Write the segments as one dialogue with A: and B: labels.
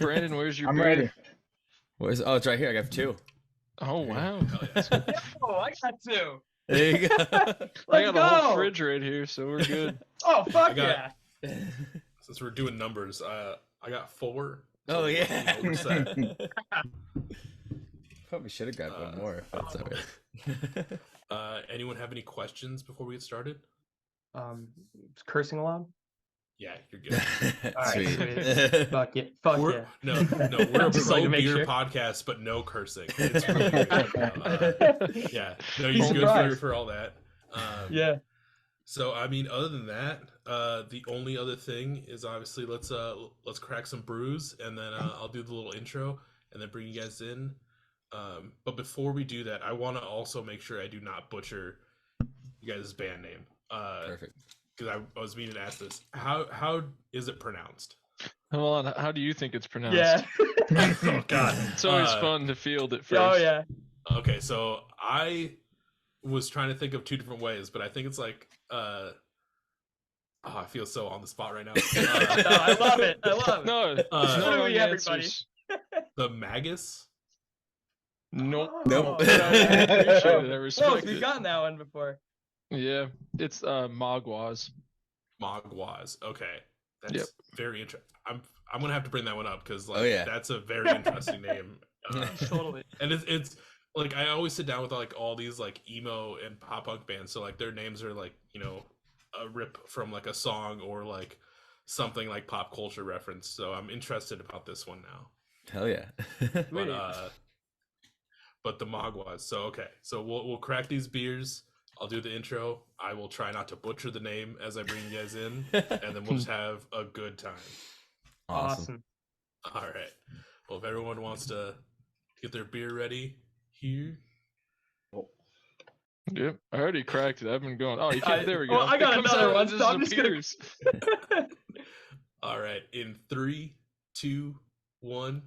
A: Brandon, where's your
B: I'm
A: beer?
B: ready.
C: Oh, it's right here. I got 2.
A: Oh wow!
D: Oh, I got 2.
C: There you go.
A: I
D: Let's
A: got a whole
D: go.
A: fridge right here, so we're good.
D: Oh, fuck
E: got-
D: yeah.
E: Since we're doing numbers, I got 4.
C: Oh
E: you know,
C: yeah.
E: we're set.
C: Probably should have grabbed one more. That's all right.
E: Anyone have any questions before we get started?
D: Is cursing allowed?
E: Yeah, you're good.
D: All right,
C: Sweet.
D: sweet. Fuck it. Fuck
E: We're,
D: yeah.
E: No, we're a
D: Just like
E: pro
D: to make
E: beer
D: sure.
E: podcast, but no cursing. It's really good. Yeah, no, you're good
D: Surprise.
E: for all that.
D: Yeah.
E: So I mean, other than that, the only other thing is obviously let's crack some brews, and then I'll do the little intro, and then bring you guys in. But before we do that, I want to also make sure I do not butcher you guys' band name.
C: Perfect.
E: Because I was meaning to ask this. How is it pronounced?
A: Hold on, how do you think it's pronounced?
D: Yeah.
E: Oh God,
A: It's always fun to field it first.
D: Oh yeah.
E: Okay, so I was trying to think of 2 different ways, but I think it's like I feel so on the spot right now.
D: No, I love it. I love it.
A: No, there's no
D: Literally
A: wrong
D: everybody.
A: answers.
E: The Magus.
A: Nope.
C: Nope.
D: Oh,
A: I appreciate it. I
D: Close.
A: respect
D: We've
A: it.
D: gotten that one before.
A: Yeah, it's Maguas.
E: Maguas. Okay, that's
A: Yep.
E: very interesting. I'm gonna have to bring that one up because
C: Oh, yeah.
E: that's a very interesting name.
D: Totally.
E: And it's like I always sit down with like all these like emo and pop punk bands, so like their names are like, you know, a rip from like a song or like something like pop culture reference. So I'm interested about this one now.
C: Hell yeah.
E: But the Maguas. So okay, so we'll crack these beers. I'll do the intro. I will try not to butcher the name as I bring you guys in, and then we'll just have a good time.
D: Awesome.
E: All right. Well, if everyone wants to get their beer ready here.
A: Yep, I already cracked it. I've been going. Oh, you can't. There we go.
D: Well, I got
A: It comes
D: another
A: out
D: one,
A: and
D: so I'm just gonna-
A: appears.
E: All right. In 3, 2, 1.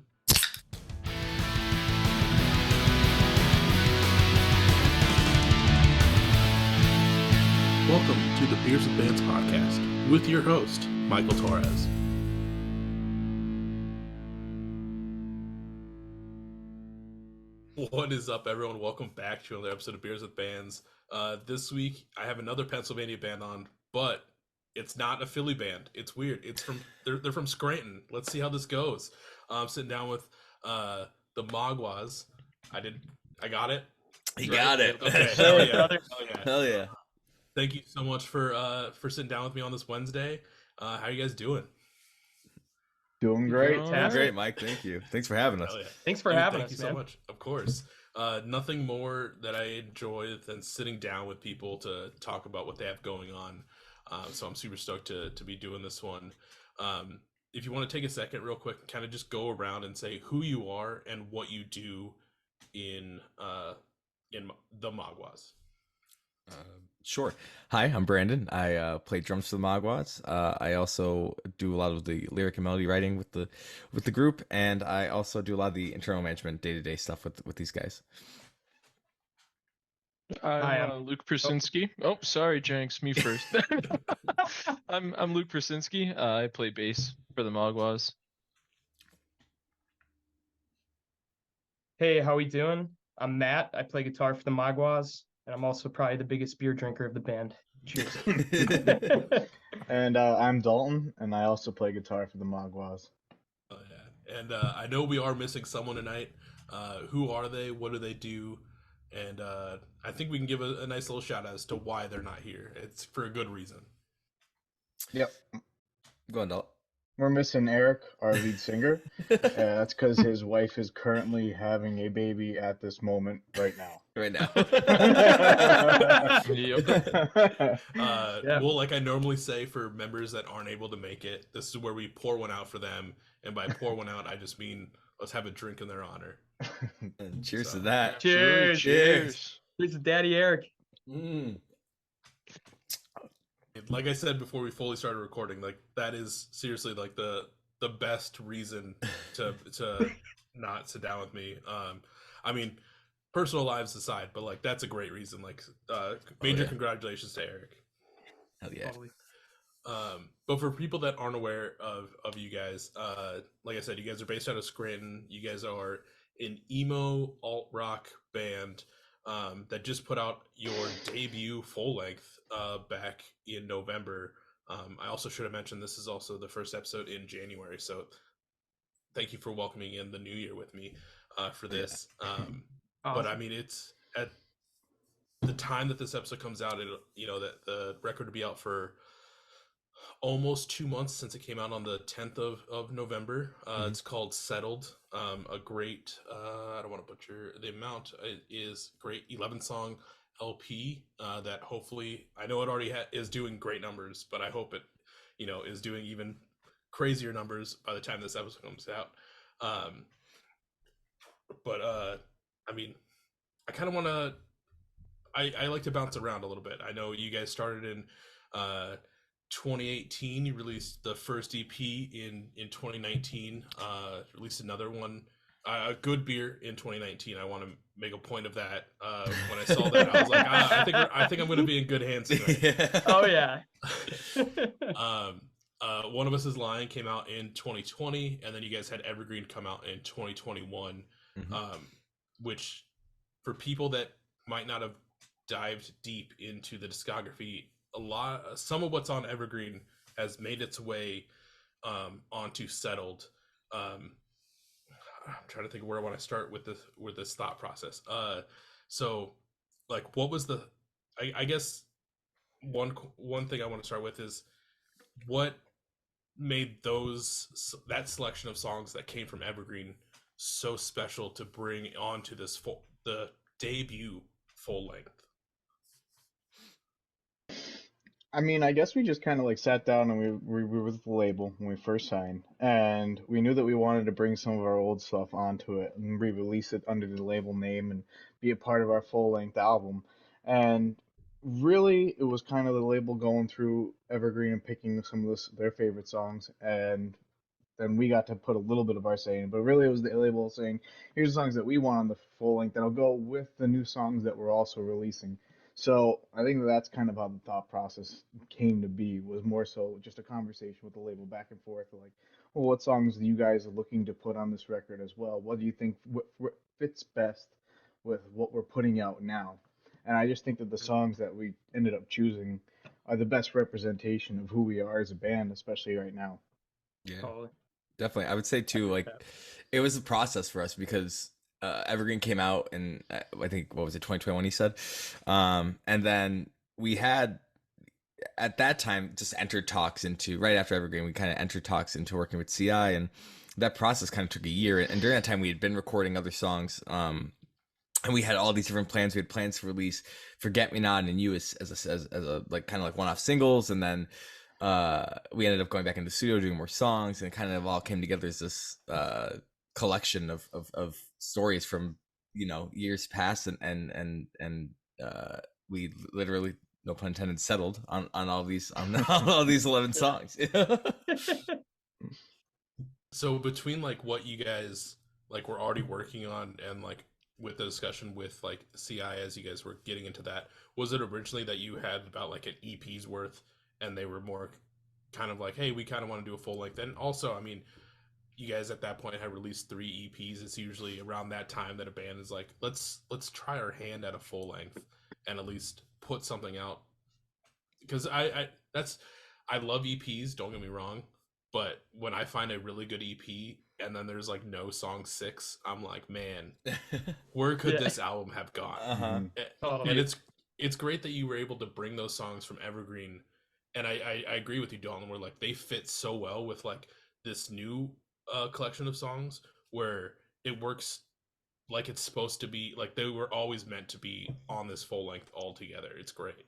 E: Welcome to the Beers with Bands podcast with your host, Michael Torres. What is up, everyone? Welcome back to another episode of Beers with Bands. This week, I have another Pennsylvania band on, but it's not a Philly band. It's weird. It's from they're from Scranton. Let's see how this goes. I'm sitting down with the Maguas. I got it.
C: You
E: Right?
C: got it.
E: Okay. Hell yeah.
D: Brother.
E: Hell yeah.
C: Hell yeah.
E: Thank you so much for sitting down with me on this Wednesday. How are you guys doing?
B: Doing great.
D: Fantastic.
C: Great, Mike. Thank you. Thanks for having us.
E: Hell yeah.
D: Thanks for
E: Dude,
D: having
E: thank
D: us,
E: you
D: man.
E: so much. Of course. Nothing more that I enjoy than sitting down with people to talk about what they have going on. So I'm super stoked to be doing this one. If you want to take a second real quick and kind of just go around and say who you are and what you do in the Maguas.
C: Sure. Hi, I'm Brandon. I play drums for the Maguas. I also do a lot of the lyric and melody writing with the group, and I also do a lot of the internal management, day-to-day stuff with these guys.
D: Hi,
A: I'm Luke Prasinski. Oh, sorry, Jenks. Me first. I'm Luke Prasinski. I play bass for the Maguas.
D: Hey, how we doing? I'm Matt. I play guitar for the Maguas, and I'm also probably the biggest beer drinker of the band. Cheers.
B: And I'm Dalton, and I also play guitar for the Maguas.
E: Oh, yeah. And I know we are missing someone tonight. Who are they? What do they do? And I think we can give a nice little shout out as to why they're not here. It's for a good reason.
B: Yep.
C: Go on, Dalt.
B: We're missing Eric, our lead singer. That's because his wife is currently having a baby at this moment right now.
C: Right now.
A: Yep.
D: Yeah.
E: Well, like I normally say for members that aren't able to make it, this is where we pour one out for them. And by pour one out, I just mean let's have a drink in their honor.
C: And cheers
E: So-
C: to that.
D: Cheers.
C: Cheers.
D: Here's to Daddy Eric.
C: Mm.
E: Like I said before we fully started recording, like that is seriously like the best reason to not sit down with me. I mean, personal lives aside, but like that's a great reason. Like major
C: yeah.
E: congratulations to Eric.
C: Hell yeah.
D: Totally.
E: But for people that aren't aware of you guys, like I said, you guys are based out of Scranton. You guys are an emo alt rock band that just put out your debut full length back in November. I also should have mentioned this is also the first episode in January, so thank you for welcoming in the new year with me for this. But I
D: Awesome.
E: mean, it's at the time that this episode comes out, it that the record will be out for almost 2 months since it came out on the 10th of November. It's called Settled. A great, I don't want to butcher the amount, it is great 11 song LP that hopefully, I know it already is doing great numbers, but I hope it, is doing even crazier numbers by the time this episode comes out. But I mean, I kind of want to, I like to bounce around a little bit. I know you guys started in 2018. You released the first EP in 2019. Released another one, a good beer in 2019. I want to make a point of that. When I saw that, I was like, I think I'm going to be in good hands tonight.
C: Yeah.
D: Oh yeah.
E: One of Us Is Lying came out in 2020, and then you guys had Evergreen come out in 2021, which for people that might not have dived deep into the discography, some of what's on Evergreen has made its way onto Settled. I'm trying to think of where I want to start with this thought process. So like, what was I guess one thing I want to start with is what made that selection of songs that came from Evergreen so special to bring onto the debut full length.
B: I mean, I guess we just kind of like sat down and we were with the label when we first signed, and we knew that we wanted to bring some of our old stuff onto it and re-release it under the label name and be a part of our full-length album. And really, it was kind of the label going through Evergreen and picking some of their favorite songs, and then we got to put a little bit of our say in it. But really, it was the label saying, "Here's the songs that we want on the full length that'll go with the new songs that we're also releasing." So I think that's kind of how the thought process came to be. Was more so just a conversation with the label back and forth, like, well, what songs do you guys are looking to put on this record as well? What do you think what fits best with what we're putting out now? And I just think that the songs that we ended up choosing are the best representation of who we are as a band, especially right now.
C: Yeah,
D: Totally.
C: definitely. I would say too, like, it was a process for us because Evergreen came out in I think, what was it, 2021? He said, and then we had at that time just entered talks into right after Evergreen. We kind of entered talks into working with CI, and that process kind of took a year. And during that time, we had been recording other songs. And we had all these different plans. We had plans to release "Forget Me Not" and "You" as a like kind of like one-off singles, and then we ended up going back into the studio doing more songs, and it kind of all came together as this collection of stories from years past, and we literally, no pun intended, settled on all these on all these 11 songs.
E: So between like what you guys like were already working on and like with the discussion with like CI as you guys were getting into that, was it originally that you had about like an EP's worth and they were more kind of like, hey, we kind of want to do a full length? And also, I mean, you guys at that point had released 3 EPs. It's usually around that time that a band is like, let's try our hand at a full length and at least put something out. Because I love EPs, don't get me wrong, but when I find a really good EP and then there's like no song 6, I'm like, man, where could this album have gone? And it's great that you were able to bring those songs from Evergreen, and I agree with you, Dalton, where like they fit so well with like this new collection of songs where it works like it's supposed to be, like they were always meant to be on this full length all together. It's great.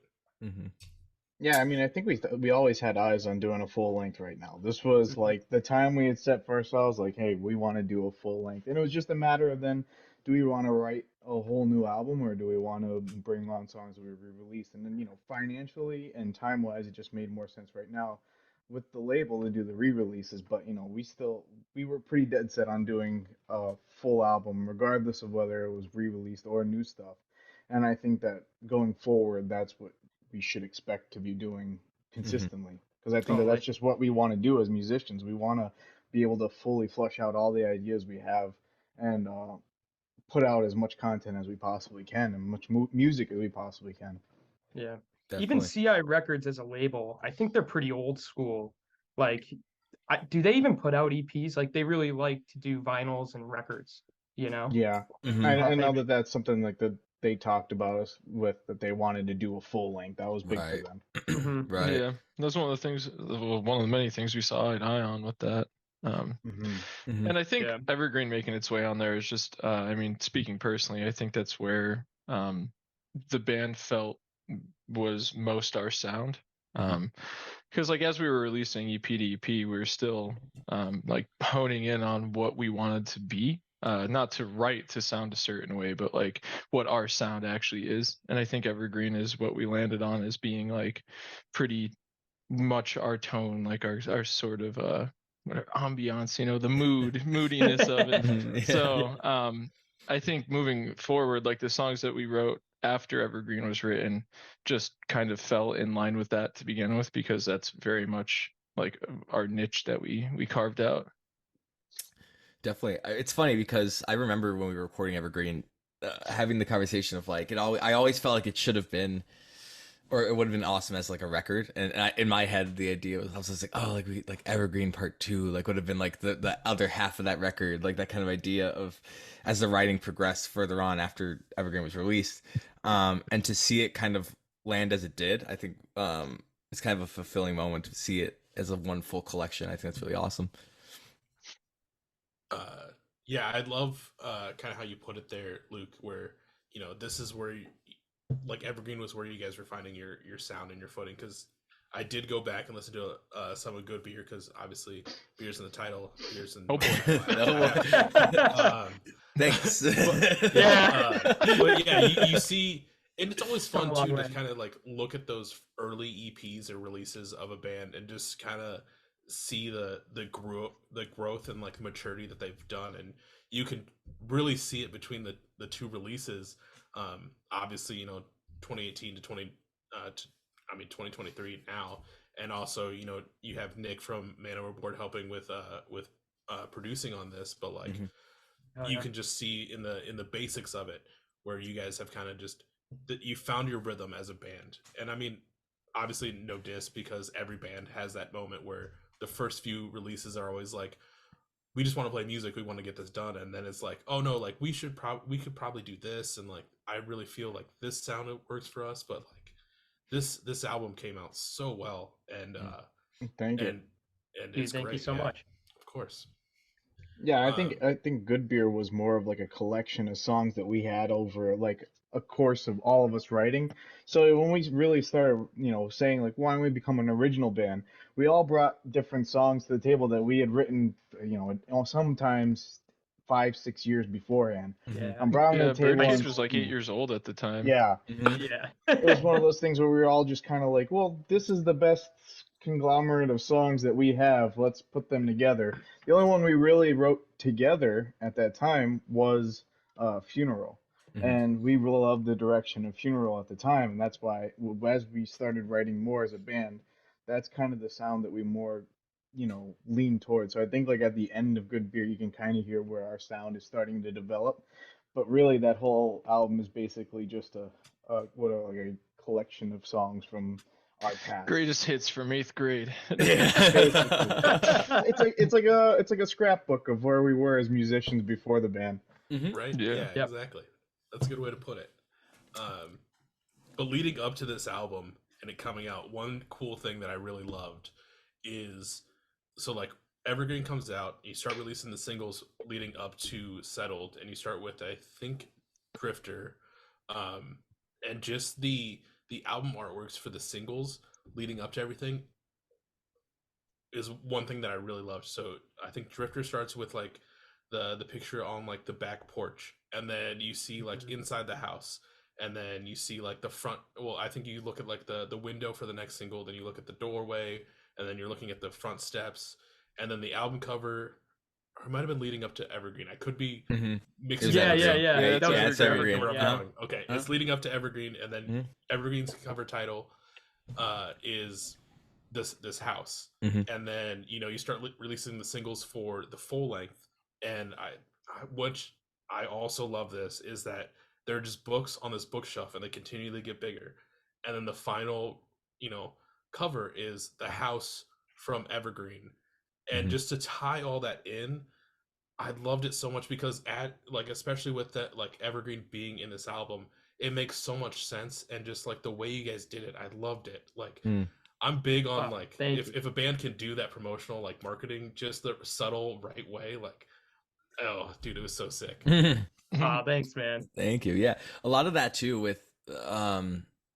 B: Yeah, I mean, I think we always had eyes on doing a full length right now. This was like the time we had set for ourselves, like, hey, we want to do a full length. And it was just a matter of then, do we want to write a whole new album or do we want to bring on songs that we re-released? And then, financially and time-wise, it just made more sense right now with the label to do the re-releases. But, we were pretty dead set on doing a full album, regardless of whether it was re-released or new stuff. And I think that going forward, that's what we should expect to be doing consistently. because I think that that's just what we want to do as musicians. We want to be able to fully flush out all the ideas we have and put out as much content as we possibly can and much music as we possibly can.
D: Yeah. Even
C: Definitely.
D: CI Records as a label, I think they're pretty old school. Like, do they even put out EPs? Like, they really like to do vinyls and records, you know?
B: Yeah,
C: Mhm.
B: and now that that's something like that they talked about us with, that they wanted to do a full length. That was big
C: Right.
B: for them.
D: Mhm.
C: Right.
A: Yeah, that's one of the things. Well, one of the many things we saw eye to eye on with that.
B: Hmm.
C: Mhm.
A: And I think
D: Yeah.
A: Evergreen making its way on there is just. I mean, speaking personally, I think that's where the band felt was most our sound. Because like as we were releasing EP to EP, we were still like honing in on what we wanted to be. Not to write to sound a certain way, but like what our sound actually is. And I think Evergreen is what we landed on as being like pretty much our tone, like our sort of ambiance, you know, the moodiness of it.
C: Mhm. Yeah.
A: So I think moving forward, like the songs that we wrote after Evergreen was written just kind of fell in line with that to begin with, because that's very much like our niche that we carved out.
C: Definitely. It's funny because I remember when we were recording Evergreen, having the conversation of like I always felt like it should have been, or it would have been awesome as like a record. And in my head, the idea was I was just like, oh, like Evergreen Part 2, like would have been like the other half of that record, like that kind of idea of as the writing progressed further on after Evergreen was released, and to see it kind of land as it did, I think it's kind of a fulfilling moment to see it as a one full collection. I think that's really awesome.
E: Yeah, I love kind of how you put it there, Luke, where this is where like Evergreen was where you guys were finding your sound and your footing. Because I did go back and listen to some of Good Beer, because obviously beer's in the title, beer's in.
A: Oh,
C: Thanks.
E: But yeah, you see, and it's always fun too to kind of like look at those early EPs or releases of a band and just kind of see the growth and like maturity that they've done, and you can really see it between the two releases. Obviously, 2018 to 2023 now, and also you have Nick from Man Overboard helping with producing on this, but like you can just see in the basics of it where you guys have kind of just that you found your rhythm as a band. And I mean, obviously no diss, because every band has that moment where the first few releases are always like, we just want to play music, we want to get this done, and then it's like, oh no, like we could probably do this, and like I really feel like this sound works for us, but like this album came out so well, and
B: Thank you.
E: and
D: Dude,
E: it's
D: thank
E: great.
D: you so much.
E: Of course.
B: Yeah, I think Good Beer was more of like a collection of songs that we had over like a course of all of us writing. So when we really started, saying like, why don't we become an original band? We all brought different songs to the table that we had written, sometimes 5, 6 years beforehand.
D: Yeah.
B: I'm brought on
A: Yeah,
B: the table.
A: Birdcage was like 8 years old at the time.
B: Yeah,
D: Yeah.
B: it was one of those things where we were all just kind of like, well, this is the best conglomerate of songs that we have. Let's put them together. The only one we really wrote together at that time was Funeral. And we really loved the direction of Funeral at the time. And that's why, as we started writing more as a band, that's kind of the sound that we more, lean towards. So I think like at the end of Good Beer, you can kind of hear where our sound is starting to develop. But really, that whole album is basically just like a collection of songs from our past.
A: Greatest hits from 8th grade.
B: It's like a scrapbook of where we were as musicians before the band.
E: Right?
A: Yeah.
E: Yeah, exactly. That's a good way to put it. But leading up to this album and it coming out, one cool thing that I really loved is, so like Evergreen comes out, you start releasing the singles leading up to Settled, and you start with, I think, Drifter, and just the album artworks for the singles leading up to everything is one thing that I really loved. So I think Drifter starts with like the picture on like the back porch, and then you see like inside the house, and then you see like the front. Well, I think you look at like the window for the next single, then you look at the doorway, and then you're looking at the front steps, and then the album cover. Or it might have been leading up to Evergreen. I could be mixing.
D: Yeah.
C: It's Evergreen.
E: Okay, it's leading up to Evergreen, and then Evergreen's cover title is this house,
C: Mhm.
E: and then you start releasing the singles for the full length, and which I also love this is that they're just books on this bookshelf, and they continually get bigger, and then the final cover is the house from Evergreen, and
C: Mhm.
E: just to tie all that in, I loved it so much because especially with that Evergreen being in this album, it makes so much sense, and just like the way you guys did it, I loved it. Like
C: Mm.
E: I'm big on
D: Wow, thank you.
E: if a band can do that promotional marketing just the subtle right way, oh dude, it was so sick.
D: Thanks, man.
C: Thank you. Yeah, a lot of that too with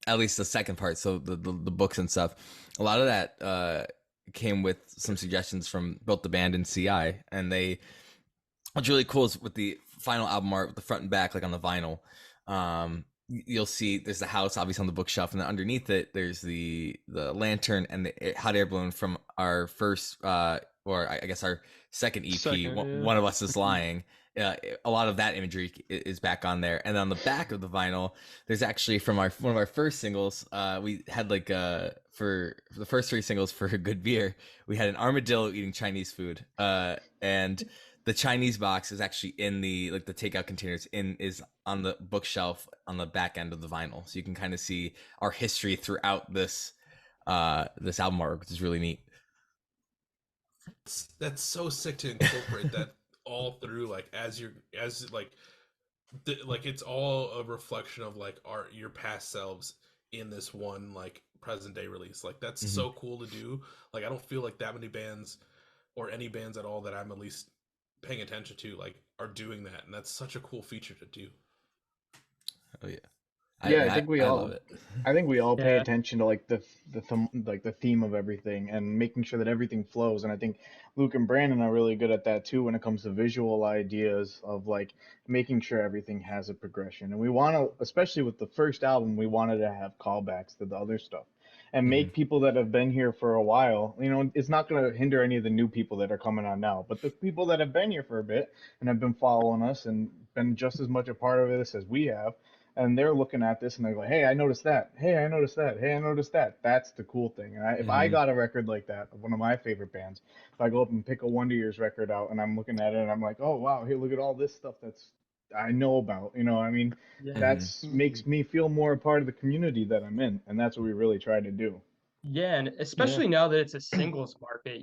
C: at least the second part, so the books and stuff. A lot of that came with some suggestions from both the band and CI, and what's really cool is with the final album art with the front and back, like on the vinyl. You'll see there's the house obviously on the bookshelf, and then underneath it there's the lantern and the hot air balloon from our first or I guess our second EP.
A: Second, yeah.
C: One of us is lying. A lot of that imagery is back on there, and on the back of the vinyl there's actually from one of our first singles. We had for the first three singles for Good Beer, we had an armadillo eating Chinese food, and the Chinese box is actually in the takeout containers is on the bookshelf on the back end of the vinyl, so you can kind of see our history throughout this album art, which is really neat.
E: That's so sick to incorporate that all through, it's all a reflection of your past selves in this one present day release. That's so cool to do. I don't feel like that many bands or any bands at all that I'm at least paying attention to are doing that, and that's such a cool feature to do.
C: Oh yeah.
B: Yeah, I think we all
C: love it.
B: I think we all pay
D: Yeah.
B: attention to the theme of everything and making sure that everything flows. And I think Luke and Brandon are really good at that too when it comes to visual ideas of making sure everything has a progression. And we want to, especially with the first album, we wanted to have callbacks to the other stuff and make people that have been here for a while, it's not going to hinder any of the new people that are coming on now, but the people that have been here for a bit and have been following us and been just as much a part of this as we have, and they're looking at this and they go, "Hey, I noticed that. Hey, I noticed that. Hey, I noticed that." That's the cool thing. And if I got a record like that of one of my favorite bands, if I go up and pick a Wonder Years record out and I'm looking at it and I'm like, "Oh wow, hey, look at all this stuff that's I know about." I mean,
D: Yeah.
B: that's makes me feel more a part of the community that I'm in, and that's what we really try to do.
D: Yeah, and especially now that it's a singles market,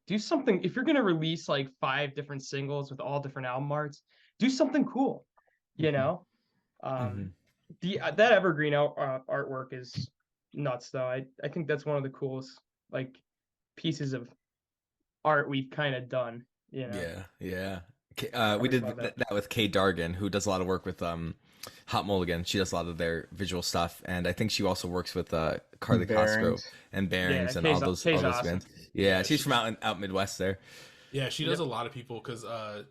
D: do something. If you're gonna release 5 different singles with all different album arts, do something cool, you know. That Evergreen artwork is nuts, though. I think that's one of the coolest pieces of art we've kind of done.
C: Yeah. We
D: Always
C: did
D: love that.
C: that with Kay Dargan, who does a lot of work with Hot Mulligan. She does a lot of their visual stuff, and I think she also works with Carly Cosgrove
B: Bearings.
C: and Bearings and
D: Kay's
C: all those
D: awesome.
C: bands. Yeah, she's from out Midwest there.
E: Yeah, she does a lot of people because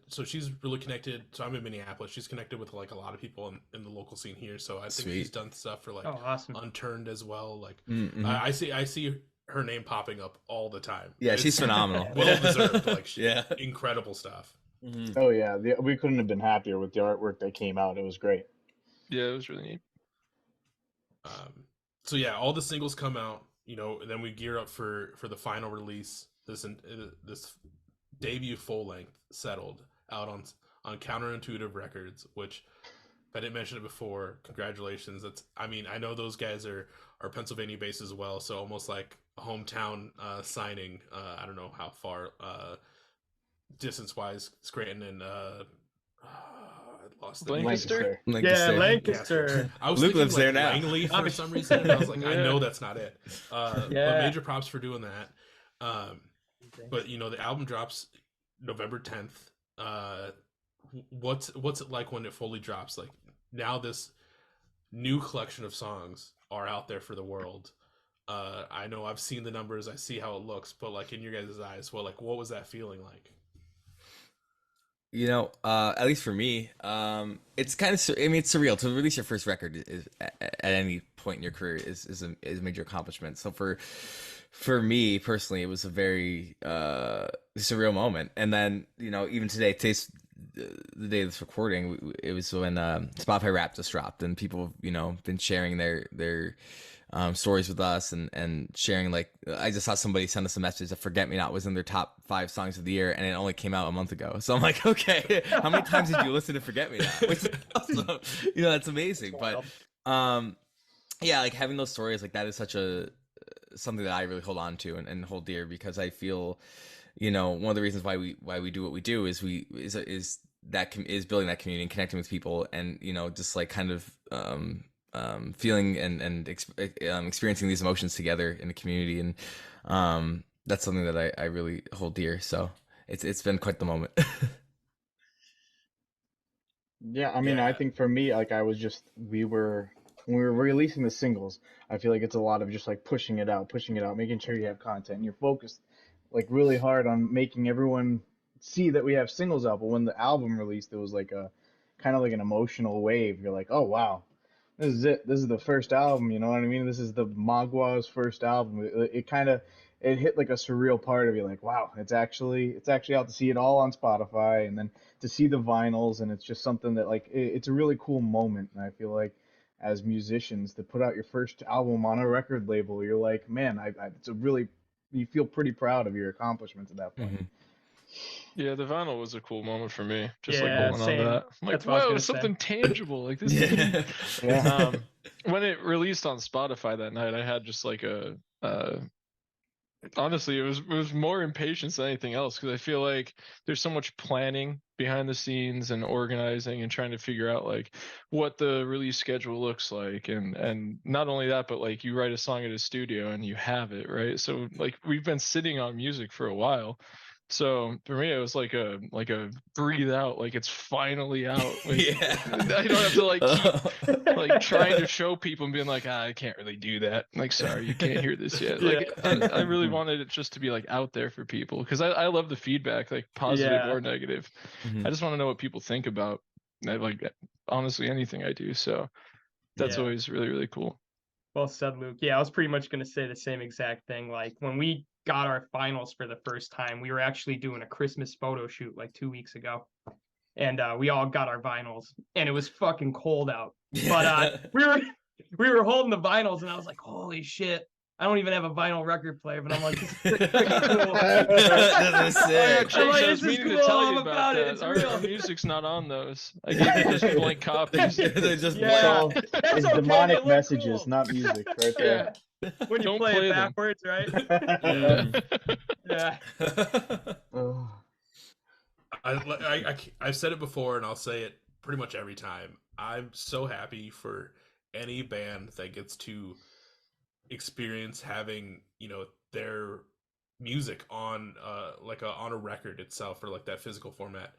E: so she's really connected. So I'm in Minneapolis. She's connected with a lot of people in the local scene here. So I think she's done stuff for
D: awesome.
E: Unturned as well. I see her name popping up all the time.
C: Yeah, she's phenomenal.
E: Well deserved. Incredible stuff.
B: Oh yeah, we couldn't have been happier with the artwork that came out. It was great.
A: Yeah, it was really neat.
E: So yeah, all the singles come out, and then we gear up for the final release. This debut full length Settled out on Counterintuitive Records, which if I didn't mention it before, congratulations. I know those guys are Pennsylvania based as well, so almost like a hometown signing. I don't know how far distance wise Scranton and I lost the
A: Lancaster?
D: Yeah, Lancaster.
E: I was
C: Luke
E: thinking
C: lives there now.
E: Langley for some reason, and I was like, I know that's not it.
D: Yeah.
E: But major props for doing that. But the album drops November 10th. What's it like when it fully drops? Now this new collection of songs are out there for the world. I know I've seen the numbers, I see how it looks, but in your guys' eyes, what was that feeling like?
C: At least for me, it's kind of, it's surreal to release your first record is at any point in your career is a major accomplishment. So for me personally, it was a very surreal moment. And then even today's the day of this recording, it was when Spotify Wrapped just dropped, and people have been sharing their stories with us and sharing. Like, I just saw somebody send us a message that Forget Me Not was in their top 5 songs of the year, and it only came out a month ago. So I'm like, okay, how many times did you listen to Forget Me Not? Which is awesome. That's amazing. But yeah, like having those stories like that is such a something that I really hold on to and hold dear, because I feel, one of the reasons why we do what we do is is building that community and connecting with people, and just like kind of feeling and experiencing these emotions together in a community, and that's something that I really hold dear. So it's been quite the moment.
B: Yeah, I mean, I think for me, like when we were releasing the singles, I feel like it's a lot of just like pushing it out, making sure you have content. And you're focused like really hard on making everyone see that we have singles out. But when the album released, it was like a kind of like an emotional wave. You're like, oh wow, this is it. This is the first album. You know what I mean? This is the Maguas' first album. It kind of it hit like a surreal part of you, like, wow, it's actually out to see it all on Spotify, and then to see the vinyls, and it's just something that like it's a really cool moment. And I feel like as musicians to put out your first album on a record label, you're like, man, it's a really you feel pretty proud of your accomplishments at that point.
C: Mm-hmm.
A: Yeah, the vinyl was a cool moment for me. Just like
D: Yeah,
A: holding on to
D: same.
A: that. I'm like,
D: That's what I was
A: whoa,
D: gonna say.
A: something tangible. Like this is
C: Yeah.
B: Yeah.
A: when it released on Spotify that night, I had just like honestly, it was more impatience than anything else, because I feel like there's so much planning behind the scenes and organizing and trying to figure out like what the release schedule looks like, and not only that, but like you write a song at a studio and you have it, right? So like we've been sitting on music for a while. So for me, it was like a breathe out, like it's finally out. Like,
C: Yeah.
A: I don't have to like keep like trying to show people and being like, I can't really do that. Like, sorry, you can't hear this yet. Like, I really wanted it just to be like out there for people, because I love the feedback, like positive or negative.
C: Mhm.
A: I just want to know what people think about like honestly anything I do. So that's always really, really cool.
D: Well said, Luke. Yeah, I was pretty much going to say the same exact thing. Like when we got our finals for the first time, we were actually doing a Christmas photo shoot like 2 weeks ago. And we all got our vinyls, and it was fucking cold out. But we were holding the vinyls, and I was like, holy shit. I don't even have a vinyl record player, but I'm like, this is freaking cool.
C: This is sick.
A: Actually,
D: I'm like,
A: I was
D: this is
A: meaning
D: cool.
A: to tell
D: I'm
A: you
D: about it.
A: that.
D: It's
A: Our
D: real.
A: music's not on those. I gave you just blank copies.
C: They're just
D: Yeah.
C: blank.
D: That's
B: It's
D: okay,
B: demonic
D: they look
B: messages,
D: cool.
B: not music, right there.
D: When you
A: Don't
D: play
A: play
D: it
A: them.
D: backwards, right? Yeah.
B: Oh.
E: I've said it before, and I'll say it pretty much every time. I'm so happy for any band that gets to experience having their music on on a record itself, or like that physical format.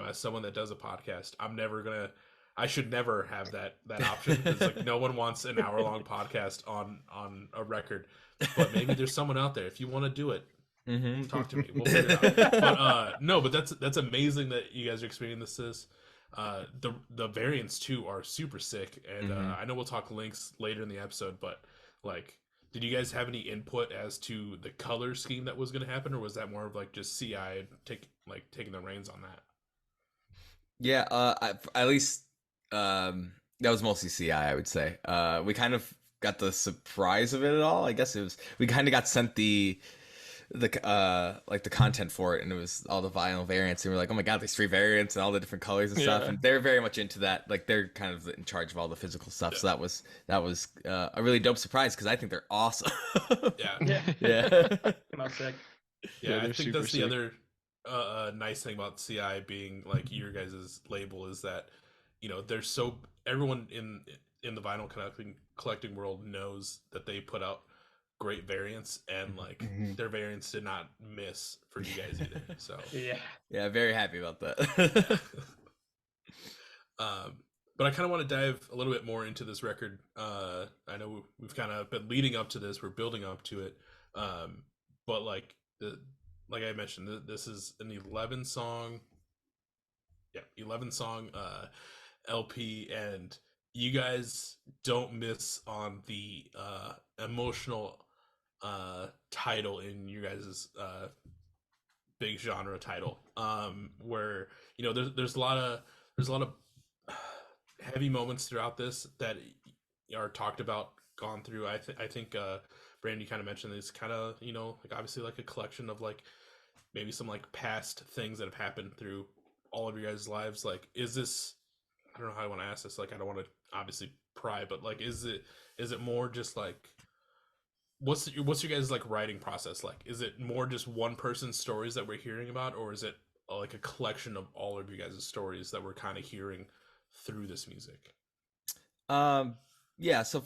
E: As someone that does a podcast, I should never have that option, because like no one wants an hour-long podcast on a record. But maybe there's someone out there. If you want to do it, talk to me. We'll figure it out. But no, but that's amazing that you guys are experiencing this. The variants too are super sick, and I know we'll talk links later in the episode, but like, did you guys have any input as to the color scheme that was going to happen, or was that more of like just CI taking the reins on that?
C: Yeah, at least that was mostly CI, I would say. We kind of got the surprise of it all. I guess we kind of got sent the content for it, and it was all the vinyl variants, and we're like, oh my god, there's 3 variants and all the different colors and stuff, and they're very much into that. Like, they're kind of in charge of all the physical stuff. So that was a really dope surprise, because I think they're awesome.
E: Yeah.
D: Come out sick.
E: Yeah, I think that's the other nice thing about CI being like your guys' label, is that there's everyone in the vinyl collecting world knows that they put out great variants, and like their variants did not miss for you guys either. So
C: yeah, very happy about that.
E: But I kind of want to dive a little bit more into this record. I know we've kind of been leading up to this, we're building up to it, but like I mentioned, this is an 11 song LP, and you guys don't miss on the emotional title in you guys' big genre title, where there's a lot of heavy moments throughout this that are talked about gone through. I think Brandon, you kind of mentioned it's kind of, you know, like obviously like a collection of like maybe some like past things that have happened through all of your guys' lives. Like, is this, I don't know how I want to ask this. Like, I don't want to obviously pry, but like, is it more just like, what's your guys' like writing process like? Is it more just one person's stories that we're hearing about, or is it like a collection of all of you guys' stories that we're kind of hearing through this music?
C: Yeah, so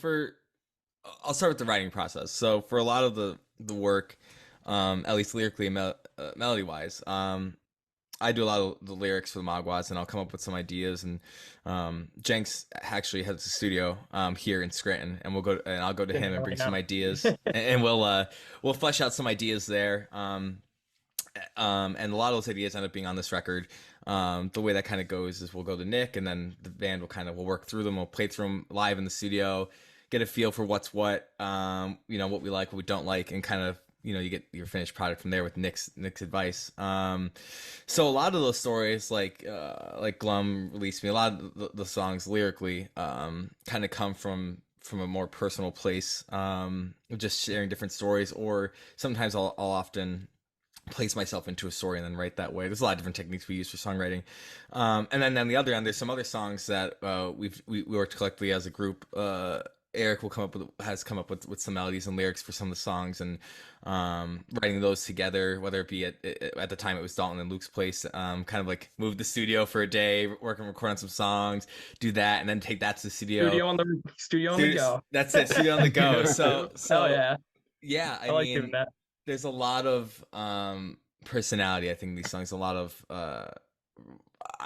C: I'll start with the writing process. So for a lot of the work, at least lyrically and melody wise, I do a lot of the lyrics for the Maguas, and I'll come up with some ideas. And Jenks actually has a studio here in Scranton, and I'll go to him and bring some ideas, and we'll flesh out some ideas there. And a lot of those ideas end up being on this record. The way that kind of goes is we'll go to Nick, and then the band we'll work through them. We'll play through them live in the studio, get a feel for what's what, you know, what we like, what we don't like, and kind of, you know, you get your finished product from there with Nick's advice. So a lot of those stories, like Glum Released Me, a lot of the songs lyrically kind of come from a more personal place, just sharing different stories, or sometimes I'll often place myself into a story and then write that way. There's a lot of different techniques we use for songwriting. And then on the other end, there's some other songs that we worked collectively as a group. Eric has come up with some melodies and lyrics for some of the songs, and writing those together, whether it be at the time it was Dalton and Luke's place, kind of like move the studio for a day, record on some songs, do that, and then take that to the studio.
D: Studio on the go.
C: That's it, studio on the go. So
D: yeah,
C: I
D: like
C: mean,
D: doing that.
C: There's a lot of personality, I think, in these songs. A lot of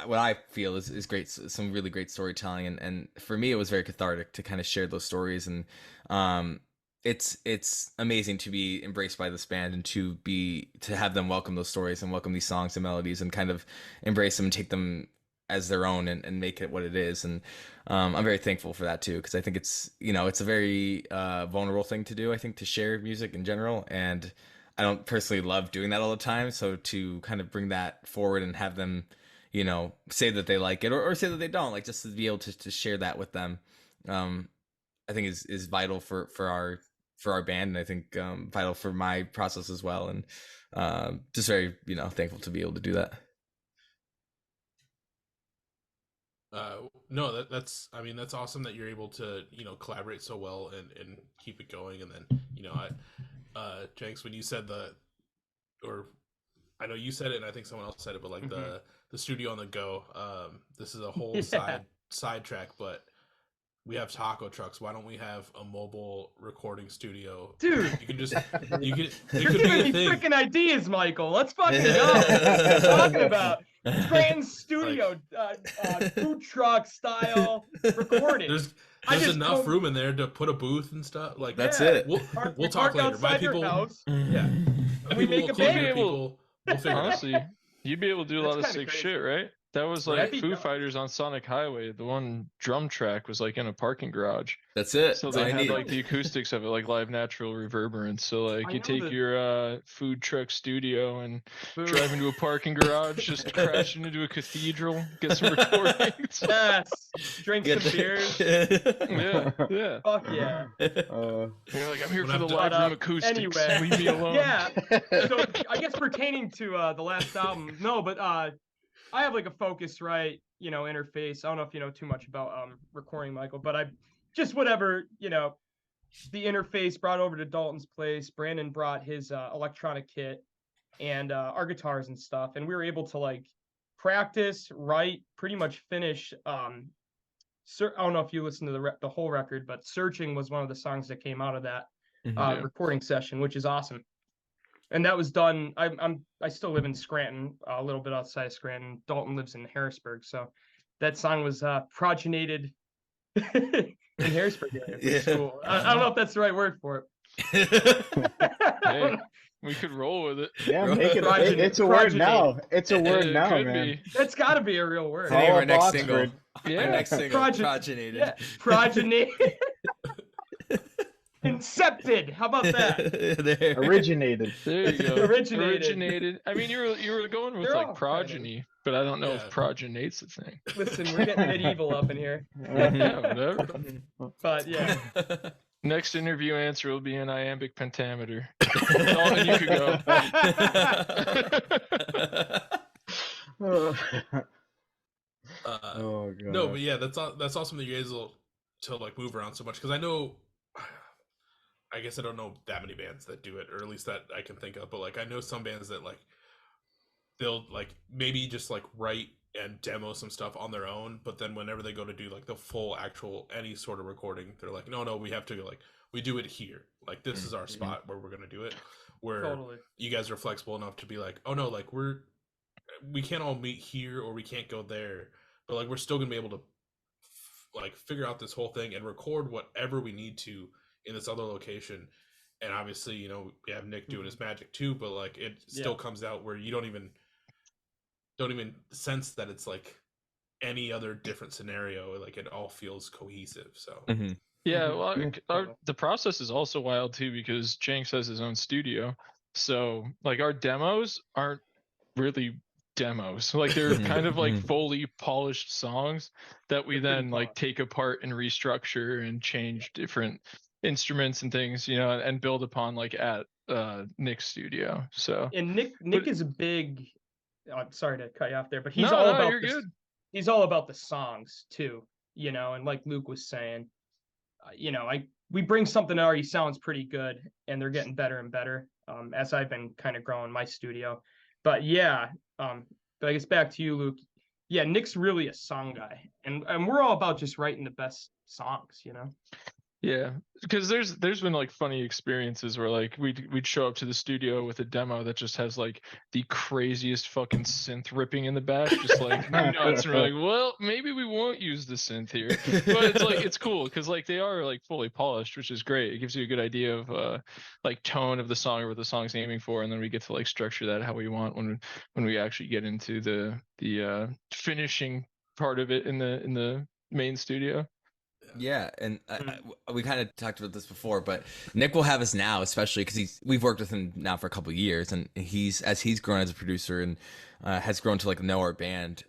C: what I feel is great, some really great storytelling, and for me it was very cathartic to kind of share those stories. And it's amazing to be embraced by this band, and to have them welcome those stories and welcome these songs and melodies, and kind of embrace them and take them as their own, and make it what it is. And I'm very thankful for that too, because I think it's, you know, it's a very vulnerable thing to do, I think, to share music in general, and I don't personally love doing that all the time. So to kind of bring that forward and have them, you know, say that they like it, or say that they don't, like, just to be able to share that with them, I think is vital for our band, and I think vital for my process as well. And just very, you know, thankful to be able to do that.
E: No, that's awesome that you're able to, you know, collaborate so well and keep it going. And then, you know, Jenks, when you said or I know you said it and I think someone else said it, but like the studio on the go, this is a whole side track, but we have taco trucks. Why don't we have a mobile recording studio?
D: Dude,
E: you can just it could
D: you're
E: be
D: giving
E: a
D: me
E: thing.
D: freaking ideas, Michael. Let's fucking go. What are you talking about? Scranton studio, food truck style recording.
E: There's enough room in there to put a booth and stuff. Like,
C: that's it.
E: We'll talk later. My people,
D: house.
E: Yeah, my
D: We
E: people
D: make
E: will
D: a
E: close
D: band.
E: your people. We'll figure it out.
A: Honestly, you'd be able to do a lot of
D: That's
A: sick
D: kinda
A: shit, right? That was
D: Right?
A: like Foo Fighters on Sonic Highway. The one drum track was like in a parking garage.
C: That's it.
A: So
C: That's all
A: they
C: I
A: had
C: need.
A: like the acoustics of it, like live natural reverberance. So like
D: I
A: you
D: know
A: take
D: that-
A: your food truck studio and
D: Food.
A: drive into a parking garage, just crashing into a cathedral, get some recordings.
D: Yes. Drink some beers.
A: Yeah.
D: Fuck yeah.
A: You're like, I'm here
E: When
A: for the
E: I've
A: live
D: done-
A: room acoustics.
D: anyway.
A: Leave me alone.
D: Yeah. So I guess pertaining to the last album, no, but I have like a Focusrite, you know, interface. I don't know if you know too much about recording, Michael, but I just whatever, you know, the interface brought over to Dalton's place. Brandon brought his electronic kit and our guitars and stuff, and we were able to like practice, write, pretty much finish. I don't know if you listened to the whole record, but Searching was one of the songs that came out of that
A: Yeah.
D: recording session, which is awesome. And that was done. I still live in Scranton, a little bit outside of Scranton. Dalton lives in Harrisburg, so that song was progenited in Harrisburg area. Which is cool. I don't know if that's the right word for it.
A: Hey, we could roll with it.
B: Yeah, make it.
D: Progeny-
B: It's a word now. It's a word
A: It
B: now,
A: could
B: man.
A: be.
D: That's got to be a real word.
C: The name of our
B: All
C: next
B: of
C: single.
B: Oxford.
A: Yeah.
C: Our next single,
D: Progeny-
C: Progenited.
D: Yeah, progeny. Incepted. How about that?
C: There.
B: Originated.
A: There you go.
D: Originated.
A: I mean, you were going with
D: They're all
A: like progeny, but I don't know if
E: Yeah.
A: progenate's a thing.
D: Listen, we're getting medieval up in here.
A: Yeah, whatever.
D: But yeah.
A: Next interview answer will be an iambic pentameter. And you could go.
B: Oh god.
E: No, but yeah, that's awesome that you guys will to like move around so much because I know. I guess I don't know that many bands that do it, or at least that I can think of. But like, I know some bands that like they'll like maybe just like write and demo some stuff on their own, but then whenever they go to do like the full actual any sort of recording, they're like, no, we have to like we do it here. Like this is our spot where we're gonna do it. Where you guys are flexible enough to be like, oh no, like we can't all meet here or we can't go there, but like we're still gonna be able to like figure out this whole thing and record whatever we need to in this other location. And obviously, you know, we have Nick doing his magic too, but like it still comes out where you don't even sense that it's like any other different scenario. Like it all feels cohesive. So
A: yeah, well, the process is also wild too because Jenks has his own studio, so like our demos aren't really demos. Like they're kind of like fully polished songs that we then like take apart and restructure and change different instruments and things, you know, and build upon like at Nick's studio. So
D: and Nick is a big. I'm sorry to cut you off there, but he's he's all about the songs too, you know. And like Luke was saying, you know, we bring something that already sounds pretty good, and they're getting better and better as I've been kind of growing my studio. But yeah, but I guess back to you, Luke. Yeah, Nick's really a song guy, and we're all about just writing the best songs, you know.
A: Yeah, because there's been like funny experiences where like we'd show up to the studio with a demo that just has like the craziest fucking synth ripping in the back, just like nuts, and we're like, well, maybe we won't use the synth here, but it's like it's cool because like they are like fully polished, which is great. It gives you a good idea of like tone of the song or what the song's aiming for, and then we get to like structure that how we want when we actually get into the finishing part of it in the main studio.
C: Yeah, and we kind of talked about this before, but Nick will have us now, especially because we've worked with him now for a couple of years, and he's grown as a producer and has grown to like know our band.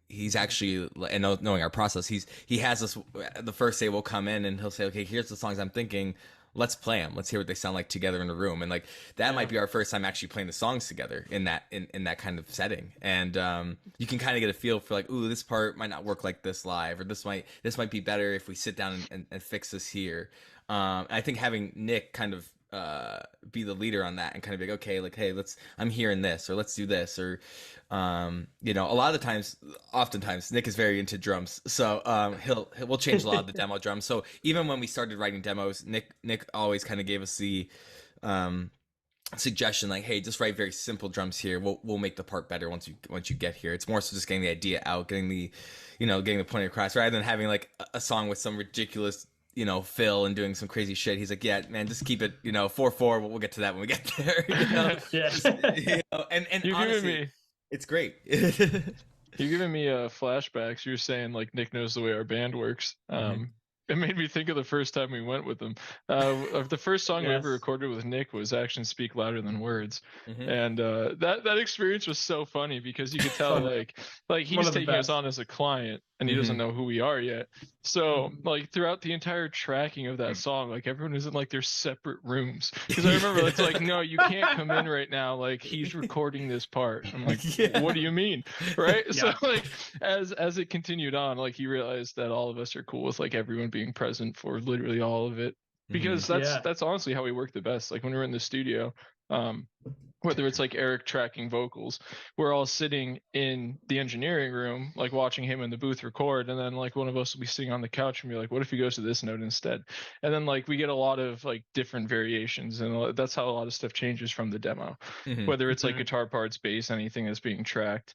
C: He's actually, and knowing our process, he has us the first day we'll come in and he'll say, okay, here's the songs I'm thinking. Let's play them. Let's hear what they sound like together in a room. And like that might be our first time actually playing the songs together in that kind of setting. And you can kind of get a feel for like, ooh, this part might not work like this live, or this might be better if we sit down and fix this here. And I think having Nick kind of be the leader on that and kind of be like, okay, like, hey, I'm hearing this, or let's do this, or you know, oftentimes Nick is very into drums, so we'll change a lot of the demo drums. So even when we started writing demos, Nick always kind of gave us the suggestion like, hey, just write very simple drums here. We'll make the part better once you get here. It's more so just getting the idea out, getting the point across, rather than having like a song with some ridiculous, you know, fill and doing some crazy shit. He's like, yeah, man, just keep it, you know, 4/4. We'll get to that when we get there. You know? You know? And
A: you're honestly,
C: it's great.
A: You're giving me flashbacks. You're saying like Nick knows the way our band works. It made me think of the first time we went with him. The first song we ever recorded with Nick was "Actions Speak Louder Than Words," and that experience was so funny because you could tell like he's taking us on as a client and he doesn't know who we are yet. So like throughout the entire tracking of that song, like everyone is in like their separate rooms. Because I remember it's like, no, you can't come in right now. Like he's recording this part. I'm like, what do you mean, right? So like as it continued on, like he realized that all of us are cool with like everyone being present for literally all of it, because that's honestly how we work the best. Like when we're in the studio, whether it's like Eric tracking vocals, we're all sitting in the engineering room, like watching him in the booth record, and then like one of us will be sitting on the couch and be like, what if he goes to this note instead? And then like we get a lot of like different variations, and that's how a lot of stuff changes from the demo, whether it's like guitar parts, bass, anything that's being tracked.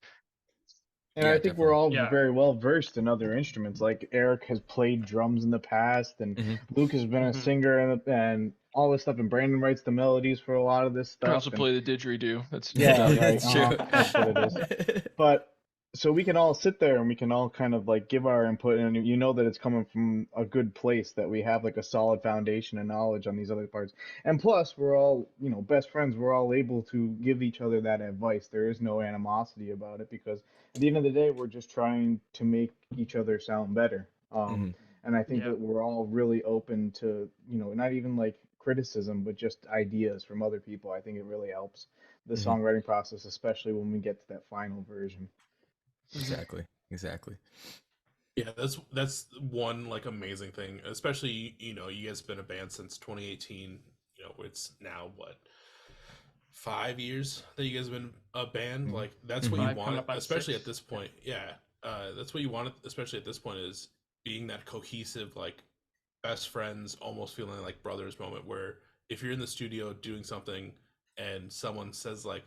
B: And I think we're all very well versed in other instruments. Like Eric has played drums in the past, and Luke has been a singer and all this stuff. And Brandon writes the melodies for a lot of this stuff.
A: I also play the didgeridoo. That's
B: right.
C: That's true.
B: That's what it is. But so we can all sit there and we can all kind of like give our input, and you know that it's coming from a good place, that we have like a solid foundation and knowledge on these other parts. And plus, we're all, you know, best friends. We're all able to give each other that advice. There is no animosity about it, because at the end of the day, we're just trying to make each other sound better. And And I think
D: Yeah.
B: that we're all really open to, not even like criticism, but just ideas from other people. I think it really helps the
C: Mhm.
B: songwriting process, especially when we get to that final version.
C: Exactly. Exactly.
E: Yeah, that's one like amazing thing, especially you guys have been a band since 2018. It's now what, 5 years that you guys have been a band.
B: Mhm.
E: Like that's what
B: Mhm.
E: you
D: 5 coming
E: want,
D: up on
E: especially
D: 6.
E: at this point. Yeah, that's what you want, especially at this point, is being that cohesive, like best friends, almost feeling like brothers moment. Where if you're in the studio doing something and someone says like,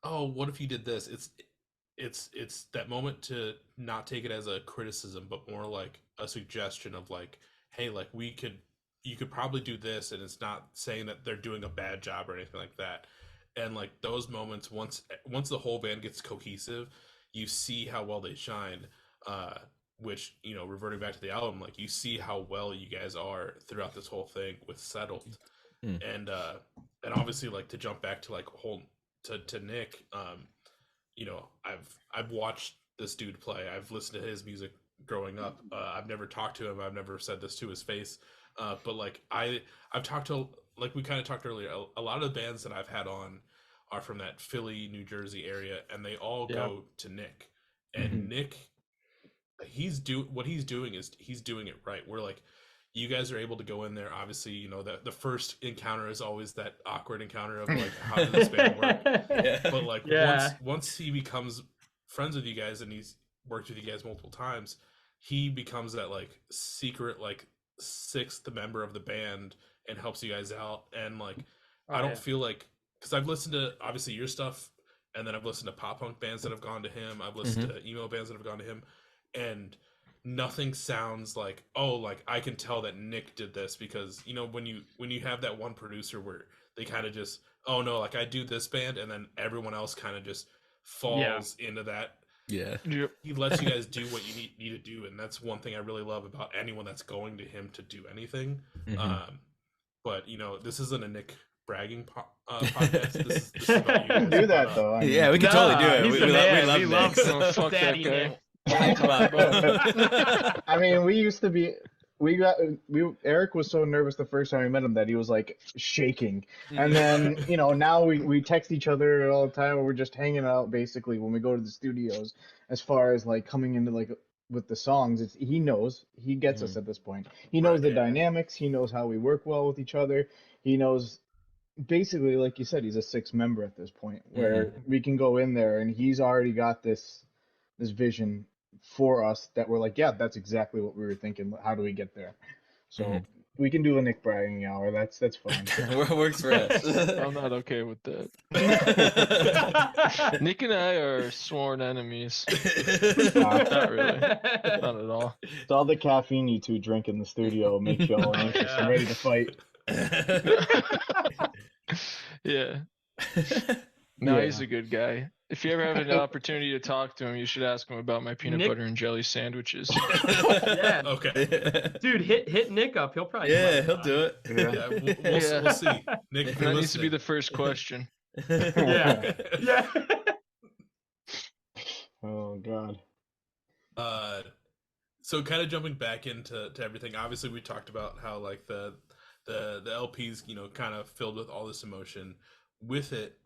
E: "Oh, what if you did this?" It's that moment to not take it as a criticism, but more like a suggestion of like, hey, like you could probably do this, and it's not saying that they're doing a bad job or anything like that. And like those moments, once the whole band gets cohesive, you see how well they shine. Uh, which reverting back to the album, like you see how well you guys are throughout this whole thing with Settled.
C: Mm.
E: And obviously, like to jump back to like whole to Nick, I've watched this dude play. I've listened to his music growing up. I've never talked to him. I've never said this to his face. But like I've talked to, like we kind of talked earlier, a lot of the bands that I've had on are from that Philly, New Jersey area, and they all go to Nick. And
B: Mhm.
E: Nick, what he's doing is he's doing it right. We're like, you guys are able to go in there. Obviously, that the first encounter is always that awkward encounter of like, how does this band work?
C: Yeah.
E: But like
D: Yeah.
E: once he becomes friends with you guys and he's worked with you guys multiple times, he becomes that like secret like sixth member of the band and helps you guys out. And like I don't feel like, because I've listened to obviously your stuff, and then I've listened to pop punk bands that have gone to him. I've listened to emo bands that have gone to him, and nothing sounds like, oh, like I can tell that Nick did this, because when you have that one producer where they kind of just, oh no, like I do this band, and then everyone else kind of just falls into that.
C: Yeah.
A: Yep.
E: He lets you guys do what you need to do, and that's one thing I really love about anyone that's going to him to do anything. But this isn't a Nick bragging podcast. This is about you
B: We can
E: guys.
B: do that though. I mean,
C: Yeah, we can totally do it.
D: He's
C: We,
D: the
C: we,
D: man.
C: love
D: We
C: Nick.
D: love
C: So-
A: No, fuck
D: Daddy
A: that guy.
D: Nick.
C: Come on.
B: I mean, we used to be. Eric was so nervous the first time we met him that he was like shaking. And then, now we text each other all the time, and we're just hanging out basically when we go to the studios. As far as like coming into like with the songs, he gets us at this point. He knows the dynamics, he knows how we work well with each other. He knows basically, like you said, he's a sixth member at this point where we can go in there and he's already got this vision for us that we're like, yeah, that's exactly what we were thinking. How do we get there? So we can do a Nick bragging hour. That's fine.
C: Works for us.
A: I'm not okay with that. Nick and I are sworn enemies. Not really. Not at all.
B: It's all the caffeine you two drink in the studio makes you all anxious and ready to fight.
A: Yeah. No,
B: Yeah.
A: he's a good guy. If you ever have an opportunity to talk to him, you should ask him about my peanut
D: Nick-
A: butter and jelly sandwiches.
D: Yeah.
E: Okay.
D: Dude, hit Nick up. He'll probably
C: Yeah, he'll do it.
E: Yeah, we'll see. Nick, if you're
A: That needs to be
E: listening.
A: the first question.
D: Yeah. Yeah.
B: Oh God.
E: So kind of jumping back into everything. Obviously, we talked about how like the LPs, kind of filled with all this emotion. With it,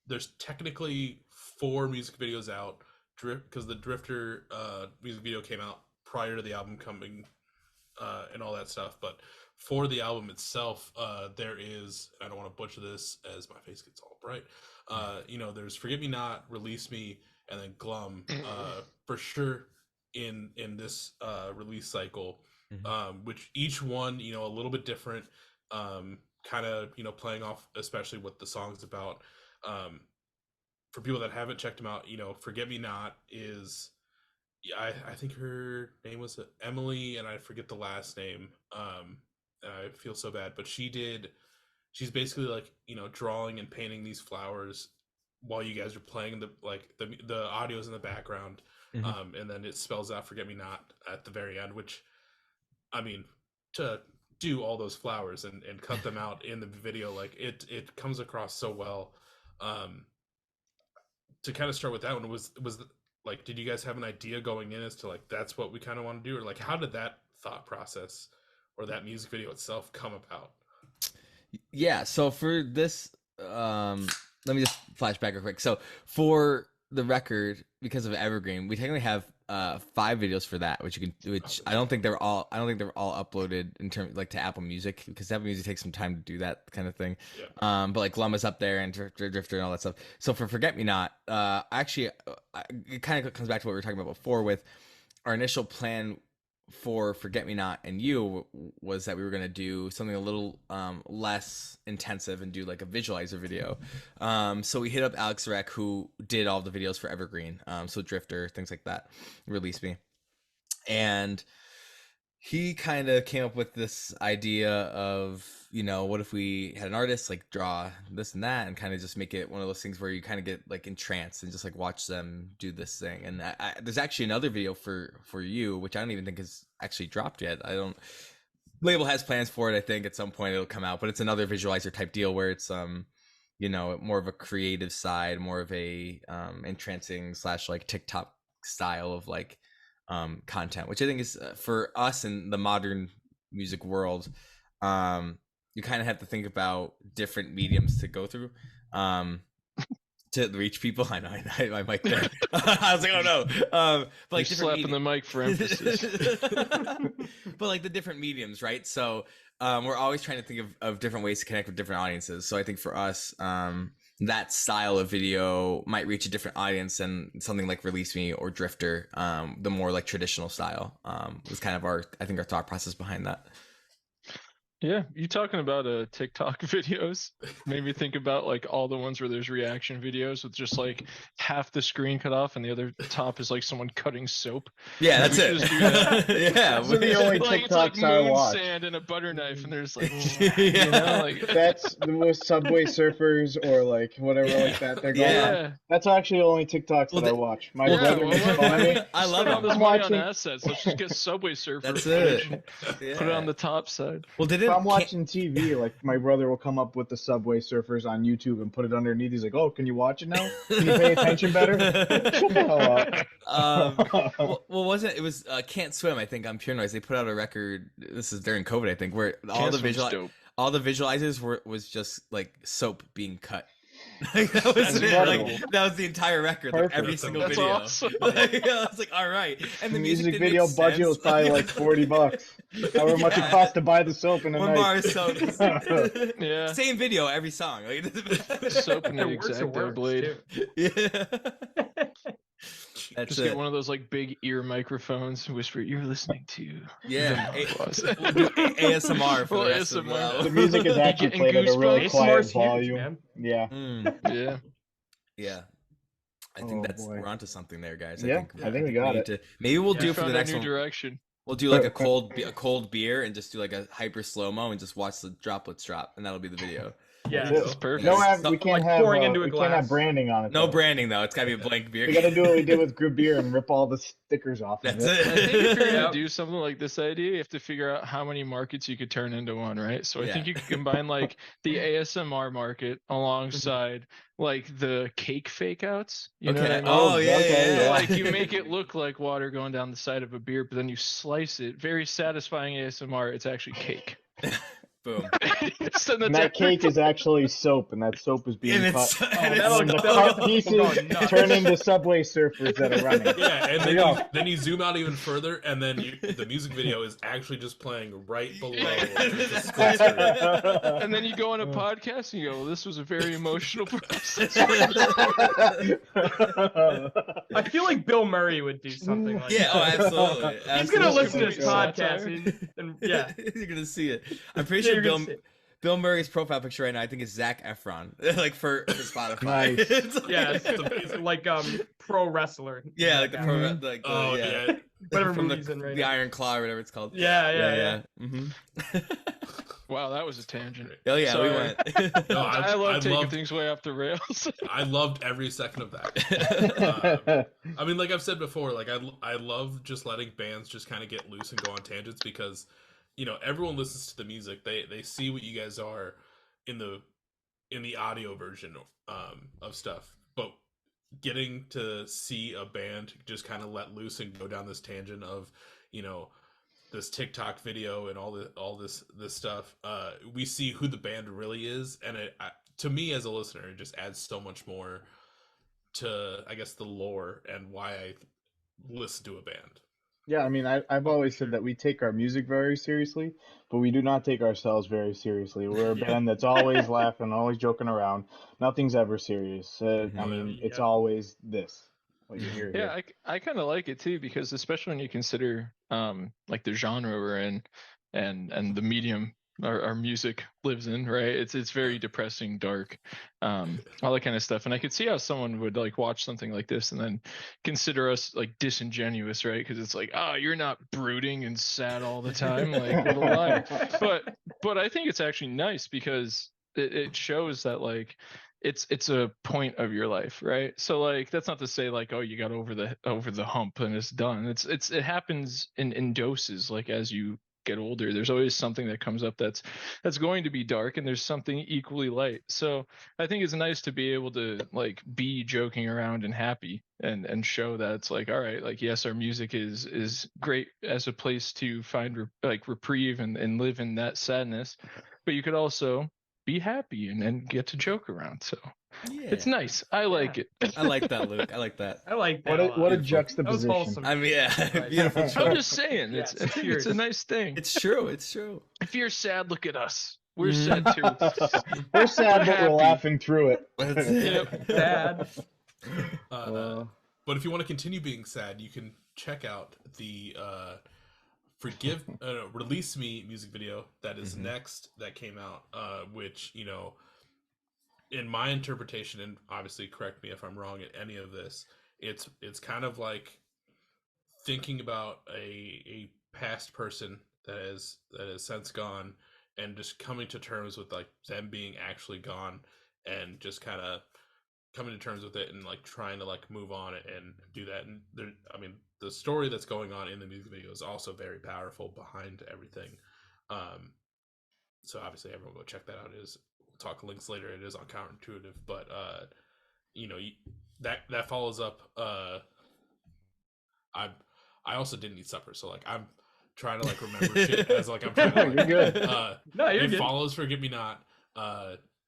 E: there's technically 4 music videos out, because the Drifter music video came out prior to the album coming, and all that stuff. But for the album itself, there is, and I don't want to butcher this as my face gets all bright. There's Forget Me Not, Release Me, and then Glum. For sure, in this release cycle, which each one, a little bit different. Kind of, playing off especially what the song's about. For people that haven't checked them out, Forget Me Not is, I think her name was Emily, and I forget the last name. I feel so bad, but she's basically like, drawing and painting these flowers while you guys are playing the audio's in the background. And then it spells out Forget Me Not at the very end, which, I mean, to do all those flowers and cut them out in the video, like it comes across so well. To kind of start with that one, was like, did you guys have an idea going in as to like that's what we kind of want to do, or like how did that thought process or that music video itself come about?
C: Yeah, so for this, let me just flash back real quick. So for the record, because of Evergreen, we technically have 5 videos for that, which I don't think they're all uploaded in terms like to Apple Music, because Apple Music takes some time to do that kind of thing.
E: Yeah.
C: But like Glumma's up there and Drifter and all that stuff. So for Forget Me Not, actually, it kind of comes back to what we were talking about before with our initial plan for Forget Me Not and You was that we were going to do something a little less intensive and do like a visualizer video. So we hit up Alex Rec, who did all the videos for Evergreen, so Drifter, things like that, Release Me. And he kind of came up with this idea of, you know, what if we had an artist like draw this and that and kind of just make it one of those things where you kind of get like entranced and just like watch them do this thing. And there's actually another video for You, which I don't even think is actually dropped yet. Label has plans for it. I think at some point it'll come out, but it's another visualizer type deal where it's you know, more of a creative side, more of a entrancing / like TikTok style of like content, which I think is for us in the modern music world, you kind of have to think about different mediums to go through to reach people. I know my mic there. I was like, oh no. But like
A: you're slapping the mic for emphasis.
C: But like the different mediums, right? So we're always trying to think of different ways to connect with different audiences. So I think for us, that style of video might reach a different audience than something like Release Me or Drifter, the more like traditional style, was kind of our thought process behind that.
A: Yeah, you talking about TikTok videos made me think about like all the ones where there's reaction videos with just like half the screen cut off and the other top is like someone cutting soap.
C: Yeah, that's it.
A: Just do that.
C: Yeah,
B: Those are the only
A: Like it's
B: TikToks
A: like
B: I
A: moon
B: watch.
A: sand and a butter knife, and there's like,
C: Yeah.
A: you know, like
B: That's the most Subway Surfers or like whatever like that they're going on.
A: yeah.
B: That's actually the only TikToks that I watch. My
A: Yeah,
B: brother
A: well,
B: makes
A: why
B: fun of
A: don't
B: me.
A: we
C: I love
A: spend all
C: it.
A: this
B: I'm
A: money
B: watching-
A: on assets. Let's just get Subway Surfer
C: That's
A: footage
C: it.
A: and put it on the top side.
C: Well,
B: If I'm watching TV, like my brother will come up with the Subway Surfers on YouTube and put it underneath. He's like, "Oh, can you watch it now? Can you pay attention better?" Shut the hell up.
C: well, wasn't it was Can't Swim? I think on Pure Noise they put out a record. This is during COVID, I think, where all the visualizers was just like soap being cut. Like, that was it. Like, that was the entire record, like
B: Perfect.
C: every single
A: That's
C: video.
A: awesome.
C: Like, I was like, all right. And
B: The
C: the
B: music
C: didn't
B: video
C: make
B: budget
C: sense.
B: was probably like $40. However much it
C: Yeah.
B: cost to buy the soap in a
C: One
B: night.
C: bar of soap.
A: Yeah.
C: Same video every song. Like,
A: Soap and an
D: It works,
A: X-Acto blade.
D: too.
C: yeah. That's
A: Just
C: it.
A: get one of those like big ear microphones. Whisper, "You're listening to
C: Yeah.
A: the Maguas."
C: We'll do ASMR for
A: Well,
C: the rest of
A: ASMR.
B: The music is actually
A: Getting
B: played at a really
A: goosebumps.
B: quiet
D: ASMR's huge,
B: volume.
D: man.
B: Yeah.
A: Yeah.
C: Yeah. I think
B: Oh, boy.
C: we're onto something there, guys.
B: Yeah, I think we got
C: need
B: it.
C: to- maybe we'll
D: Yeah.
C: do
A: We
C: for the
A: found our
C: next
A: new
C: one.
A: direction.
C: We'll do like a cold beer and just do like a hyper slow mo and just watch the droplets drop, and that'll be the video.
D: Yeah.
B: That's
A: It's perfect.
B: No,
C: So-
B: we can't
D: like
B: have
D: pouring into a
B: we can't have
D: glass.
B: branding on it.
C: No
B: though.
C: branding though. It's gotta be a blank beer.
B: We gotta do what we did with Good Beer and rip all the stickers off.
C: That's
B: of
C: it.
A: I think if you're
D: Yeah.
A: gonna do something like this idea, you have to figure out how many markets you could turn into one, right? So I think
C: Yeah.
A: you could combine like the ASMR market alongside like the cake fake outs. You know what I mean?
C: Oh yeah,
B: Okay,
C: yeah, yeah.
A: Like you make it look like water going down the side of a beer, but then you slice it. Very satisfying ASMR. It's actually cake.
C: Boom.
A: Send
B: And that cake is actually soap, and that soap is being
C: And
B: cut.
C: it's,
D: Oh,
C: and it's
D: that'll-
B: And the
D: that'll
B: cut
D: get the
B: pieces
D: people going nuts.
B: turn into Subway Surfers that are running.
E: Yeah, and
B: There you go.
E: then you zoom out even further, and then the music video is actually just playing right below the split screen.
A: And then you go on a podcast and you go, well, "This was a very emotional process."
D: I feel like Bill Murray would do something like
C: yeah, oh,
D: that.
C: absolutely.
D: He's gonna
C: Absolutely.
D: listen to this
A: Satire.
D: podcast and yeah.
C: You're gonna see it. I'm pretty
D: Yeah,
C: sure
D: you're gonna see it.
C: Bill Murray's profile picture right now, I think, is Zac Efron, like for Spotify.
B: Nice.
C: It's like-
D: Yeah, it's like pro wrestler.
C: yeah, like the pro,
B: Mhm.
C: like the,
E: Oh
C: yeah,
E: yeah.
D: Whatever
C: from
D: movie's in right
C: the
D: now.
C: Iron Claw or whatever it's called.
D: Yeah.
C: Mm-hmm.
A: Wow, that was a tangent.
C: Oh yeah,
A: Sorry.
C: we went.
E: No,
A: I love taking
E: loved-
A: things way off the rails.
E: I loved every second of that. I mean, like I've said before, like I love just letting bands just kind of get loose and go on tangents because, you know, everyone listens to the music. They see what you guys are in the audio version of stuff. But getting to see a band just kind of let loose and go down this tangent of, you know, this TikTok video and all this stuff, we see who the band really is, and to me as a listener, it just adds so much more to, I guess, the lore and why I listen to a band.
B: Yeah, I mean, I've always said that we take our music very seriously, but we do not take ourselves very seriously. We're a
E: Yeah.
B: band that's always laughing, always joking around. Nothing's ever serious.
C: Mhm.
B: I
E: Oh,
B: mean,
E: yeah.
B: it's always this, what you hear
A: Yeah,
B: here.
A: I kind of like it too, because especially when you consider like the genre we're in, and the medium our music lives in, right? It's very depressing, dark, all that kind of stuff. And I could see how someone would like watch something like this and then consider us like disingenuous, right? Because it's like, oh, you're not brooding and sad all the time, like what a lie. But I think it's actually nice, because it shows that like it's a point of your life, right? So like that's not to say like, oh, you got over the hump and it's done. It happens in doses. Like as you get older, there's always something that comes up that's going to be dark, and there's something equally light. So I think it's nice to be able to like be joking around and happy, and show that it's like, all right, like yes, our music is great as a place to find like reprieve and live in that sadness, but you could also be happy and get to joke around. So
C: Yeah.
A: it's nice. I like it.
C: I like that, Luke. I like that.
D: I like that a lot.
B: What a
C: Beautiful.
D: That was
B: juxtaposition.
D: wholesome.
C: I mean, yeah,
D: Right.
C: beautiful
B: I'm
C: choice.
A: I'm just saying,
D: Yeah,
A: I think it's a
D: cheers.
A: nice thing.
C: It's true. It's true.
A: If you're sad, look at us. We're
C: Mhm.
A: sad too.
B: We're sad, but
A: happy.
B: we're laughing through it.
C: That's it.
A: Yep.
D: Sad.
E: But if you want to continue being sad, you can check out the Release Me music video that is next, that came out, which, you know, in my interpretation, and obviously correct me if I'm wrong at any of this, it's kind of like thinking about a past person that has since gone, and just coming to terms with like them being actually gone, and just kind of coming to terms with it, and like trying to like move on and do that. And there, I mean, the story that's going on in the music video is also very powerful behind everything. So obviously everyone go check that out. It is, we'll talk links later. It is on Counterintuitive, but you know, that follows up. I also didn't eat supper, so like I'm trying to like remember shit as like I'm trying to. Like,
B: You're good.
D: No, you're
E: it
D: good.
E: follows Forget Me Not.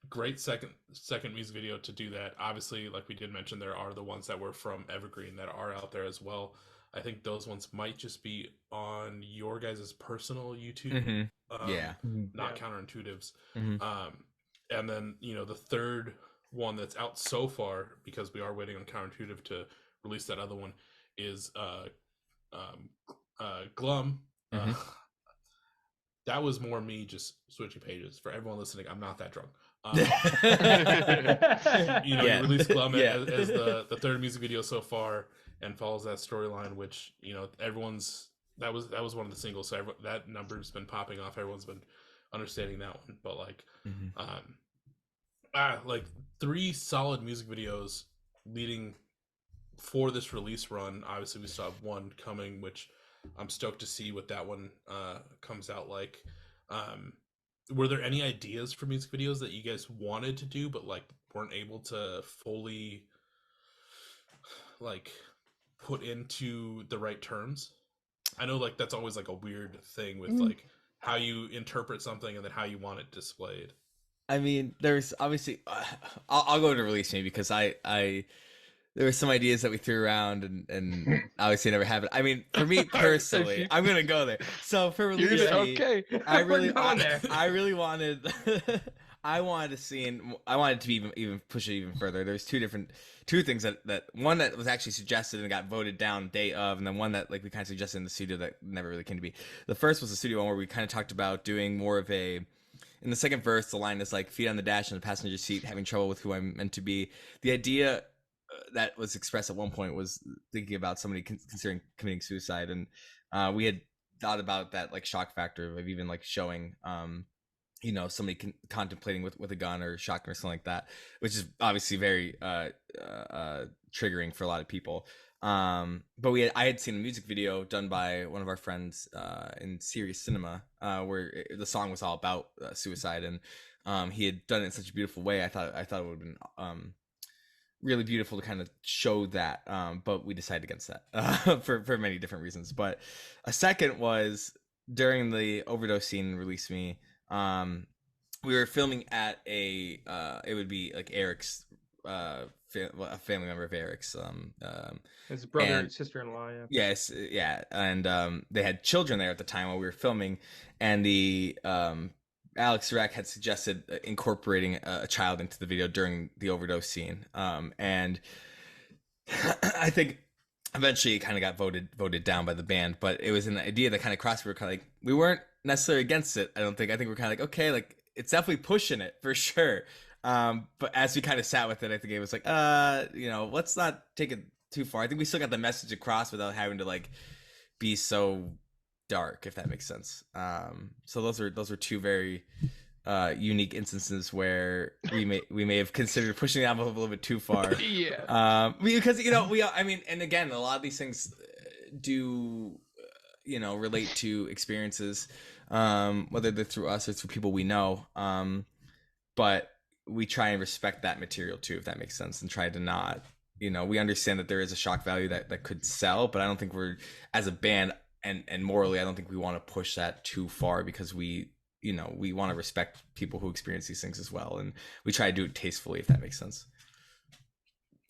E: Great second music video to do that. Obviously, like we did mention, there are the ones that were from Evergreen that are out there as well. I think those ones might just be on your guys' personal YouTube.
C: Yeah.
E: Not Counterintuitive's.
C: Mhm.
E: And then, you know, the third one that's out so far, because we are waiting on Counterintuitive to release that other one, is Glum. That was more me just switching pages. For everyone listening, I'm not that drunk. You know, you released Glum as the third music video so far, and follows that storyline, which, you know, that was one of the singles, so that number's been popping off. Everyone's been understanding that one, but like, like 3 solid music videos leading for this release run. Obviously, we still have one coming, which I'm stoked to see what that one comes out like. Were there any ideas for music videos that you guys wanted to do but like weren't able to fully like put into the right terms? I know like that's always like a weird thing with like how you interpret something and then how you want it displayed.
C: I mean, there's obviously I'll go to Release Me, because I there were some ideas that we threw around and obviously never happened. I mean, for me personally, I'm gonna go there. So for Release Me,
A: okay.
C: I really wanted I wanted to see, and I wanted to even push it even further. There's two things that one that was actually suggested and got voted down day of, and then one that like we kind of suggested in the studio that never really came to be. The first was the studio one where we kind of talked about doing more of a, in the second verse, the line is like, feet on the dash in the passenger seat, having trouble with who I'm meant to be. The idea that was expressed at one point was thinking about somebody considering committing suicide, and we had thought about that like shock factor of even like showing you know, somebody contemplating with a gun or shotgun or something like that, which is obviously very triggering for a lot of people. But I had seen a music video done by one of our friends in Serious Cinema, where the song was all about suicide, and he had done it in such a beautiful way. I thought it would have been really beautiful to kind of show that, but we decided against that for many different reasons. But a second was during the overdose scene Release Me. We were filming at a it would be like Eric's a family member of Eric's
D: His brother and sister-in-law. Yeah.
C: Yes, yeah, and they had children there at the time while we were filming, and the Alex Rec had suggested incorporating a child into the video during the overdose scene, and I think eventually it kind of got voted down by the band, but it was an idea that kind of crossed. We were kind of like, we weren't necessarily against it. I think we're kind of like, okay, like it's definitely pushing it for sure. But as we kind of sat with it, I think it was like, let's not take it too far. I think we still got the message across without having to like be so dark, if that makes sense. So those are two very unique instances where we may have considered pushing the envelope a little bit too far.
A: Yeah.
C: Because and again, a lot of these things do relate to experiences, whether they're through us or through people we know. But we try and respect that material too, if that makes sense, and try to not, we understand that there is a shock value that could sell, but I don't think we're, as a band and morally, I don't think we want to push that too far, because we want to respect people who experience these things as well, and we try to do it tastefully, if that makes sense.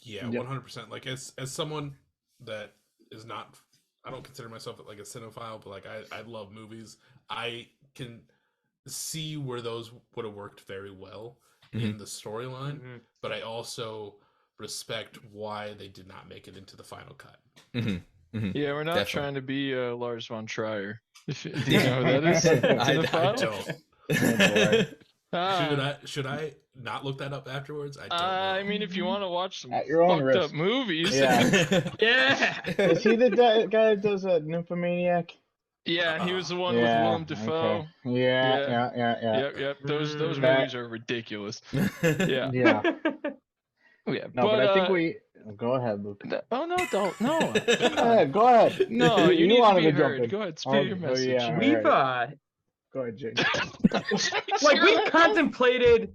E: Yeah, 100%. Like as someone that is not, I don't consider myself like a cinephile, but like I love movies. I can see where those would have worked very well in the storyline, but I also respect why they did not make it into the final cut.
A: Yeah, we're not
C: Definitely
A: trying to be Lars von Trier. If you know who that is.
E: I don't. Should I not look that up afterwards? I don't know.
A: I mean, if you want to watch some
B: At your own
A: fucked
B: risk.
A: up movies,
B: Yeah.
D: Yeah.
B: Is he the guy that does a Nymphomaniac?
A: yeah, he was the one with
B: Yeah,
A: Willem Dafoe.
B: okay. Yeah.
A: Yep. Those movies are ridiculous. Yeah.
B: Yeah.
A: Yeah.
B: No, but I think we. Go ahead, Luke.
A: Oh no, don't no.
B: Go ahead.
A: No, you need to
B: wanted
A: be
B: jump
A: heard.
B: in.
A: Go ahead, spit your message.
B: Yeah,
D: We've
B: Go ahead, Jake.
D: like we contemplated,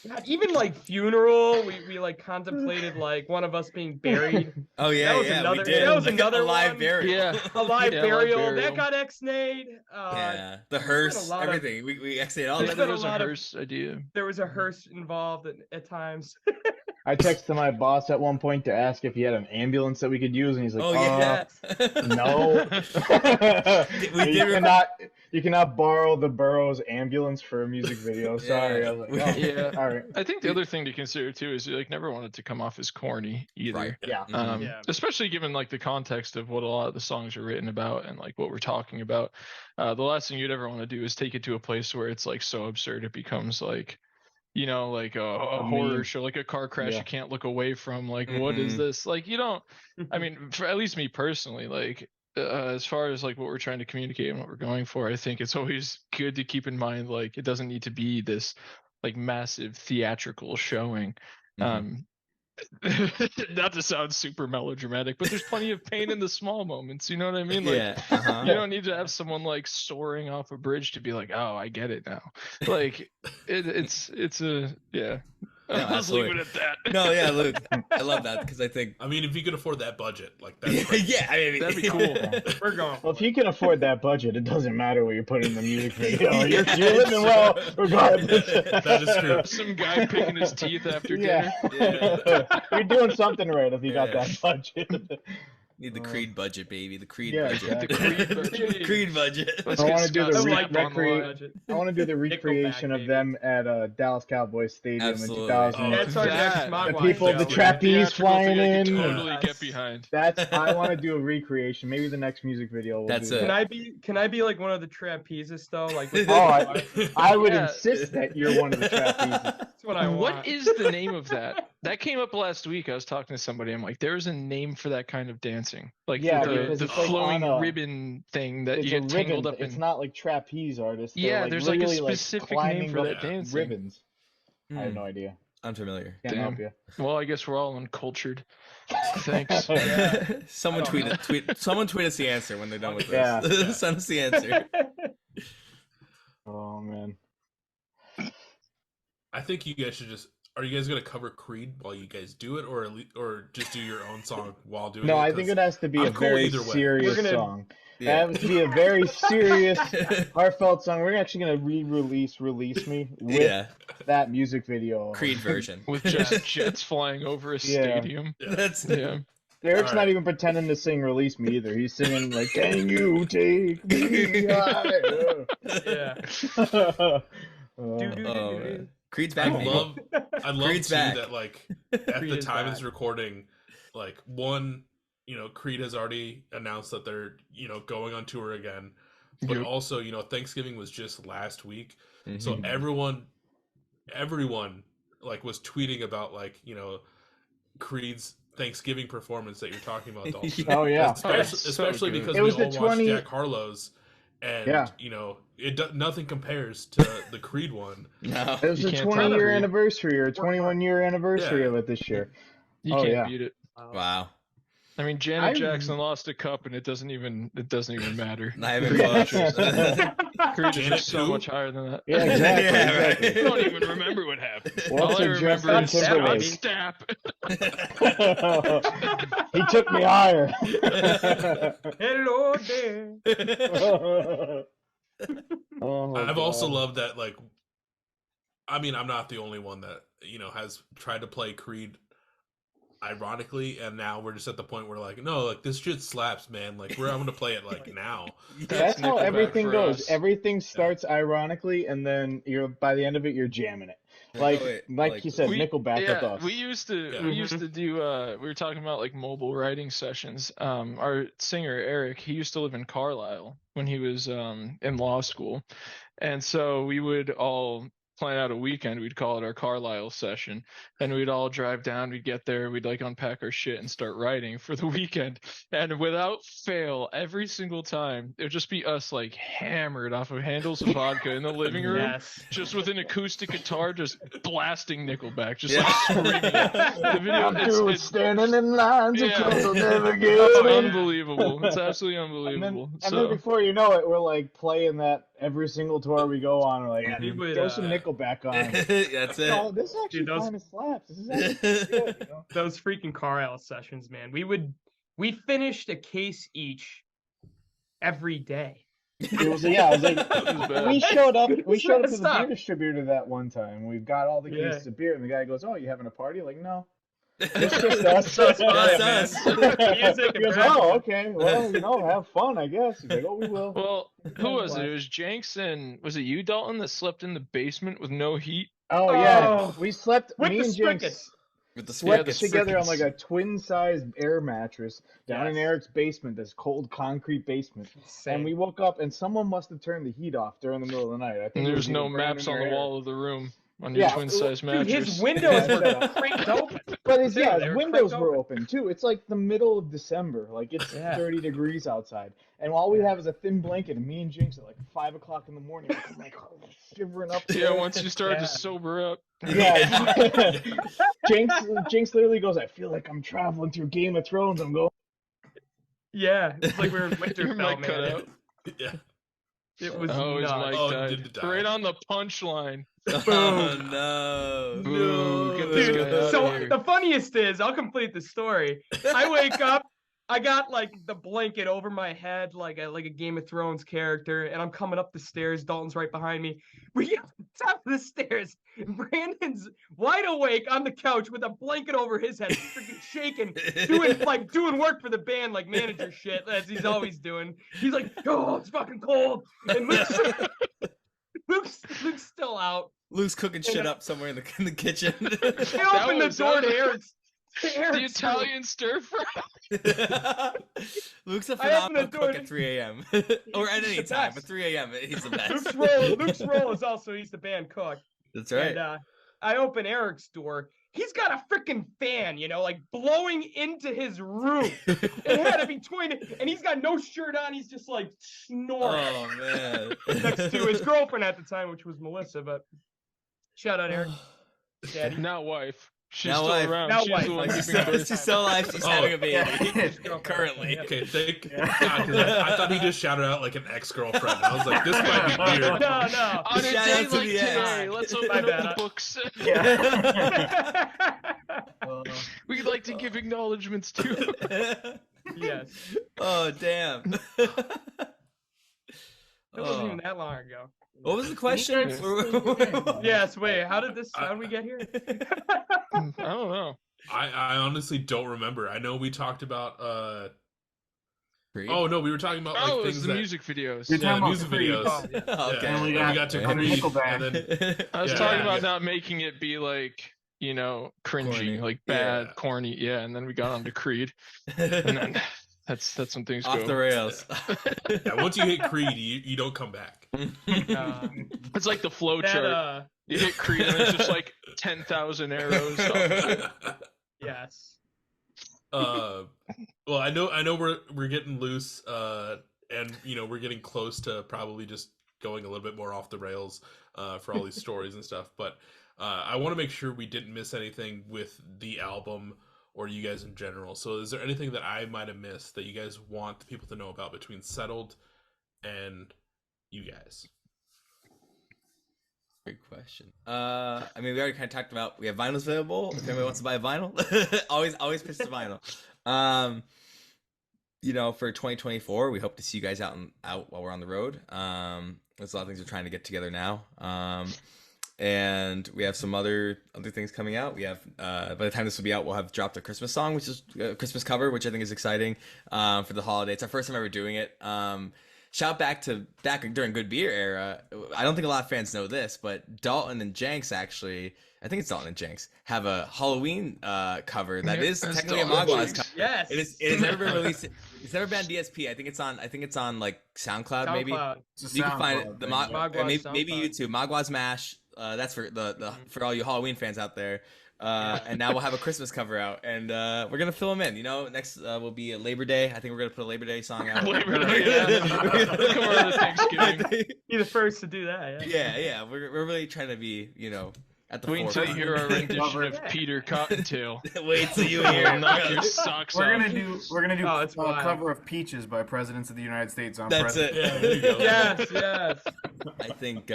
D: God, even like funeral. We like contemplated like one of us being buried.
C: Oh yeah,
D: That was
C: yeah,
D: another-
C: we did.
D: that was
C: Like
D: another
C: a live
D: one.
C: burial.
A: Yeah.
D: A live
A: Yeah,
D: burial
A: live burial.
D: that got ex-nayed.
C: Yeah, the
D: there's been a
C: hearse,
D: lot of-
C: everything. We exited all
D: There's
A: Yeah,
C: that.
D: been
A: there
D: a
A: was a
D: lot of-
A: hearse idea.
D: There was a hearse involved at times.
B: I texted my boss at one point to ask if he had an ambulance that we could use, and he's like,
C: Oh yeah.
B: no.
C: We did
B: You cannot borrow the borough's ambulance for a music video. Sorry. I was like, oh,
A: Yeah.
B: all right.
A: I think the other thing to consider too is you like never want it to come off as corny either.
C: Right.
B: Yeah.
D: Yeah.
A: Especially given like the context of what a lot of the songs are written about and like what we're talking about. The last thing you'd ever want to do is take it to a place where it's like so absurd it becomes like, like a horror
B: meme.
A: show, like a car crash
B: Yeah.
A: you can't look away from. Like, what is this? Like, you don't. I mean, for at least me personally, like as far as like what we're trying to communicate and what we're going for, I think it's always good to keep in mind like it doesn't need to be this like massive theatrical showing. Not to sound super melodramatic, but there's plenty of pain in the small moments. You know what I mean? Like,
C: Yeah.
A: you don't need to have someone like soaring off a bridge to be like, oh, I get it now. Like, it's a yeah.
C: No,
A: I'll just leave
C: absolutely.
A: it at that.
C: No, yeah, Luke, I love that because I think.
E: I mean, if you could afford that budget, like that's great.
C: Yeah, I mean,
A: That'd be cool.
D: We're going.
B: Well, if you can afford that budget, it doesn't matter what you put in the music video. You're living well regardless.
E: That is true.
A: Some guy picking his teeth after
B: Yeah.
A: dinner.
B: You're doing something right if you got
C: Yeah.
B: that budget.
C: Need the Creed budget, baby. The Creed
B: Yeah,
C: budget.
B: exactly.
A: Creed budget.
C: Creed budget.
A: Let's
B: I
A: get
B: wanna do
A: Scott
B: the
A: Stapp on the line.
D: budget.
B: I want to do the recreation of
D: baby.
B: them at Dallas Cowboys Stadium
C: Absolutely.
B: in 2000.
E: Oh,
D: That's our
A: That-
D: next
A: the
D: Maguas
B: people, the
D: show.
B: trapeze
A: Theatrical
B: flying
A: thing I could
B: in.
A: totally
D: Yes.
A: get behind.
B: I want to do a recreation. Maybe the next music video. Will
C: That's
B: do
C: it.
B: that.
D: Can I be like one of the trapezes though? Like with
B: Oh, I would
A: Yeah.
B: insist that you're one of the trapezes.
D: That's what I want.
A: What is the name of that? That came up last week. I was talking to somebody. I'm like, there's a name for that kind of dancing, like
B: Yeah,
A: the
B: because it's like
A: flowing
B: on a-
A: ribbon thing that
B: It's
A: you
B: a
A: get tangled
B: ribbon.
A: up
B: It's
A: in.
B: not like trapeze artists. They're
A: Yeah,
B: like
A: there's like a
B: really,
A: specific name
B: climbing
A: for
B: up
A: that dancing.
B: ribbons. I have no idea.
C: Unfamiliar.
B: Can't
A: Damn.
B: help you.
A: Well, I guess we're all uncultured. Thanks.
C: Someone
D: I don't
C: tweet. Someone tweet us the answer when they're done with
B: Yeah.
C: this. Send us the answer.
B: Oh man.
E: I think you guys should just are you guys gonna cover Creed while you guys do it, or just do your own song while doing it?
B: No, I think it has to be
E: I'm
B: a
E: cool
B: very
E: either way.
B: serious
D: We're gonna-
B: song.
C: Yeah.
B: It has to be a very serious, heartfelt song. We're actually gonna re-release "Release Me" with
C: Yeah.
B: that music video.
C: Creed version.
A: with just jets flying over a
B: Yeah.
A: stadium.
C: That's
A: Yeah.
B: Eric's not
E: Alright.
B: even pretending to sing "Release Me" either. He's singing like, "Can you take me higher?"
D: Yeah.
B: Oh,
C: Oh, man. Creed's
E: I
C: back. baby.
E: love
C: Creed's
E: too
C: back.
E: that like at
D: Creed
E: the
D: is
E: time of
D: back.
E: this recording, like one, Creed has already announced that they're going on tour again, but
A: Yep.
E: also Thanksgiving was just last week,
C: Mhm.
E: so everyone like was tweeting about like Creed's Thanksgiving performance that you're talking about, Dalton.
B: Oh, yeah.
E: Especially
A: So good.
E: because
B: It
E: we
B: was
E: all
B: the
E: watched
B: 20
E: Jack Harlow's, and
B: Yeah.
E: nothing compares to the Creed one.
C: No.
B: It was
A: You
B: the
A: can't
B: 20-year
A: top it.
B: anniversary or 21-year anniversary
E: Yeah.
B: of it this year.
A: You
B: Oh,
A: can't
B: yeah.
A: beat it.
C: Wow.
A: I mean, Janet
B: I-
A: Jackson lost a cup, and it doesn't even matter.
C: Not even
A: Creed
C: close.
A: is Creed is
E: Janet
A: just so
E: who?
A: much higher than that.
B: Yeah, exactly.
C: Yeah,
B: exactly.
A: I don't even remember what happened.
B: What's
A: All I
B: a
A: remember
B: Justin
A: is
B: Timberlake?
A: Stap.
B: He took me higher.
D: Hello there.
B: Oh, my
E: I've also
B: God.
E: loved that, like, I mean, I'm not the only one that, has tried to play Creed ironically, and now we're just at the point where, like, no, like, this shit slaps, man. Like, I'm gonna play it, like, now.
B: That's how
A: Nickelback
B: everything
A: for
B: goes.
A: us.
B: Everything starts ironically, and then by the end of it, you're jamming it. Like,
C: Oh, wait,
B: like you said,
A: We-
B: Nickelback with
A: Yeah,
B: us.
A: we used to
E: Yeah.
A: we used to do we were talking about like mobile writing sessions. Our singer Eric, he used to live in Carlisle when he was in law school. And so we would all plan out a weekend. We'd call it our Carlisle session, and we'd all drive down. We'd get there. We'd like unpack our shit and start writing for the weekend. And without fail, every single time, it would just be us like hammered off of handles of vodka in the living room,
D: Yes.
A: just with an acoustic guitar, just blasting Nickelback, just
C: Yeah.
A: like screaming it. The video,
B: Dude,
A: it's
B: standing in lines
A: Yeah.
B: of will never
A: it's
B: get in.
A: unbelievable. It's absolutely
B: And then,
A: unbelievable.
B: and then before you know it, we're like playing that every single tour we go on. We're like, yeah,
D: We
B: dude,
D: would,
B: throw some Nickelback on.
C: That's it.
B: No, this actually
D: Dude, those-
B: kind of slaps. This is actually pretty good, you know?
D: Those freaking Carlisle sessions, man. We finished a case each every day.
B: It was like
A: bad.
B: we showed up to the
D: Stop.
B: beer distributor that one time. We've got all the
D: Yeah.
B: cases of beer, and the guy goes, "Oh, you having a party?" Like, no, it's just us.
D: Just us,
C: Us.
D: Music
B: He
D: and
B: goes,
D: practice.
B: "Oh, okay. Well, have fun, I guess." He's like, "Oh, we will."
A: Well, who was it? It was Jenks and was it you, Dalton, that slept in the basement with no heat?
B: Oh yeah,
D: Oh.
B: we slept.
D: With
B: Me
D: the
B: and Jinx
D: sprickets.
C: With the
B: slept
C: sprickets.
B: together on like a twin-sized air mattress down in
D: Yes.
B: Eric's basement, this cold concrete basement.
D: Same.
B: And we woke up, and someone must have turned the heat off during the middle of the night. I think
A: And
B: it
A: there's
B: was
A: no
B: either Brandon
A: maps
B: or
A: on the
B: Eric.
A: wall of the room on your
B: Yeah.
A: twin size
D: Dude,
A: mattress.
D: his windows were cranked open.
B: But it's,
D: Too,
B: yeah,
D: they
B: his
D: were
B: windows
D: cranked
B: were open too. It's like the middle of December, like it's
D: Yeah.
B: 30 degrees outside, and all we
D: Yeah.
B: have is a thin blanket. And me and Jinx at like 5 o'clock in the morning, I'm like shivering up.
A: Yeah,
B: there.
A: once you start
D: Yeah.
A: to sober up.
B: Yeah, Jinx literally goes, "I feel like I'm traveling through Game of Thrones." I'm going,
D: Yeah, it's like we were in
A: Your
D: Winterfell,
A: mic cut
D: man.
A: out.
E: Yeah.
D: It was
A: Oh, his
D: nuts.
A: mic
E: Oh,
A: died.
E: did it die?
A: Right on the punchline.
C: Oh no.
A: Boo, get this
D: Dude,
A: guy out
D: so
A: of here.
D: the funniest is, I'll complete the story. I wake up, I got like the blanket over my head, like a Game of Thrones character, and I'm coming up the stairs. Dalton's right behind me. We get to the top of the stairs. And Brandon's wide awake on the couch with a blanket over his head, freaking shaking, doing work for the band, like manager shit, as he's always doing. He's like, "Oh, it's fucking cold," and Luke's still out.
C: Luke's cooking shit up somewhere in the kitchen.
D: They open the door to Eric's.
A: The Italian stir fry.
C: Luke's a
D: I opened the
C: phenomenal
D: door
C: cook
D: to-
C: at 3 a.m. or at
D: He's
C: any
D: the
C: time,
D: best.
C: but 3 a.m. he's the best.
D: Luke's role is also he's the band cook.
C: That's right.
D: And I open Eric's door. He's got a freaking fan, like blowing into his room. It had to be and he's got no shirt on. He's just like snoring
C: Oh man.
D: next to his girlfriend at the time, which was Melissa. But shout out Eric, Daddy.
A: Not wife. She's
C: Now
A: still
C: wife.
A: around.
D: Now
A: She's
D: wife.
A: the one
C: She's
A: giving
C: still,
A: birth.
C: she's still alive. She's having a baby
B: Yeah.
C: currently.
E: Okay, thank God. 'Cause I thought he just shouted out like an ex-girlfriend. I was like, this might be weird.
D: No.
A: On a
C: Shout
A: day
C: out to
A: like
C: the ex.
A: today, let's
D: My
A: open up
D: bad.
A: the books.
B: Uh,
A: We'd like to give acknowledgments too.
D: Yes.
C: Oh damn.
D: That wasn't even that long ago.
C: What was the question?
D: Yes, wait, how did we get here?
A: I don't know.
E: I honestly don't remember. I know we talked about
C: Creed?
E: oh no, we were talking about like
A: Oh, it was
E: things
A: the
E: that
A: music videos.
B: You're
E: yeah,
B: talking about
E: music
B: Creed.
E: videos.
D: Oh, yeah.
C: Okay.
E: Yeah,
B: And we
E: got to
B: got
E: Creed,
B: Nickelback.
E: and then
A: I was
E: Yeah,
A: talking
E: yeah,
A: about
E: yeah.
A: not making it be like, cringy,
C: Corny.
A: like bad,
E: Yeah.
A: corny. Yeah, and then we got on to Creed, and then that's when things
C: Off
A: go.
C: the rails.
E: yeah, once you hit Creed, you don't come back.
A: It's like the flow
D: That,
A: chart. You hit Creed, and it's just like 10,000 arrows.
D: yes.
E: Well, I know we're getting loose, and we're getting close to probably just going a little bit more off the rails for all these stories and stuff. But I want to make sure we didn't miss anything with the album or you guys in general. So, is there anything that I might have missed that you guys want the people to know about between Settled and you guys?
C: Great question. I mean, we already kind of talked about we have vinyls available. If anybody wants to buy a vinyl, always pitch the vinyl. For 2024, we hope to see you guys out while we're on the road. There's a lot of things we're trying to get together now. And we have some other things coming out. We have by the time this will be out, we'll have dropped a Christmas song, which is a Christmas cover, which I think is exciting for the holiday. It's our first time ever doing it. Shout back during Good Beer era. I don't think a lot of fans know this, but Dalton and Jenks actually, I think it's Dalton and Jenks, have a Halloween cover that is
A: It's
C: technically a
A: Dalton and
C: Maguas
A: Jenks.
C: cover.
D: Yes.
C: It has never been released. It's never been on DSP. I think it's on like SoundCloud maybe.
D: SoundCloud.
C: You can find it. The
D: Maguas
C: maybe
D: SoundCloud.
C: YouTube. Maguas Mash. That's for for all you Halloween fans out there. And now we'll have a Christmas cover out, and we're gonna fill them in. Next will be Labor Day. I think we're gonna put a Labor Day song out.
A: Labor Day, yeah. Come on to Thanksgiving.
D: Be the first to do that.
C: Yeah. We're really trying to be at the
A: Wait until you
C: forefront.
A: hear our rendition of Peter Cottontail.
C: Wait till you
A: We'll
C: hear.
A: knock your socks
B: We're
A: off.
B: gonna do
D: Oh, it's
B: a
D: wild.
B: cover of Peaches by Presidents of the United States on
C: That's
B: President.
C: it.
E: Yeah, there you go.
D: Yes.
C: I think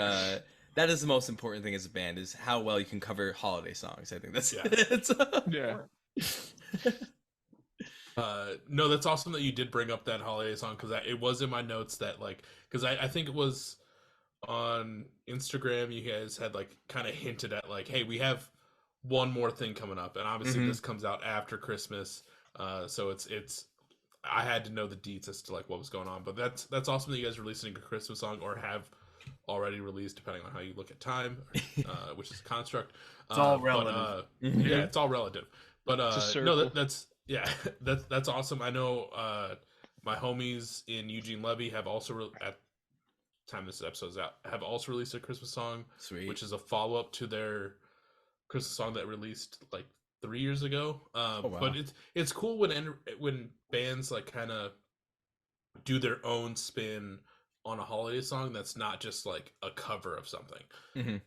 C: that is the most important thing as a band is how well you can cover holiday songs. I think that's
E: Yeah.
A: Yeah.
E: No, that's awesome that you did bring up that holiday song because it was in my notes that because I think it was on Instagram you guys had kind of hinted at hey, we have one more thing coming up, and obviously this comes out after Christmas, so it's I had to know the deets as to what was going on, but that's awesome that you guys are releasing a Christmas song or have already released depending on how you look at time, which is a construct.
B: It's all relative.
E: Yeah, it's all relative. But
A: It's a
E: no,
A: circle.
E: that's awesome. I know my homies in Eugene Levy have also at the time this episode's out have also released a Christmas song,
C: Sweet.
E: which is a follow up to their Christmas song that released 3 years ago.
C: wow.
E: But it's cool when bands kind of do their own spin on a holiday song that's not just a cover of something.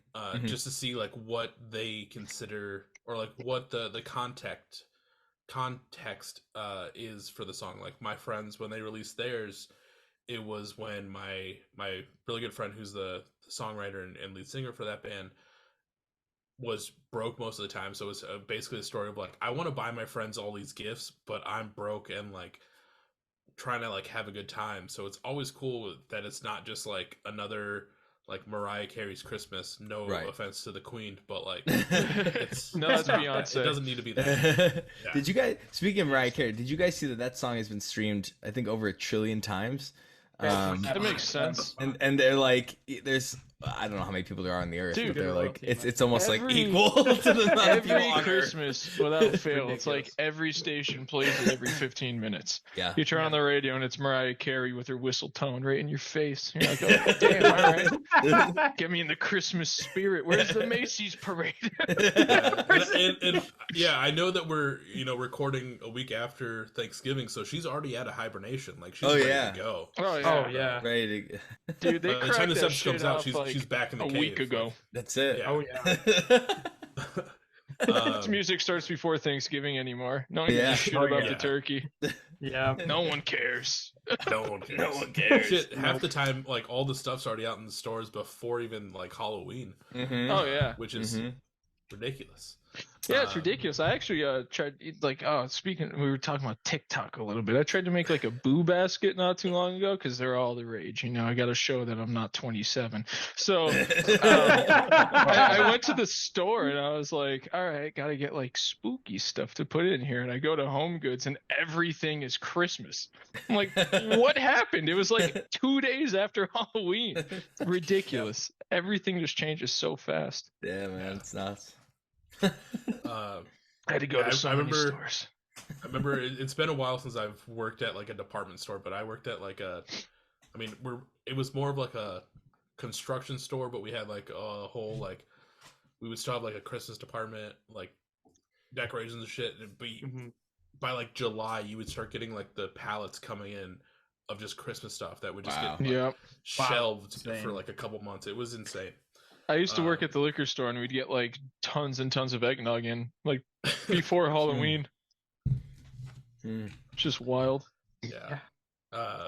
E: Just to see what they consider or what the context is for the song. My friends, when they released theirs, it was when my really good friend who's the songwriter and lead singer for that band was broke most of the time. So it was basically the story of I want to buy my friends all these gifts, but I'm broke and trying to have a good time. So it's always cool that it's not just another Mariah Carey's Christmas. No
C: Right.
E: offense to the Queen, but it's
A: No, that's
E: it's not that.
A: Beyonce.
E: It doesn't need to be that. Yeah.
C: Did you guys, speaking of Mariah Carey, did you guys see that song has been streamed, I think, over 1 trillion times?
A: That makes sense.
C: And they're there's, I don't know how many people there are on the earth,
A: Dude,
C: but they're
D: royalty,
C: it's almost
A: every-
C: equal to the amount of people
A: Every
C: on Earth.
A: Christmas, without fail, it's
C: Ridiculous.
A: every station plays it every 15 minutes.
C: Yeah.
A: You turn on the radio and it's Mariah Carey with her whistle tone right in your face. You're like, oh, damn, all right. Get me in the Christmas spirit. Where's the Macy's parade?
E: And yeah, I know that we're recording a week after Thanksgiving, so she's already out of hibernation. She's
C: Oh,
E: ready
C: yeah.
E: to go.
A: Oh, yeah.
D: Oh yeah.
C: Ready to,
A: Dude, they
E: By the time
A: cracked
E: this
A: that
E: episode
A: shit
E: comes out,
A: off
E: she's back in the
A: a
E: cave.
A: week ago.
C: that's it.
E: Yeah.
D: Oh yeah.
A: This music starts before Thanksgiving anymore. No one gives a shit about the turkey.
D: Yeah.
A: No one cares.
E: No one cares.
C: No one cares.
E: Shit, half the time, like all the stuff's already out in the stores before even like Halloween.
A: Oh yeah,
E: which is ridiculous.
A: Yeah, it's ridiculous. I actually tried, like, speaking, we were talking about TikTok a little bit. I tried to make like a boo basket not too long ago because they're all the rage. You know, I got to show that I'm not 27. So I went to the store and I was like, all right, got to get like spooky stuff to put in here. And I go to Home Goods and everything is Christmas. I'm like, what happened? It was like 2 days after Halloween. Ridiculous. Everything just changes so fast.
C: Yeah, man, it's nuts.
A: I had to go to so many stores.
E: I remember it's been a while since I've worked at like a department store, but I worked at like it was more of like a construction store, but we had like a whole like we would still have like a Christmas department, like decorations and shit. And by like July, you would start getting like the pallets coming in of just Christmas stuff that would just get like, shelved for like a couple months. It was insane.
A: I used to work at the liquor store and we'd get like tons and tons of eggnog in like before Halloween. Just wild.
E: Yeah.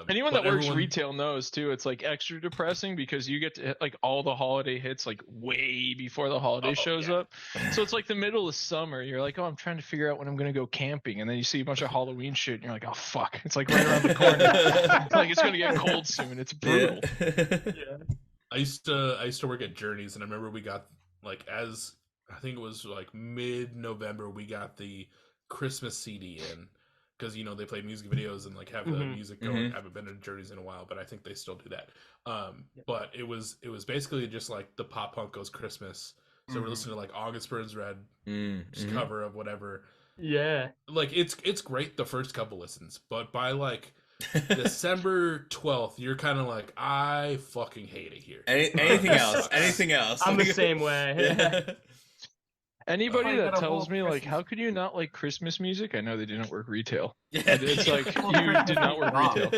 A: Anyone that works retail knows too. It's like extra depressing because you get to hit like all the holiday hits like way before the holiday shows up. So it's like the middle of summer. You're like, oh, I'm trying to figure out when I'm gonna go camping, and then you see a bunch of Halloween shit, and you're like, oh fuck, it's like right around the corner. It's like it's gonna get cold soon. It's brutal.
E: Yeah. I used to work at Journeys, and I remember we got like I think it was like mid-November we got the Christmas CD in because you know they play music videos and like have the music going. I haven't been to Journeys in a while, but I think they still do that. But it was basically just like the pop punk goes Christmas. So we're listening to like August Burns Red cover of whatever.
D: Yeah,
E: like it's great the first couple listens, but by like December 12th, you're kind of like, I fucking hate it here.
C: Anything else? Anything else?
D: I'm the same way.
C: Yeah.
A: Anybody that tells me like, how could you not like Christmas music? I know they didn't work retail. It's like you did not work retail.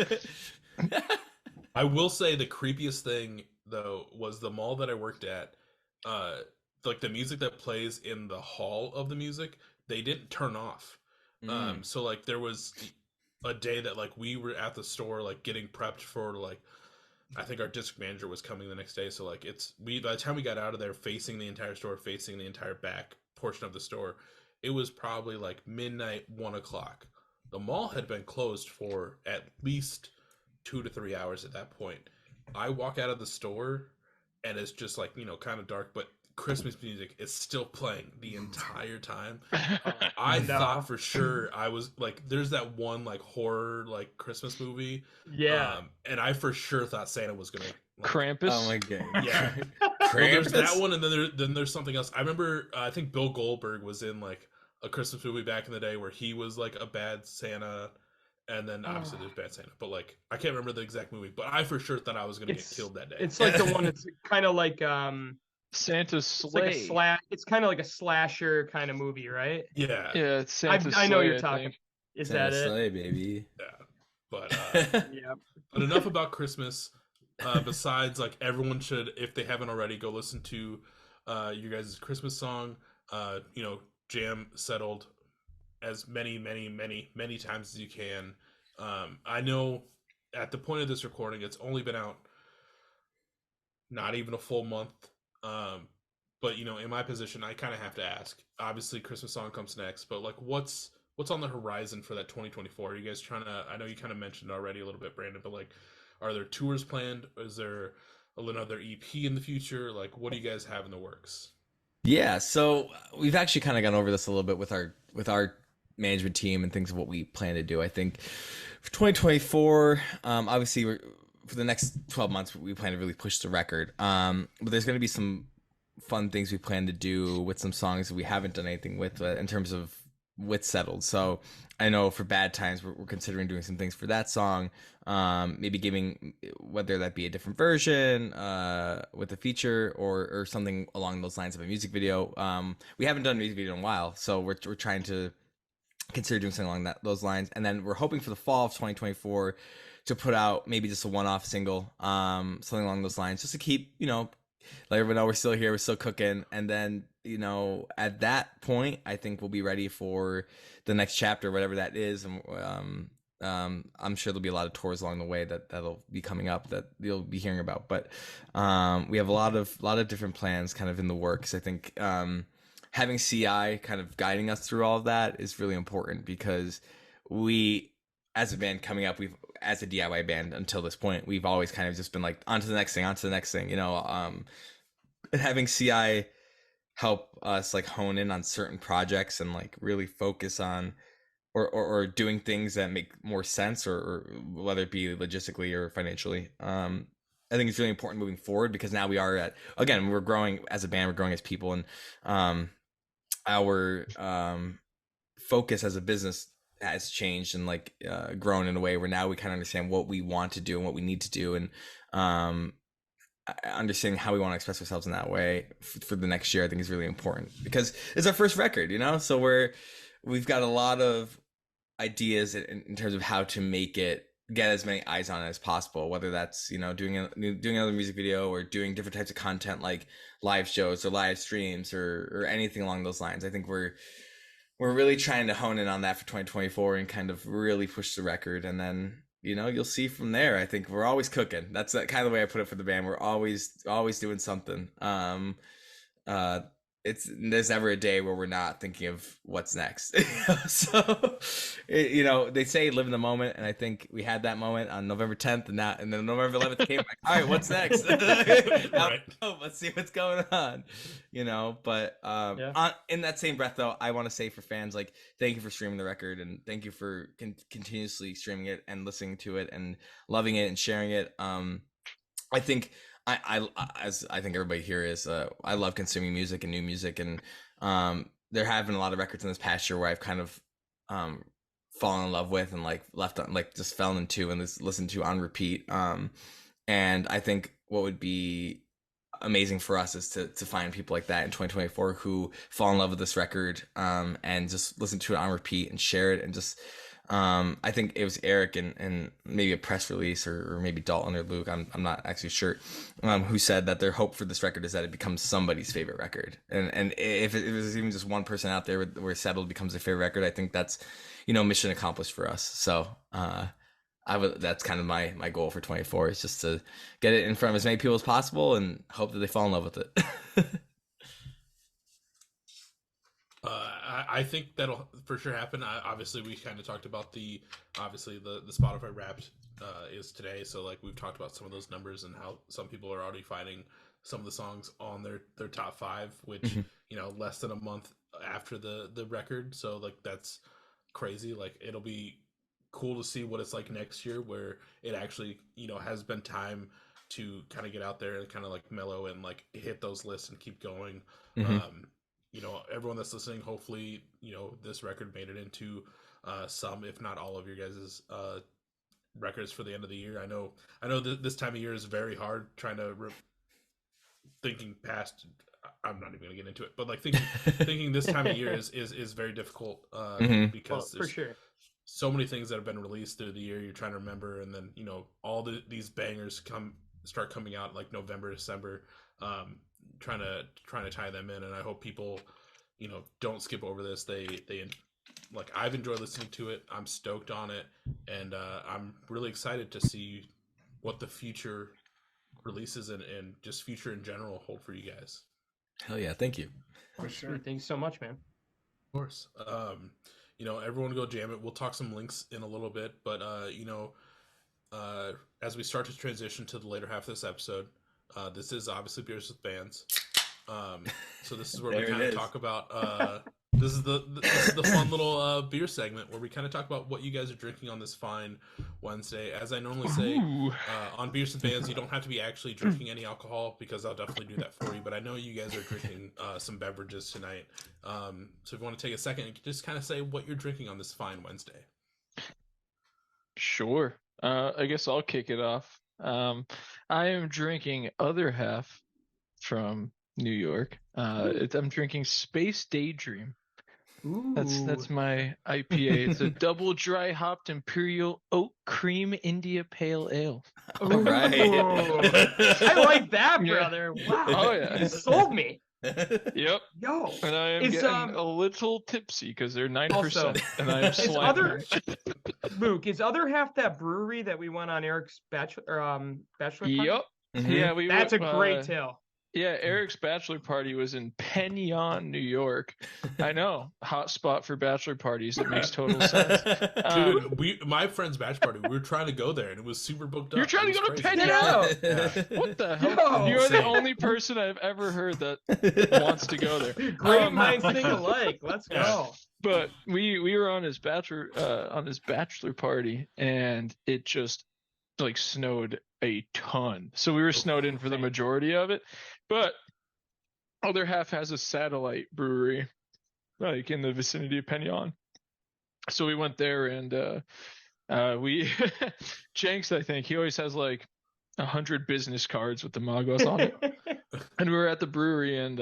E: I will say the creepiest thing though was the mall that I worked at. Like the music that plays in the hall of the music, they didn't turn off. So like there was a day that like we were at the store like getting prepped for like I think our district manager was coming the next day, so like by the time we got out of there facing the entire store, facing the entire back portion of the store, it was probably like midnight, 1 o'clock. The mall had been closed for at least 2 to 3 hours at that point. I walk out of the store and it's just like, you know, kind of dark, but Christmas music is still playing the entire time. I thought for sure I was like, there's that one like horror like Christmas movie, and I for sure thought Santa was gonna like,
A: Krampus.
C: Oh my god,
E: yeah.
C: Krampus.
E: Well, there's that one, and then there's something else. I remember I think Bill Goldberg was in like a Christmas movie back in the day where he was like a bad Santa, and then obviously there's bad Santa, but like I can't remember the exact movie, but I for sure thought I was gonna get killed that day.
D: It's like the one that's kind of like
A: Santa's Sleigh.
D: It's like it's kind of like a slasher kind of movie, right?
E: Yeah.
A: Yeah, it's Santa's Sleigh.
D: I know you're talking. Is
C: Santa's
D: that it?
C: Sleigh, baby.
E: Yeah. But
D: yeah.
E: But enough about Christmas. Besides, like everyone should, if they haven't already, go listen to you guys' Christmas song. You know, jam settled as many times as you can. I know at the point of this recording, it's only been out not even a full month. But you know, in my position, I kind of have to ask. Obviously, Christmas song comes next, but like, what's on the horizon for that 2024? Are you guys trying to? I know you kind of mentioned already a little bit, Brandon, but like, are there tours planned? Is there another EP in the future? Like, what do you guys have in the works?
C: Yeah, so we've actually kind of gone over this a little bit with our management team and things of what we plan to do. I think for 2024, obviously for the next 12 months, we plan to really push the record. But there's going to be some fun things we plan to do with some songs that we haven't done anything with in terms of with Settled. So I know for Bad Times, we're considering doing some things for that song. Maybe giving, whether that be a different version with a feature or something along those lines of a music video. We haven't done a music video in a while, so we're trying to consider doing something along those lines. And then we're hoping for the fall of 2024 to put out maybe just a one-off single, something along those lines, just to keep, you know, let everyone know we're still here, we're still cooking. And then at that point, I think we'll be ready for the next chapter, whatever that is. And I'm sure there'll be a lot of tours along the way that'll be coming up that you'll be hearing about. But we have a lot of different plans kind of in the works. I think having CI kind of guiding us through all of that is really important, because we, as a band coming up, as a DIY band until this point, we've always kind of just been like, on to the next thing, and having CI help us like hone in on certain projects and like really focus on or doing things that make more sense, or whether it be logistically or financially. I think it's really important moving forward, because now we're growing as a band, we're growing as people, and our focus as a business has changed and like grown in a way where now we kind of understand what we want to do and what we need to do, and understanding how we want to express ourselves in that way for the next year, I think is really important, because it's our first record, so we've got a lot of ideas in terms of how to make it get as many eyes on it as possible, whether that's doing another music video or doing different types of content like live shows or live streams or anything along those lines. I think we're really trying to hone in on that for 2024 and kind of really push the record, and then you'll see from there. I think we're always cooking. That's kind of the way I put it for the band. We're always doing something. There's never a day where we're not thinking of what's next. So, they say live in the moment, and I think we had that moment on November 10th, and then November 11th came. Like, all right, what's next?
E: Right.
C: Let's see what's going on. But in that same breath, though, I want to say for fans, like, thank you for streaming the record, and thank you for continuously streaming it and listening to it and loving it and sharing it. I think. As I think everybody here is, I love consuming music and new music, and there have been a lot of records in this past year where I've kind of fallen in love with and like just fell into and listened to on repeat. And I think what would be amazing for us is to find people like that in 2024 who fall in love with this record and just listen to it on repeat and share it, and just I think it was Eric and maybe a press release or maybe Dalton or Luke, I'm not actually sure, who said that their hope for this record is that it becomes somebody's favorite record. And if it was even just one person out there where Settled becomes their favorite record, I think that's, mission accomplished for us. So that's kind of my goal for 24, is just to get it in front of as many people as possible and hope that they fall in love with it.
E: I think that'll for sure happen. Obviously, we kind of talked about the Spotify Wrapped is today, so like we've talked about some of those numbers and how some people are already finding some of the songs on their top 5, which less than a month after the record. So like that's crazy. Like it'll be cool to see what it's like next year, where it actually has been time to kind of get out there and kind of like mellow and like hit those lists and keep going. Everyone that's listening, hopefully, this record made it into some, if not all of your guys' records for the end of the year. I know this time of year is very hard trying to thinking past. I'm not even gonna get into it, but like thinking this time of year is very difficult because
D: for sure
E: so many things that have been released through the year you're trying to remember, and then all these bangers start coming out like November, December. Trying to tie them in, and I hope people don't skip over this. They like, I've enjoyed listening to it. I'm stoked on it, and I'm really excited to see what the future releases and just future in general hold for you guys.
C: Hell yeah, thank you.
D: for sure. Thanks so much, man.
E: Of course. Everyone go jam it. We'll talk some links in a little bit, but as we start to transition to the later half of this episode, this is obviously Beers with Bands. So this is where we kind of talk about this is the fun little beer segment where we kind of talk about what you guys are drinking on this fine Wednesday. As I normally say, on Beers with Bands, you don't have to be actually drinking any alcohol, because I'll definitely do that for you. But I know you guys are drinking some beverages tonight. So if you want to take a second and just kind of say what you're drinking on this fine Wednesday.
A: Sure. I guess I'll kick it off. I am drinking Other Half from New York. I'm drinking Space Daydream.
D: Ooh.
A: That's my IPA. It's a double dry hopped Imperial Oak Cream India Pale Ale.
C: All right.
D: I like that, brother. Wow.
A: Oh yeah.
D: You sold me.
A: Yep.
D: Yo,
A: And I am
D: is
A: getting a little tipsy because they're 9%,
D: Also,
A: and I am
D: is
A: slamming.
D: Luke, is other half that brewery that we went on Eric's bachelor party?
A: Yep.
C: Mhm.
A: Yeah, we
D: That's a
A: went,
D: great tale.
A: Yeah, Eric's bachelor party was in Penyon, New York. I know, hot spot for bachelor parties. It makes total sense.
E: Dude, my friend's bachelor party, we were trying to go there, and it was super booked up.
A: You're trying
E: It
A: to
E: was
A: go to
E: crazy.
D: Get out!
E: Yeah.
A: What the hell?
D: Yo!
A: You're the
E: Insane.
A: only person I've ever heard that wants to go there.
D: Great minds think alike. Let's
E: Yeah.
D: go.
A: But we were on his bachelor party, and it just like snowed a ton. So we were snowed in for the majority of it. But other half has a satellite brewery, like in the vicinity of Penyon. So we went there, and we Jenks, I think he always has like 100 business cards with the Maguas on it. And we were at the brewery, and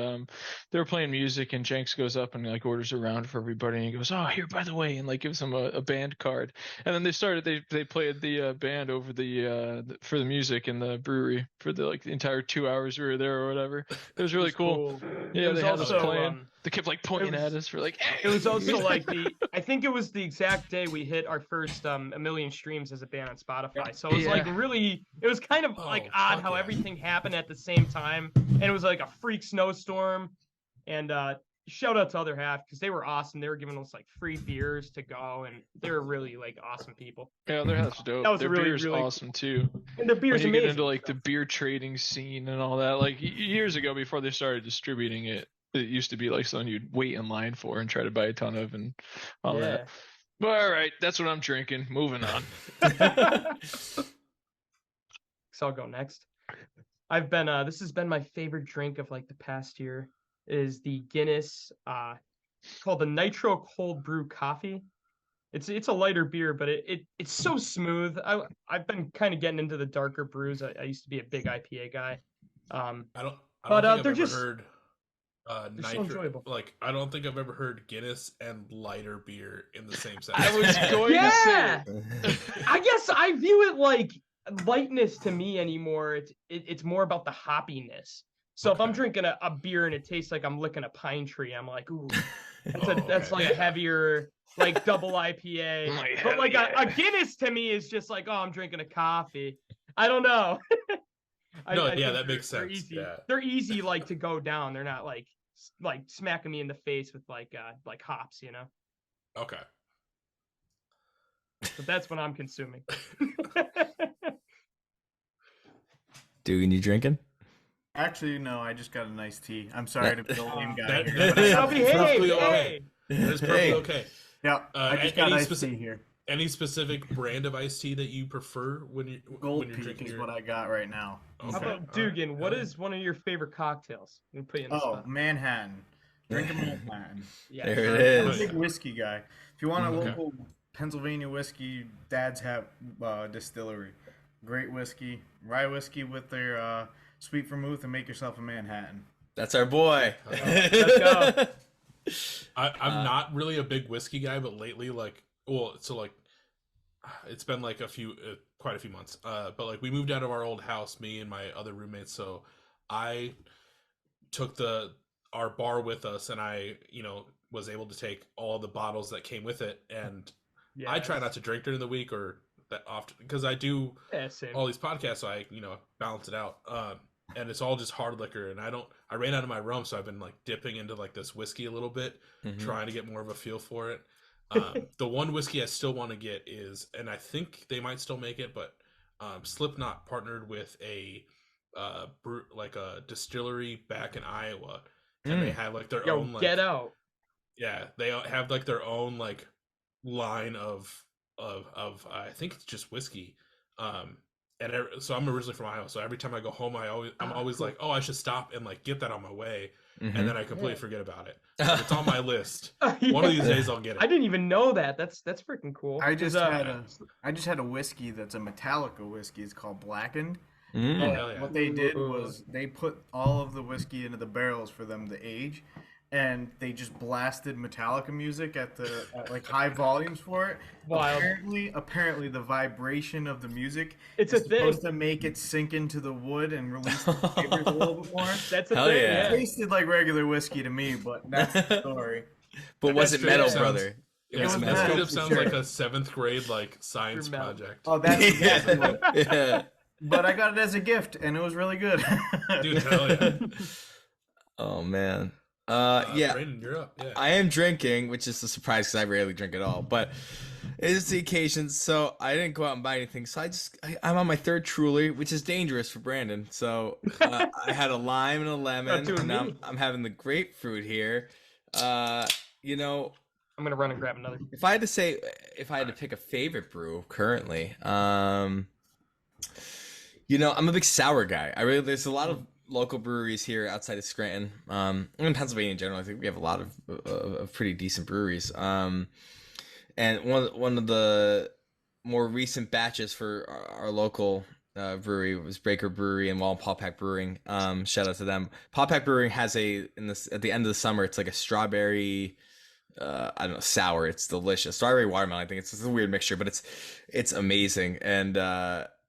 A: they were playing music, and Jenks goes up and like orders a round for everybody, and he goes, "Oh, here, by the way," and like gives them a band card. And then they played the band over for the music in the brewery for the entire 2 hours we were there or whatever. It was really cool. Yeah,
D: It was
A: they had us
D: also,
A: playing. They kept like pointing
D: was-
A: at us for like.
D: It was also like I think it was the exact day we hit our first 1 million streams as a band on Spotify. So it was like really, it was kind of like odd how everything happened at the same time. And it was like a freak snowstorm. And shout out to other half because they were awesome. They were giving us like free beers to go, and they were really like awesome people.
A: Yeah, their house dope.
D: That was
A: Their
D: really,
A: beer's
D: really
A: awesome too.
D: And their beer's
A: When you
D: amazing.
A: get into like the beer trading scene and all that, like years ago before they started distributing it, it used to be like something you'd wait in line for and try to buy a ton of and all that. But all right, that's what I'm drinking. Moving on.
D: So I'll go next. I've been this has been my favorite drink of like the past year is the Guinness called the Nitro Cold Brew Coffee. It's a lighter beer, but it's so smooth. I've been kind of getting into the darker brews. I used to be a big IPA guy.
E: I don't
D: But,
E: think I've
D: they're
E: ever
D: just-
E: heard
D: they're so
E: nitro.
D: enjoyable.
E: Like, I don't think I've ever heard Guinness and lighter beer in the same sentence.
A: I was going
D: Yeah!
A: to say.
D: I guess I view it like lightness to me anymore. It's more about the hoppiness. So if I'm
E: Okay.
D: drinking a beer and it tastes like I'm licking a pine tree, I'm like, ooh, that's
E: Okay.
D: like a heavier, like double IPA.
A: Like,
D: But like
A: hell
D: a
A: yeah.
D: Guinness to me is just like, oh, I'm drinking a coffee. I don't know.
E: No,
D: I
E: yeah,
D: think
E: that makes
D: they're
E: sense.
D: Easy.
E: Yeah.
D: They're easy like to go down. They're not like smacking me in the face with like hops, you know.
E: Okay.
D: But that's what I'm consuming.
C: Dugan, you drinking?
B: Actually, no, I just got a nice tea. I'm sorry to be the lame guy
E: That-
B: here.
E: that-
B: but I
D: I'll
B: got-
D: be
E: Perfectly
D: hey,
E: okay.
D: hey.
E: That is perfectly
C: Hey.
E: okay.
B: Yeah, I just got
E: any
B: iced
E: specific-
B: tea here.
E: Any specific brand of iced tea that you prefer when you
B: Gold
E: when you're
B: Peak
E: drinking
B: is
E: your...
B: what I got right now.
E: Okay.
D: How
E: all
D: about
E: right.
D: Dugan? What
E: Yeah.
D: is one of your favorite cocktails? I'm gonna put you in the
B: Oh,
D: spot.
B: Manhattan. Drink a Manhattan.
D: Yeah,
C: There it
B: I'm a
C: is.
B: big whiskey guy. If you want a
E: Okay.
B: local Pennsylvania whiskey, Dad's have distillery. Great whiskey, rye whiskey with their sweet vermouth, and make yourself a Manhattan.
C: That's our boy.
D: Let's go.
E: I'm not really a big whiskey guy, but lately, it's been like quite a few months. But like we moved out of our old house, me and my other roommates. So I took our bar with us, and I, was able to take all the bottles that came with it. And
D: Yeah,
E: I try not to drink during the week or that often because I do
D: Yeah, same.
E: all these podcasts, so I balance it out. And it's all just hard liquor, and I ran out of my rum, so I've been like dipping into like this whiskey a little bit,
C: Mhm.
E: trying to get more of a feel for it. The one whiskey I still want to get is, and I think they might still make it, but Slipknot partnered with a distillery back in Iowa, and they have like their
D: Yo,
E: own like
D: get out.
E: yeah, they have like their own like line of I think it's just whiskey. So I'm originally from Iowa, so every time I go home, I'm always
D: cool.
E: like, oh, I should stop and like get that on my way,
C: Mhm.
E: and then I completely
D: Yeah.
E: forget about it. But it's on my list.
D: Yeah.
E: One of these days I'll get it.
D: I didn't even know that. That's freaking cool.
B: I just
D: 'Cause,
B: I just had a whiskey that's a Metallica whiskey. It's called Blackened.
C: Mm.
E: Oh,
B: And
E: hell yeah.
B: what they did was they put all of the whiskey into the barrels for them to age, and they just blasted Metallica music at like high volumes for it.
D: Wild.
B: Apparently the vibration of the music
D: It's
B: is
D: a thing.
B: supposed to make it sink into the wood and release the flavors a little bit more.
D: That's a
C: Hell
D: thing.
C: yeah.
B: It tasted like regular whiskey to me, but that's the story.
C: But was it
E: straight
C: metal,
E: up sounds-
C: brother?
E: Yeah,
B: It was
E: that
B: metal,
E: straight up
B: for
E: sounds
B: sure.
E: like a 7th grade like science
D: True metal.
E: project.
B: Oh, that's exactly what.
C: Yeah.
B: But I got it as a gift, and it was really good.
E: Dude, hell yeah.
C: Oh man. Yeah.
E: Brandon, you're up. Yeah.
C: I am drinking, which is a surprise because I rarely drink at all. But it's the occasion, so I didn't go out and buy anything. So I'm on my 3rd Truly, which is dangerous for Brandon. So I had a lime and a lemon,
D: doing
C: and now
D: me.
C: I'm having the grapefruit here. You know,
D: I'm gonna run and grab another.
C: if I had to pick a favorite brew currently, you know, I'm a big sour guy. There's a lot of local breweries here outside of Scranton. In Pennsylvania in general, I think we have a lot of pretty decent breweries. And one of the more recent batches for our local brewery was Breaker Brewery and Paw Pack Brewing. Shout out to them. Paw Pack Brewing has at the end of the summer, it's like a strawberry, I don't know, sour. It's delicious. Strawberry watermelon. I think it's a weird mixture, but it's amazing. And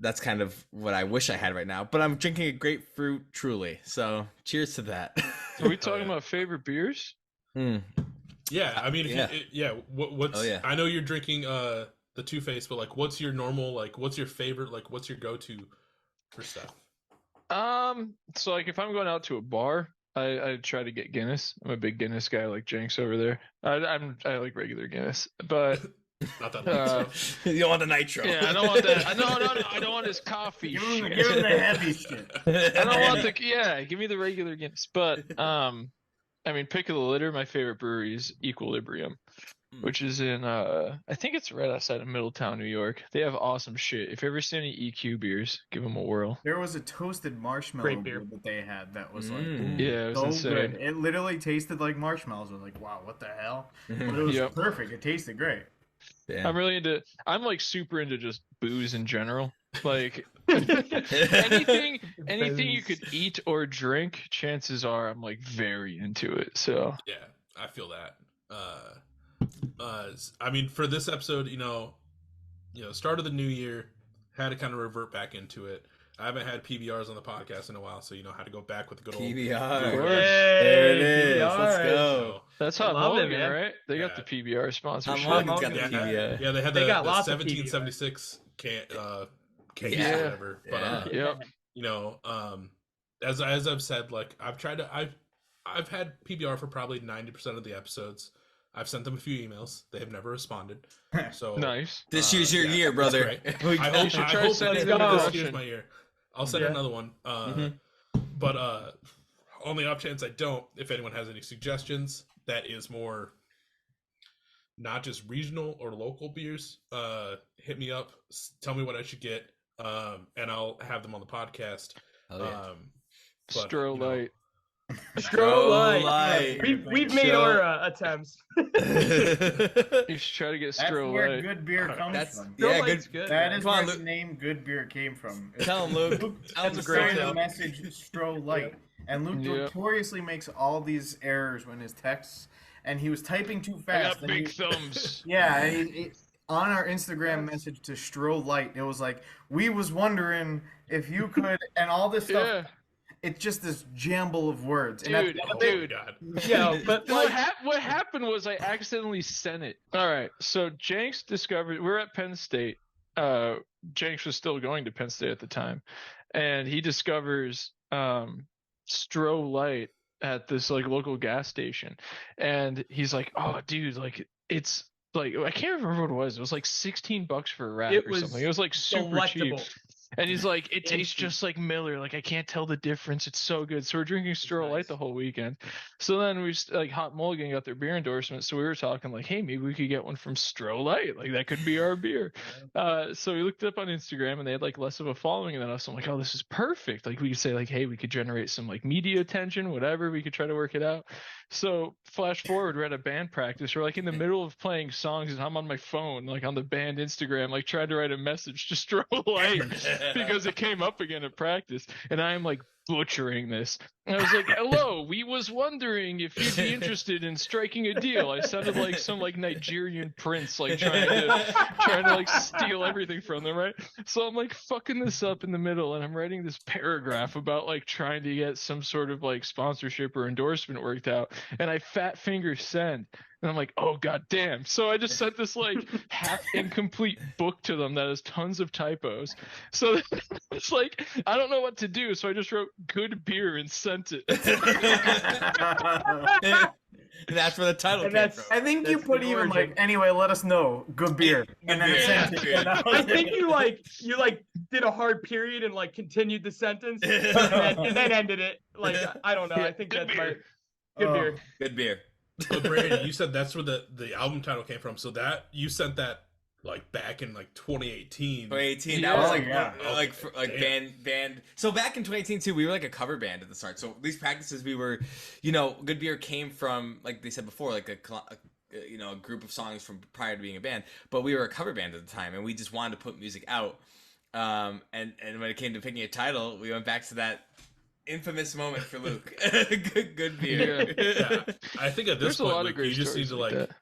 C: that's kind of what I wish I had right now. But I'm drinking a grapefruit Truly. So cheers to that.
A: Are we talking about favorite beers?
E: Yeah, I mean, what's?
C: Oh, yeah.
E: I know you're drinking the Two Face, but like, what's your normal? Like, what's your favorite? Like, what's your go-to for stuff?
A: So like if I'm going out to a bar, I try to get Guinness. I'm a big Guinness guy, like Jenks over there. I like regular Guinness, but
E: Not that.
C: You don't want the nitro.
A: yeah, I don't want that. No, I don't want his coffee.
B: Give
A: shit.
B: him the heavy shit.
A: I don't want give me the regular Guinness. But I mean, pick of the litter. My favorite brewery is Equilibrium, which is in I think it's right outside of Middletown, New York. They have awesome shit. If you ever see any EQ beers, give them a whirl.
B: There was a toasted marshmallow
D: Great beer.
B: beer that they had that was like
A: Yeah, it was
B: so
A: insane.
B: good. It literally tasted like marshmallows. I was like, wow, what the hell? But it was
A: Yep.
B: perfect. It tasted great.
A: I'm really into. I'm like super into just booze in general. Like anything you could eat or drink, chances are I'm like very into it. So
E: Yeah, I feel that. I mean, for this episode, you know, start of the new year, had to kind of revert back into it. I haven't had PBRs on the podcast in a while, so had to go back with the good old
C: PBR.
A: There
C: it is. Let's
D: PBR.
C: go.
A: that's how
D: Love it,
A: Mulligan,
D: man.
A: right? They got
E: Yeah.
A: the PBR sponsorship.
C: Mulligan's got the
E: Yeah,
C: PBR.
E: yeah, they had
D: They
E: the
D: got lots of
E: 1776 case
C: Yeah.
E: or whatever. But
C: Yeah.
A: Yep.
E: as I've said, like I've had PBR for probably 90% of the episodes. I've sent them a few emails. They have never responded. So
A: Nice.
C: This year's your
E: yeah,
C: year, brother.
E: that's
C: We
E: I
C: got-
E: hope,
A: should
E: I
A: try
E: hope
A: sending
D: them
E: this
D: a
E: year's
A: question.
E: my year. I'll send
D: Yeah.
E: another one. But on the off chance I don't, if anyone has any suggestions, that is more not just regional or local beers, hit me up. Tell me what I should get, and I'll have them on the podcast.
C: Hell yeah.
E: But,
A: Stro Light.
D: Stro Light.
C: Light.
D: We've made
C: Show.
D: our attempts.
A: You should try to get
B: That's
A: Stro
B: where
A: Light.
B: good beer comes
C: That's
B: from.
C: yeah,
D: Light's
C: good.
D: good.
B: That is
C: Come on,
B: where
C: Luke.
B: the name Good Beer came from.
C: Tell him, Luke. Tell him
B: Luke
C: the
B: started
C: story.
B: the message Stro Light, and Luke
A: Yeah.
B: notoriously makes all these errors when his texts, and he was typing too
A: I
B: fast.
A: got
B: and
A: big thumbs.
B: Yeah, on our Instagram message to Stro Light, it was like, we was wondering if you could, and all this stuff.
A: Yeah,
B: It's just this jumble of words. And
A: dude,
B: that's,
A: dude.
E: God.
D: Yeah, but
A: What,
D: like,
A: what happened was I accidentally sent it. All right, so Jenks discovered we're at Penn State. Jenks was still going to Penn State at the time, and he discovers Stro Light at this like local gas station, and he's like, "Oh, dude, like it's like I can't remember what it was. It was like $16 for a rack
D: It
A: or
D: was
A: something. It was like super
D: delectable.
A: cheap." And he's like, it tastes
D: Tasty.
A: just like Miller. Like I can't tell the difference. It's so good. So we're drinking Stro Light
D: nice.
A: the whole weekend. So then we like Hot Mulligan got their beer endorsement. So we were talking like, hey, maybe we could get one from Stro Light. Like that could be our beer. So we looked it up on Instagram and they had like less of a following than us. I'm like, oh, this is perfect. Like we could say like, hey, we could generate some like media attention, whatever. We could try to work it out. So flash forward, we're at a band practice. We're like in the middle of playing songs and I'm on my phone, like on the band Instagram, like trying to write a message to Stro Light because it came up again at practice. And I am like butchering this. And I was like, hello, we was wondering if you'd be interested in striking a deal. I sounded like some like Nigerian prince, like trying to like steal everything from them, right? So I'm like fucking this up in the middle, and I'm writing this paragraph about like trying to get some sort of like sponsorship or endorsement worked out, and I fat finger send. And I'm like, oh god damn. So I just sent this like half incomplete book to them that has tons of typos. So it's like I don't know what to do. So I just wrote good beer and sent it.
C: And that's where the title
D: And
C: came
D: that's-
C: from.
B: I think you
D: That's
B: put
D: the
B: even
D: origin.
B: like, anyway, let us know. Good beer. And then it
C: Yeah.
B: sent it.
D: I think you did a hard period and like continued the sentence and then ended it. Like I don't know. I think
A: Good
D: that's my
A: beer.
D: good beer.
C: Good beer.
E: But Brandon, you said that's where the album title came from. So that you sent that like back in like 2018.
C: 2018.
A: Yeah.
C: That was
B: Oh,
C: like
B: yeah.
C: like
E: Damn.
C: band. So back in 2018 too, we were like a cover band at the start. So these practices, we were, you know, Good Beer came from, like they said before, like a group of songs from prior to being a band. But we were a cover band at the time, and we just wanted to put music out. And when it came to picking a title, we went back to that infamous moment for Luke. Good beer.
E: Yeah. I think at this
A: There's a
E: point,
A: lot of
E: Luke,
A: great
E: you just need
A: stories
E: to
A: like that.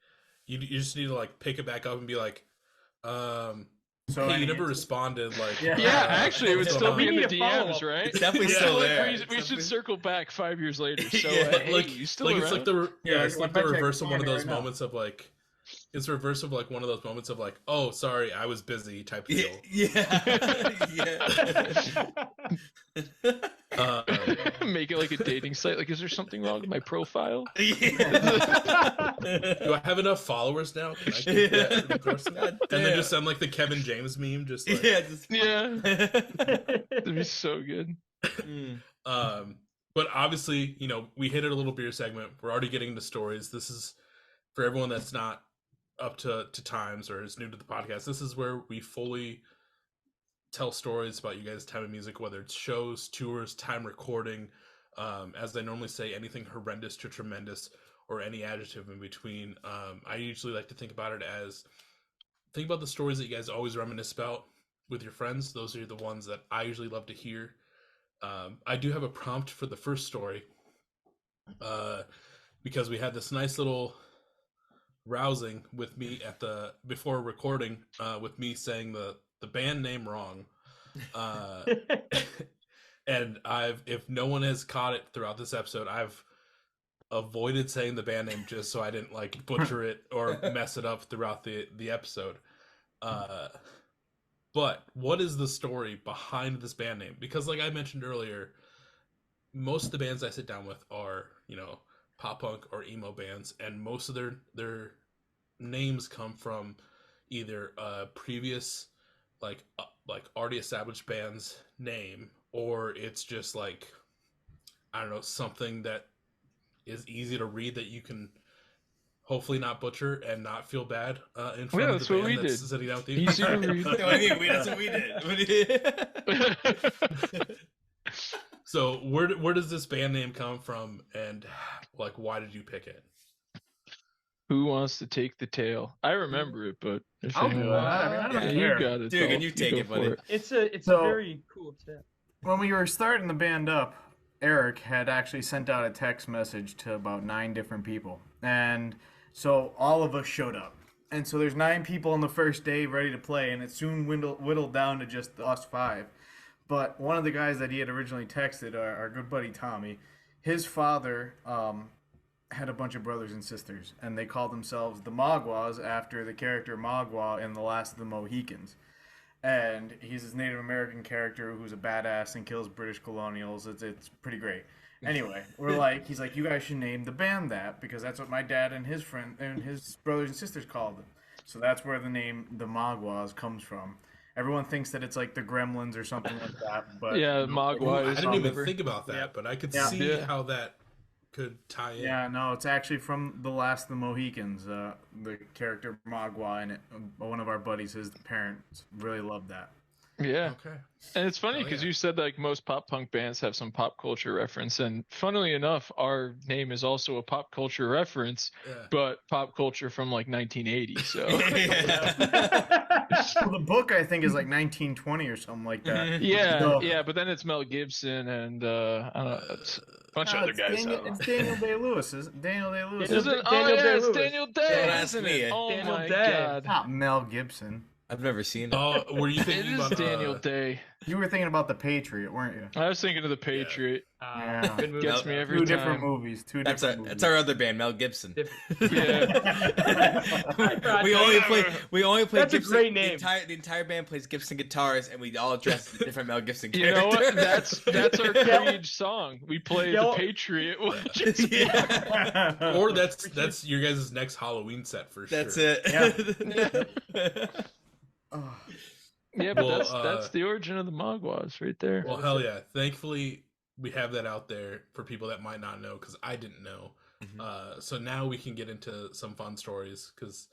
E: you just need to like pick it back up and be like,
B: So
E: hey,
B: any
E: you never
B: answers?
E: responded. Like,
B: Yeah.
A: Yeah, actually, it would
E: what's
A: still
E: going
A: be
E: on?
A: in the
D: We need a follow-up.
A: DMs, right?
C: It's definitely
E: Yeah.
C: still
E: So,
C: there.
A: We
C: It's
A: should
C: definitely-
A: circle back 5 years later. So,
C: Yeah.
A: hey,
E: like
A: you still
E: like
A: around?
E: it's like the
B: Yeah,
E: it's like
B: I
E: the
B: bet you I
E: reverse
B: can
E: of one of
B: find it
E: those
B: right now.
E: moments of like, it's the reverse of like one of those moments of like, oh, sorry, I was busy type deal.
C: Yeah.
A: Make it like a dating site. Like, is there something wrong with my profile?
E: Do I have enough followers now? Can I keep that endorsement? And then just send like the Kevin James meme, just like,
C: Yeah. Just...
A: Yeah, that'd be so good.
E: But obviously, you know, we hit it a little beer segment. We're already getting into stories. This is for everyone that's not up to times or is new to the podcast. This is where we fully tell stories about you guys' time in music, whether it's shows, tours, time recording. As I normally say, anything horrendous to tremendous or any adjective in between. I usually like to think about it as think about the stories that you guys always reminisce about with your friends. Those are the ones that I usually love to hear. I do have a prompt for the first story because we had this nice little rousing with me at the before recording with me saying the band name wrong. And if no one has caught it throughout this episode, I've avoided saying the band name just so I didn't like butcher it or mess it up throughout the episode. But what is the story behind this band name? Because like I mentioned earlier, most of the bands I sit down with are, you know, pop punk or emo bands, and most of their names come from either a previous like already established band's name, or it's just like, I don't know, something that is easy to read that you can hopefully not butcher and not feel bad in front of
A: that's
E: the
A: what
E: band
A: we
E: that's
A: did.
E: sitting down with you.
A: Easy to read.
C: That's what we did.
E: So where does this band name come from, and like why did you pick it?
A: Who wants to take the tail? I remember it, but if
B: I'll do
A: anyone
B: it.
A: wants-
B: I mean, I don't
A: yeah,
B: care.
A: you got it.
C: Dude, can
A: Dolph.
C: you take
A: go
C: it,
A: for
C: buddy?
D: It's a
B: So-
D: very cool tip.
B: When we were starting the band up, Eric had actually sent out a text message to about 9 different people. And so all of us showed up. And so there's 9 people on the first day ready to play, and it soon whittled down to just us 5. But one of the guys that he had originally texted, our good buddy Tommy, his father had a bunch of brothers and sisters, and they called themselves the Maguas after the character Magua in The Last of the Mohicans. And he's this Native American character who's a badass and kills British colonials. It's pretty great. Anyway, he's like, you guys should name the band that, because that's what my dad and his friend and his brothers and sisters called them. So that's where the name the Maguas comes from. Everyone thinks that it's like the Gremlins or something like that, but
A: Yeah,
E: Ooh,
A: Magua
E: I
A: is
E: didn't even
A: Oliver.
E: think about that,
D: Yep.
E: but I could
B: Yeah.
E: see
A: Yeah.
E: how that could tie in.
B: yeah, no, it's actually from The Last of the Mohicans. The character Magua in it. One of our buddies, his parents really loved that.
A: Yeah,
E: Okay.
A: and it's funny
E: Oh,
A: because
E: yeah.
A: you said like most pop punk bands have some pop culture reference, and funnily enough, our name is also a pop culture reference,
E: Yeah.
A: but pop culture from like 1980. So
B: Well, the book I think is like 1920 or something like that.
A: Yeah,
B: So-
A: yeah, but then it's Mel Gibson and I don't know, it's a bunch of other
B: it's
A: guys.
B: It's Daniel Day-Lewis. Daniel Day-Lewis.
A: Is it?
D: Daniel
A: Oh yeah, it's
D: Day-Lewis.
A: Daniel Day,
C: Don't ask
A: isn't
C: me.
A: it? Oh
D: Daniel
A: my
D: Day.
A: god.
B: Not Mel Gibson.
C: I've never seen it.
E: Oh, were you
A: It
E: thinking
A: is
E: about
A: Daniel Day.
B: You were thinking about The Patriot, weren't you?
A: I was thinking of the Patriot.
B: Yeah.
D: Good movie.
A: Gets me every
B: Two
A: time.
B: different movies.
C: That's
B: movies.
C: our other band, Mel Gibson.
A: Yeah.
C: we only play
D: That's a
C: Gibson.
D: great name.
C: The entire band plays Gibson guitars, and we all dress as different Mel Gibson
A: You
C: characters.
A: know what? That's our Creed song. We play
D: Yell-
A: the Patriot. Which is
C: Yeah.
E: or that's your guys' next Halloween set for sure.
C: That's it.
A: Yeah, but
E: Well,
A: that's the origin of the Maguas right there.
E: Well, hell yeah! Thankfully, we have that out there for people that might not know, because I didn't know. So now we can get into some fun stories. Because,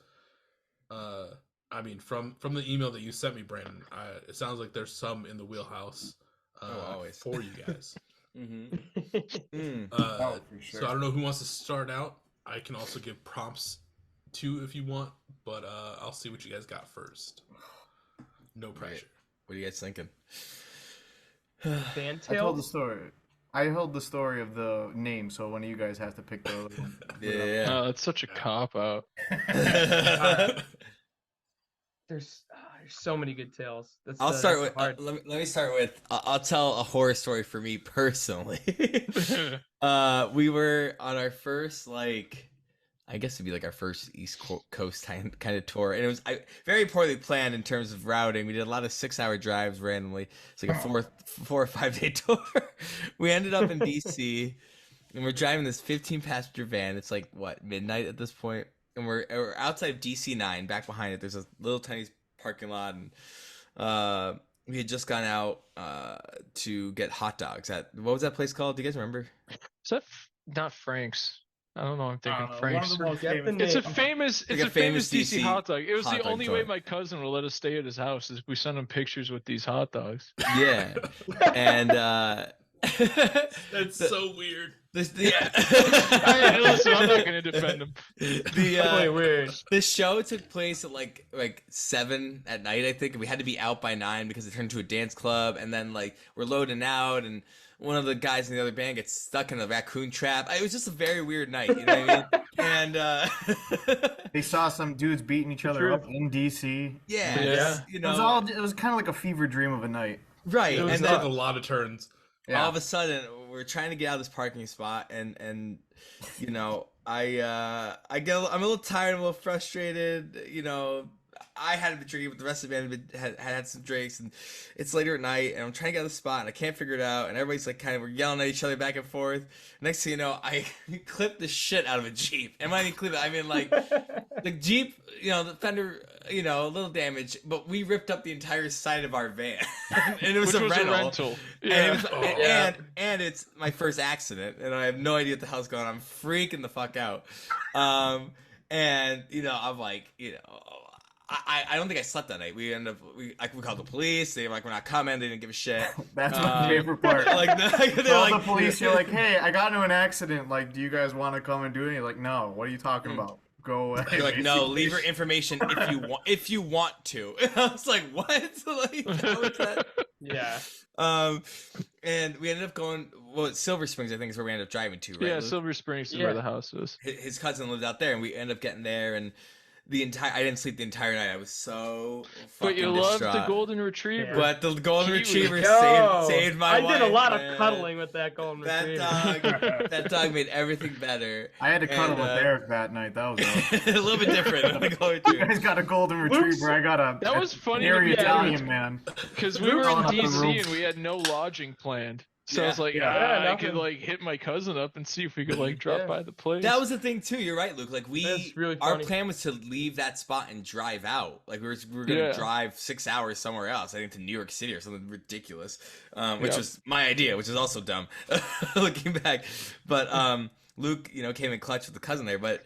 E: I mean, from the email that you sent me, Brandon, it sounds like there's some in the wheelhouse
C: always.
E: for you guys.
C: Mm.
B: Oh, for sure.
E: So I don't know who wants to start out. I can also give prompts too if you want, but I'll see what you guys got first. No pressure.
C: What are you guys thinking?
D: Fan
B: I told the
D: tales.
B: story. I held the story of the name, so one of you guys has to pick the other one.
C: Yeah.
A: Oh, it's such a cop out.
D: There's so many good tales.
C: I'll start
D: that's
C: with.
D: hard.
C: Let me start with. I'll tell a horror story for me personally. We were on our first I guess it'd be like our first East Coast kind of tour, and it was very poorly planned in terms of routing. We did a lot of 6-hour drives randomly. It's like a 4 or 5 day tour. We ended up in DC, and we're driving this 15-passenger van. It's like midnight at this point, and we're outside of DC 9. Back behind it, there's a little tiny parking lot, and we had just gone out to get hot dogs at what was that place called? Do you guys remember?
A: Is that not Frank's? I don't know. I'm thinking
B: One
A: Frank's.
B: of the most
D: Get the
B: famous.
A: It's a
D: name.
A: famous,
C: Like a famous
A: DC hot dog. It was
C: hot
A: the
C: dog
A: only way
C: joint.
A: my cousin will let us stay at his house is we send him pictures with these hot dogs.
C: Yeah, and
E: That's so weird.
A: Hey, listen, I'm not gonna defend him.
D: Definitely weird.
C: The show took place at like 7 at night, I think, and we had to be out by 9 because it turned into a dance club. And then we're loading out, and one of the guys in the other band gets stuck in a raccoon trap. It was just a very weird night, you know what I mean? And
B: They saw some dudes beating each other up in DC.
C: yeah,
A: Yeah.
C: you
B: It
C: know,
B: was it was kind of like a fever dream of a night.
C: right.
E: It
C: And
E: took
C: then
E: a lot of turns.
B: Yeah.
C: all of a sudden, we're trying to get out of this parking spot, and you know, I'm a little tired, I'm a little frustrated, you know. I hadn't been drinking, but the rest of the band had some drinks, and it's later at night, and I'm trying to get out of the spot, and I can't figure it out, and everybody's we're yelling at each other back and forth. Next thing you know, I clipped the shit out of a Jeep. And when I mean clip it, I mean the Jeep, you know, the fender, you know, a little damage, but we ripped up the entire side of our van, and it was,
A: Which
C: a,
A: was
C: rental.
A: a rental.
C: And,
A: Yeah.
C: it was, and it's my first accident, and I have no idea what the hell's going on. I'm freaking the fuck out. And you know, I'm you know, I don't think I slept that night. We called the police. They were we're not coming. They didn't give a shit.
B: That's my favorite part.
C: They're
B: Call the police. You're like, hey, I got into an accident. Do you guys want to come and do it? You're like, no. What are you talking about? Go away.
C: You're like, no, leave your information if you want to. And I was like, what? How is that?
D: Yeah.
C: And we ended up going. Well, Silver Springs, I think, is where we ended up driving to. Right?
A: Yeah,
C: Luke?
A: Silver Springs is
D: Yeah.
A: where the house is.
C: His cousin lived out there, and we ended up getting there, and I didn't sleep the entire night. I was so fucking
A: But you loved
C: distraught.
A: the golden retriever.
D: Yeah.
C: But the golden
A: Kiwi.
C: retriever
D: Yo,
C: saved my
D: I
C: life.
D: did a lot
C: man.
D: of cuddling with that golden
C: That
D: retriever.
C: that dog made everything better.
B: I had to cuddle
C: And,
B: with Eric that night. That was rough.
C: a little bit different than the golden
B: You
C: retriever.
B: guys got a golden
D: Luke's-
B: retriever. I got a
A: That was funny to
B: hairy
A: me,
B: Italian man.
A: Because we were in
B: Crawling up the
A: DC
B: roof.
A: and we had no lodging planned. So I
C: Yeah.
A: was like,
B: Yeah.
D: Yeah,
A: I could
D: nothing.
A: hit my cousin up and see if we could drop
D: Yeah.
A: by the place.
C: That was the thing too. You're right, Luke.
D: That's really
C: our
D: funny.
C: plan was to leave that spot and drive out. We were gonna
A: Yeah.
C: drive 6 hours somewhere else. I think to New York City or something ridiculous, which
A: Yeah.
C: was my idea, which is also dumb looking back. But Luke, you know, came in clutch with the cousin there. But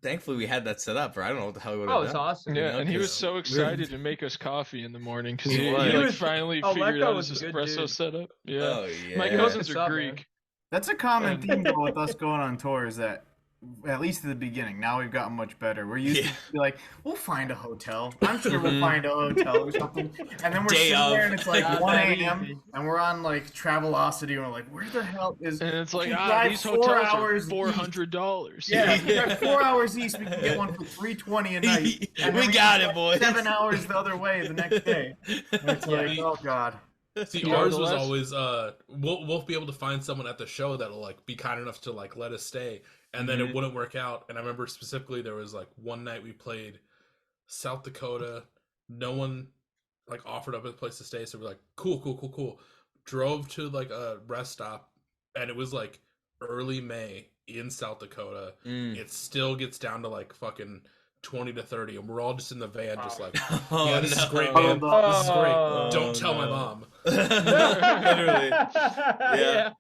C: thankfully we had that set up, or I don't know what the hell we would have
D: Oh, it's
C: done.
D: awesome.
A: Yeah,
C: know,
A: and he was
C: 'cause
A: so excited to make us coffee in the morning because he,
C: was.
A: he
C: He
D: was-
A: finally
D: oh,
A: figured
D: Lecco
A: out
D: was
A: his
D: a good
A: espresso
D: dude.
A: setup. Yeah,
C: Oh yeah.
A: my
D: Yeah.
A: cousins
D: What's
A: are
D: up,
A: Greek.
D: man?
B: That's a common theme though with us going on tours that at least at the beginning. Now we've gotten much better. We're used
C: Yeah.
B: to be like, we'll find a hotel. I'm sure we'll find a hotel or something. And then we're
C: Day
B: sitting
C: of.
B: there and it's like
D: Not
B: 1
D: that
B: a.m.
D: easy.
B: and we're on like Travelocity and we're like, where the hell is?
A: And it's like,
B: we drive
A: these
B: 4
A: hotels
B: hours
A: are
B: east.
A: $400.
B: Yeah, we drive 4 hours east. We can get one for $320 a night. And then
C: We got it,
B: drive
C: boys.
B: 7 hours the other way the next day. And it's like, oh god.
E: See,
A: Yeah,
E: ours
A: the
E: was
A: last-
E: always we'll be able to find someone at the show that'll like be kind enough to like let us stay, and then it wouldn't work out. And I remember specifically there was like one night we played South Dakota, no one like offered up a place to stay, so we're like, cool. Drove to like a rest stop, and it was like early May in South Dakota. It still gets down to like fucking 20 to 30, and we're all just in the van, just like,
C: Oh,
E: yeah, this is
C: no.
E: great, man. This is great.
D: Oh,
E: Don't tell my
C: no.
E: mom.
C: Literally.
D: Yeah.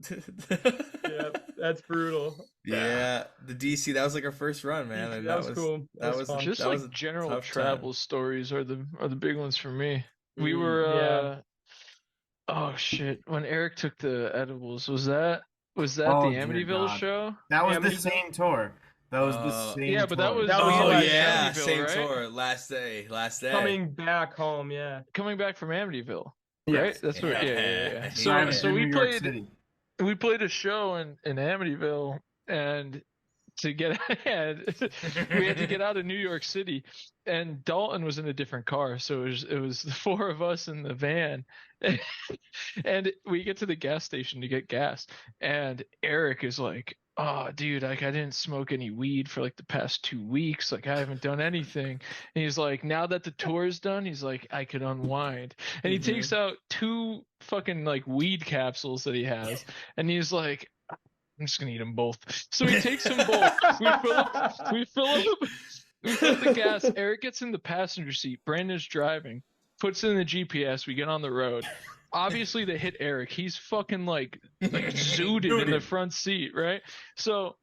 D: Yeah, that's brutal.
C: Yeah, the DC, that was like our first run, man. And
D: That was cool.
C: That was
D: fun.
A: Just
C: that
A: like
C: was a
A: general
C: tough
A: travel stories are the big ones for me. We
C: Mm,
A: were
D: yeah.
A: oh shit, when Eric took the edibles, was that
B: Oh,
A: the
B: dear
A: Amityville
B: God.
A: show?
B: That was the
D: Amityville?
B: same tour. That was the same
A: yeah, but that
B: tour.
A: was
D: That was
C: Oh
D: like
C: yeah,
A: Amityville,
C: same
A: right?
C: tour. Last day.
D: Coming back home, yeah.
A: Coming back from Amityville,
B: Yes.
A: right? That's what. Yeah.
C: Yeah.
A: So
C: Yeah.
A: so we
B: New York
A: played
B: City.
A: a show in Amityville, and to get ahead, we had to get out of New York City, and Dalton was in a different car, so it was the four of us in the van, and we get to the gas station to get gas, and Eric is like, "Oh, dude, like I didn't smoke any weed for like the past 2 weeks, like I haven't done anything." And he's like, "Now that the tour is done, he's like, I could unwind," and he takes out 2 fucking like weed capsules that he has, and he's like, I'm just gonna eat them both. So he takes them both. We fill up the gas. Eric gets in the passenger seat. Brandon's driving. Puts in the GPS. We get on the road. Obviously, they hit Eric. He's fucking like zooted in the front seat, right? So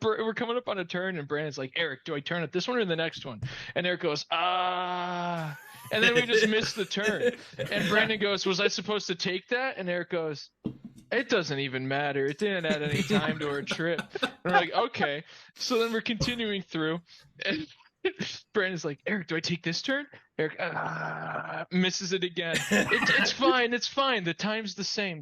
A: we're coming up on a turn, and Brandon's like, "Eric, do I turn at this one or the next one?" And Eric goes, "Ah." And then we just missed the turn. And Brandon goes, "Was I supposed to take that?" And Eric goes, "It doesn't even matter. It didn't add any time to our trip." And we're like, okay. So then we're continuing through, and Brandon's like, "Eric, do I take this turn?" Eric misses it again. It's fine. It's fine. The time's the same.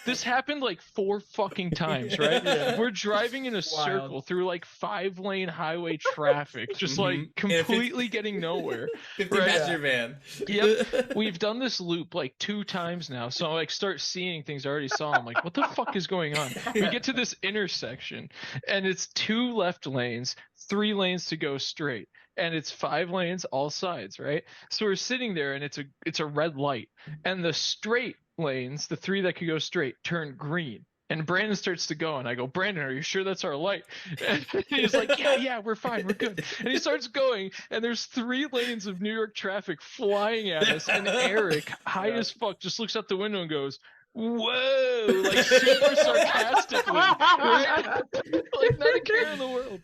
A: This happened like 4 fucking times, right?
D: Yeah.
A: We're driving in a circle through like 5-lane highway traffic, just like completely getting nowhere.
C: 50
A: Right.
C: passenger van.
A: Yep. We've done this loop like 2 times now. So I like start seeing things I already saw. I'm like, what the fuck is going on? We get to this intersection, and it's 2 left lanes, 3 lanes to go straight. And it's 5 lanes all sides, right? So we're sitting there, and it's a red light. And the straight lanes, the 3 that could go straight, turn green. And Brandon starts to go, and I go, "Brandon, are you sure that's our light?" And he's like, yeah, we're fine, we're good. And he starts going, and there's 3 lanes of New York traffic flying at us, and Eric, high as fuck, just looks out the window and goes, "Whoa," like super sarcastically, right? Like not a care in the world.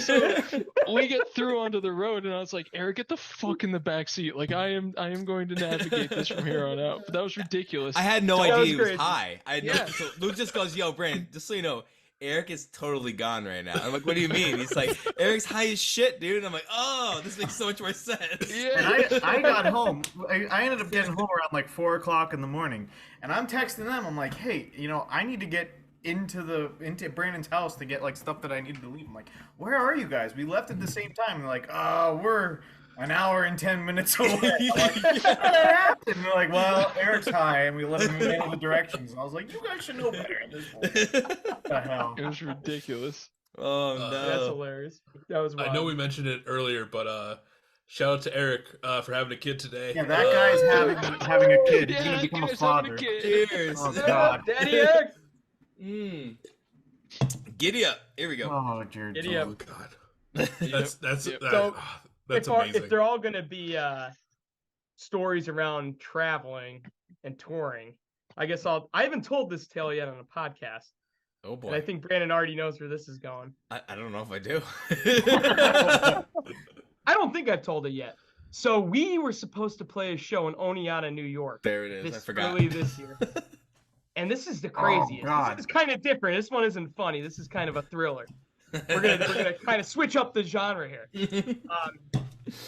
A: So we get through onto the road, and I was like, "Eric, get the fuck in the back seat. Like I am going to navigate this from here on out." But that was ridiculous.
C: I had no
D: That
C: idea
D: was
C: he was
D: crazy.
C: high. I had no,
A: Yeah.
C: so Luke just goes, "Yo, Brandon, just so you know, Eric is totally gone right now." I'm like, "What do you mean?" He's like, "Eric's high as shit, dude." And I'm like, "Oh, this makes so much more sense."
A: Yeah.
B: And I got home. I ended up getting home around like 4 o'clock in the morning, and I'm texting them. I'm like, "Hey, I need to get into Brandon's house to get like stuff that I needed to leave." I'm like, "Where are you guys? We left at the same time." They're like, "We're an hour and 10 minutes away." I'm like, "How did that happen?" And they're like, "Well, Eric's high, and we let him handle the directions." And I was like, "You guys should know better at this point." What the hell?
A: It was ridiculous.
C: Oh
E: Uh,
C: no.
D: That's hilarious. That was wild.
E: I know we mentioned it earlier, but shout out to Eric for having a kid today.
B: Yeah, that guy's having a kid. He's
A: Yeah,
B: gonna become a
A: guy's having
B: father.
A: kid.
C: Cheers.
B: Oh God.
D: Daddy Eric.
C: Giddy up. Here we go.
B: Oh, dear.
D: Giddy up.
E: Oh God, that's
A: Yep.
D: So,
E: that's
D: if
E: amazing.
D: they're all gonna be stories around traveling and touring, I guess I haven't told this tale yet on a podcast,
C: Oh
D: and
C: boy.
D: I think Brandon already knows where this is going.
C: I don't know if I do.
D: I don't think I've told it yet. So we were supposed to play a show in Oneonta, New York,
C: There it is. I forgot.
D: early this year. And this is the craziest.
B: God.
D: This is kind of different. This one isn't funny. This is kind of a thriller. we're gonna kind of switch up the genre here.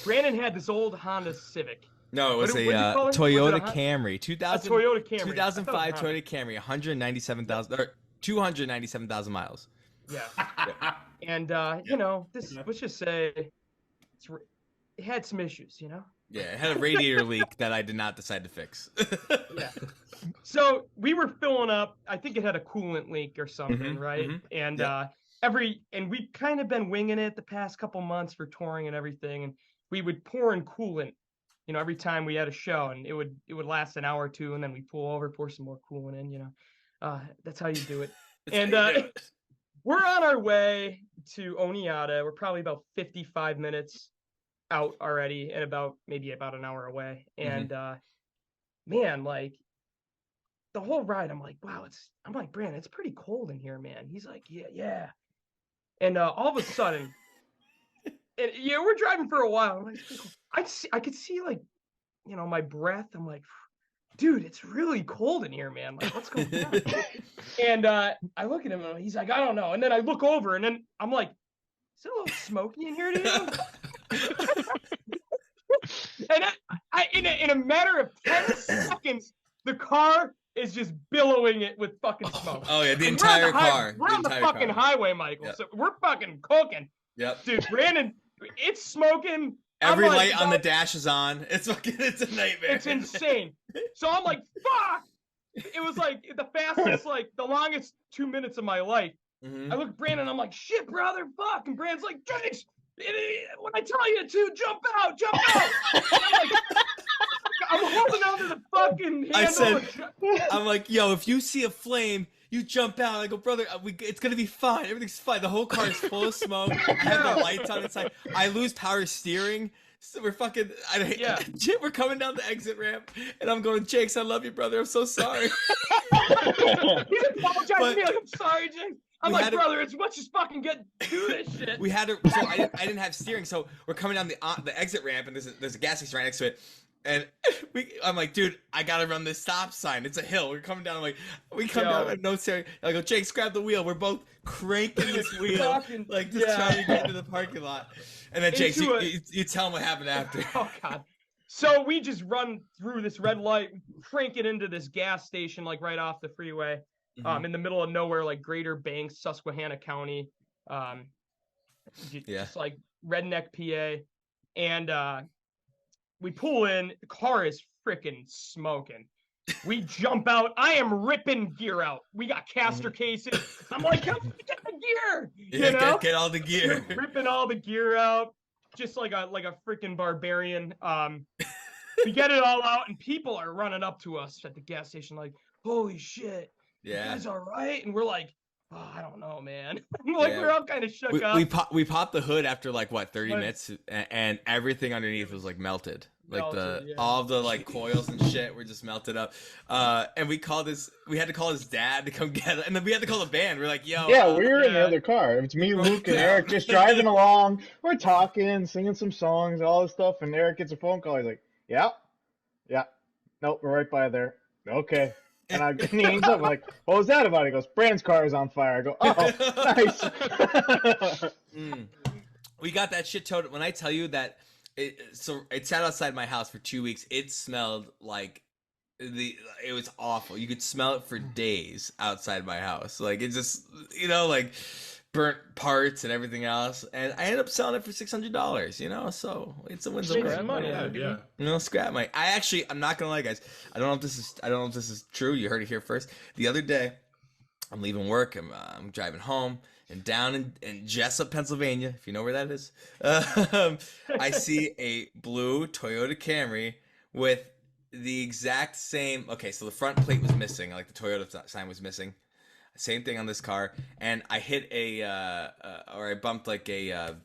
D: Brandon had this old Honda Civic.
C: No, it was
D: What
C: a
D: did you call it?
C: Toyota
D: Was it
C: Camry,
D: a Toyota Camry.
C: 2005 Toyota Camry, 197,000 or 297,000 miles.
D: Yeah. And you know, this let's just say it had some issues, you know.
C: Yeah, it had a radiator leak that I did not decide to fix.
D: Yeah. So we were filling up. I think it had a coolant leak or something, right? And and we've kind of been winging it the past couple months for touring and everything, and we would pour in coolant, you know, every time we had a show, and it would last an hour or two, and then we pull over, pour some more coolant in, you know. That's how you do it. And we're on our way to Oneata. We're probably about 55 minutes out already, and maybe about an hour away. And man, like the whole ride, I'm like, wow, I'm like, Brandon, it's pretty cold in here, man. He's like, yeah. And all of a sudden, and we're driving for a while. I'm like, I could see like, you know, my breath. I'm like, dude, it's really cold in here, man. Like, what's going on? And I look at him and he's like, I don't know. And then I look over and then I'm like, is it a little smoky in here today? And in a matter of 10 seconds, the car is just billowing it with fucking smoke.
C: Oh yeah, the entire car.
D: We're on the fucking highway, Michael. Yep. So we're fucking cooking.
C: Yep.
D: Dude, Brandon, it's smoking.
C: Every light on the dash is on. It's a nightmare.
D: It's insane. So I'm like, fuck. It was like the fastest, like the longest 2 minutes of my life. I look at Brandon, I'm like, shit, brother, fuck. And Brandon's like, James, when I tell you to, jump out. I'm holding on to the fucking handle.
C: I'm like, yo, if you see a flame, you jump out. I go, brother, it's gonna be fine. Everything's fine. The whole car is full of smoke. I have the lights on inside. I lose power steering. So we're fucking, we're coming down the exit ramp, and I'm going, Jakes, I love you, brother. I'm so sorry.
D: He's apologizing to me like, I'm sorry, Jakes. I'm like, brother, let's just fucking do this shit.
C: We had to. So I didn't have steering. So we're coming down the exit ramp, and there's a gas station right next to it. And I'm like, dude, I gotta run this stop sign. It's a hill. We're coming down. I'm like, we come down. I have no steering. I go, Jakes, grab the wheel. We're both cranking this wheel, like just trying to get into the parking lot. And then Jakes, you tell him what happened after.
D: Oh God. So we just run through this red light, crank it into this gas station, like right off the freeway. In the middle of nowhere, like Greater Banks, Susquehanna County, just like redneck PA, and we pull in. The car is freaking smoking. We jump out. I am ripping gear out. We got caster cases. I'm like, get the gear. You know?
C: Get all the gear.
D: We're ripping all the gear out, just like a freaking barbarian. We get it all out, and people are running up to us at the gas station, like, holy shit.
C: Yeah.
D: You guys all right? And we're like, oh, I don't know, man. We're all kind of shook up.
C: We popped the hood after like 30 minutes, and everything underneath was like melted. Like all the like coils and shit were just melted up. And we had to call his dad to come get it, and then we had to call the band. We're like, yo.
B: Yeah, we were in the other car. It's me, Luke, and Eric just driving along. We're talking, singing some songs, all this stuff, and Eric gets a phone call. He's like, yeah. Nope, we're right by there. Okay. And he hangs up. I'm like, what was that about? He goes, Brand's car is on fire. I go, oh, nice.
C: We got that shit towed. When I tell you that, it sat outside my house for 2 weeks. It smelled like it was awful. You could smell it for days outside my house. Like it just, like burnt parts and everything else. And I ended up selling it for $600. So it's a win-win.
D: Money,
C: scrap money. I'm not gonna lie, guys. I don't know if this is true. You heard it here first. The other day, I'm leaving work. I'm driving home, and down in Jessup, Pennsylvania, if you know where that is, I see a blue Toyota Camry with the exact same. Okay, so the front plate was missing, like the Toyota sign was missing. Same thing on this car, and I hit or I bumped like a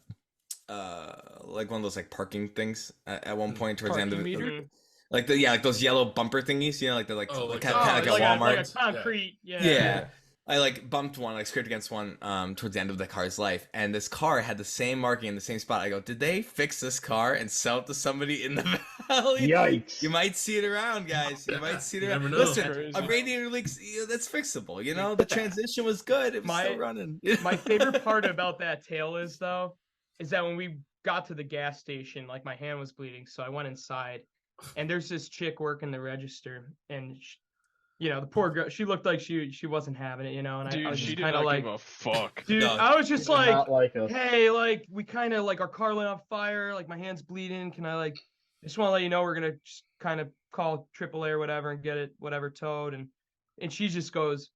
C: like one of those like parking things at one point towards the end of it. Like those yellow bumper thingies, like they're like kind of like a Walmart.
D: Like a concrete,
C: yeah. I like bumped one, like scraped against one towards the end of the car's life, and this car had the same marking in the same spot. I go, did they fix this car and sell it to somebody in the valley?
B: Yikes.
C: You might see it around, guys. You might see it
E: You
C: around.
E: never know.
C: Listen,
A: Crazy.
C: a radiator leaks, that's fixable. You know, the transition was good. It was still running.
D: My favorite part about that tale is that when we got to the gas station, like my hand was bleeding, so I went inside, and there's this chick working the register, and the poor girl, she looked like she wasn't having it, and
A: Dude,
D: I was
A: she
D: just
A: did
D: kind of
A: not
D: like,
A: give a fuck.
D: dude,
C: No,
D: I was just
B: Did not
D: like,
B: like us.
D: hey, like we kind of like our car lit on fire, like my hand's bleeding. Can I like just want to let you know we're gonna just kind of call AAA or whatever and get it whatever towed, and she just goes,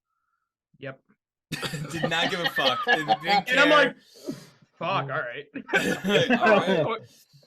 D: yep.
C: Did not give a fuck. Didn't care.
D: And I'm like, fuck, all right.
C: All right.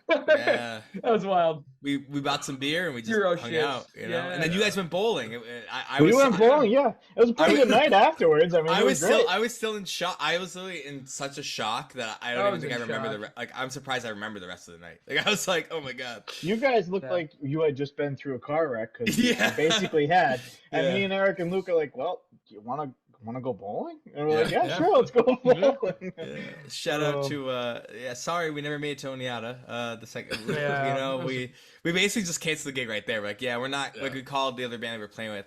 C: Yeah.
D: That was wild.
C: We bought some beer and we just
D: Hero
C: hung
D: shit.
C: out,
D: Yeah.
C: And then you guys went bowling. I
B: We
C: was
B: went bowling, yeah. It was a pretty good night afterwards. I mean, it was great.
C: I was still in shock. I was literally in such a shock that I
D: I
C: don't even
D: was
C: think I
D: in
C: remember
D: shock.
C: I'm surprised I remember the rest of the night. Like I was like, oh my god.
B: You guys looked
D: Yeah.
B: like you had just been through a car wreck because
C: Yeah.
B: you basically had. And
C: Yeah.
B: me and Eric and Luke are like, well, do you want to go bowling? And we're like,
C: Yeah.
B: yeah, sure, let's go bowling.
C: Yeah. Shout out to sorry we never made it to Oneata. The second
D: Yeah.
C: we basically just canceled the gig right there. We're like, yeah, we're not like we called the other band we were playing with.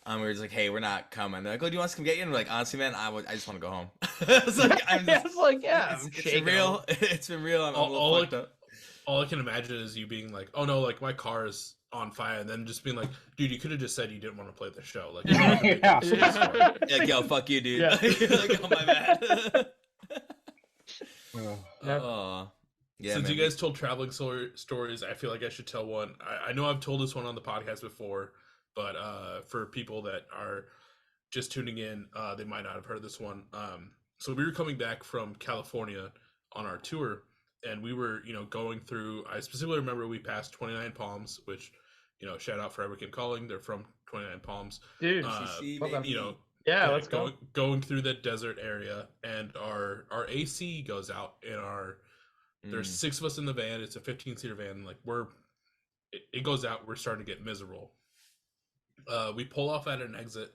C: We were just like, hey, we're not coming. They're like, oh, do you want us to come get you? And we're like, honestly, man, I just want to go home. I was like, I'm just,
D: It's like, yeah,
C: it's been real. It's been real. I'm a little fucked up.
E: All I can imagine is you being like, "Oh no, like my car is on fire," and then just being like, "Dude, you could have just said you didn't want to play the show." Like, you don't have to make
B: Yeah.
E: this story.
C: Like, yo, fuck you, dude.
D: Yeah.
C: Like, oh my bad.
D: Yeah.
C: Oh, yeah.
E: Since
C: man.
E: you guys told traveling stories, I feel like I should tell one. I know I've told this one on the podcast before, but for people that are just tuning in, they might not have heard this one. So we were coming back from California on our tour, and we were, going through. I specifically remember we passed 29 Palms, which, shout out for Everkin Calling. They're from 29 Palms.
D: Dude,
C: CC,
D: well done.
C: baby.
D: yeah, let's go.
E: Going through the desert area, and our AC goes out in our. There's 6 of us in the van. It's a 15-seater van. Like it goes out. We're starting to get miserable. We pull off at an exit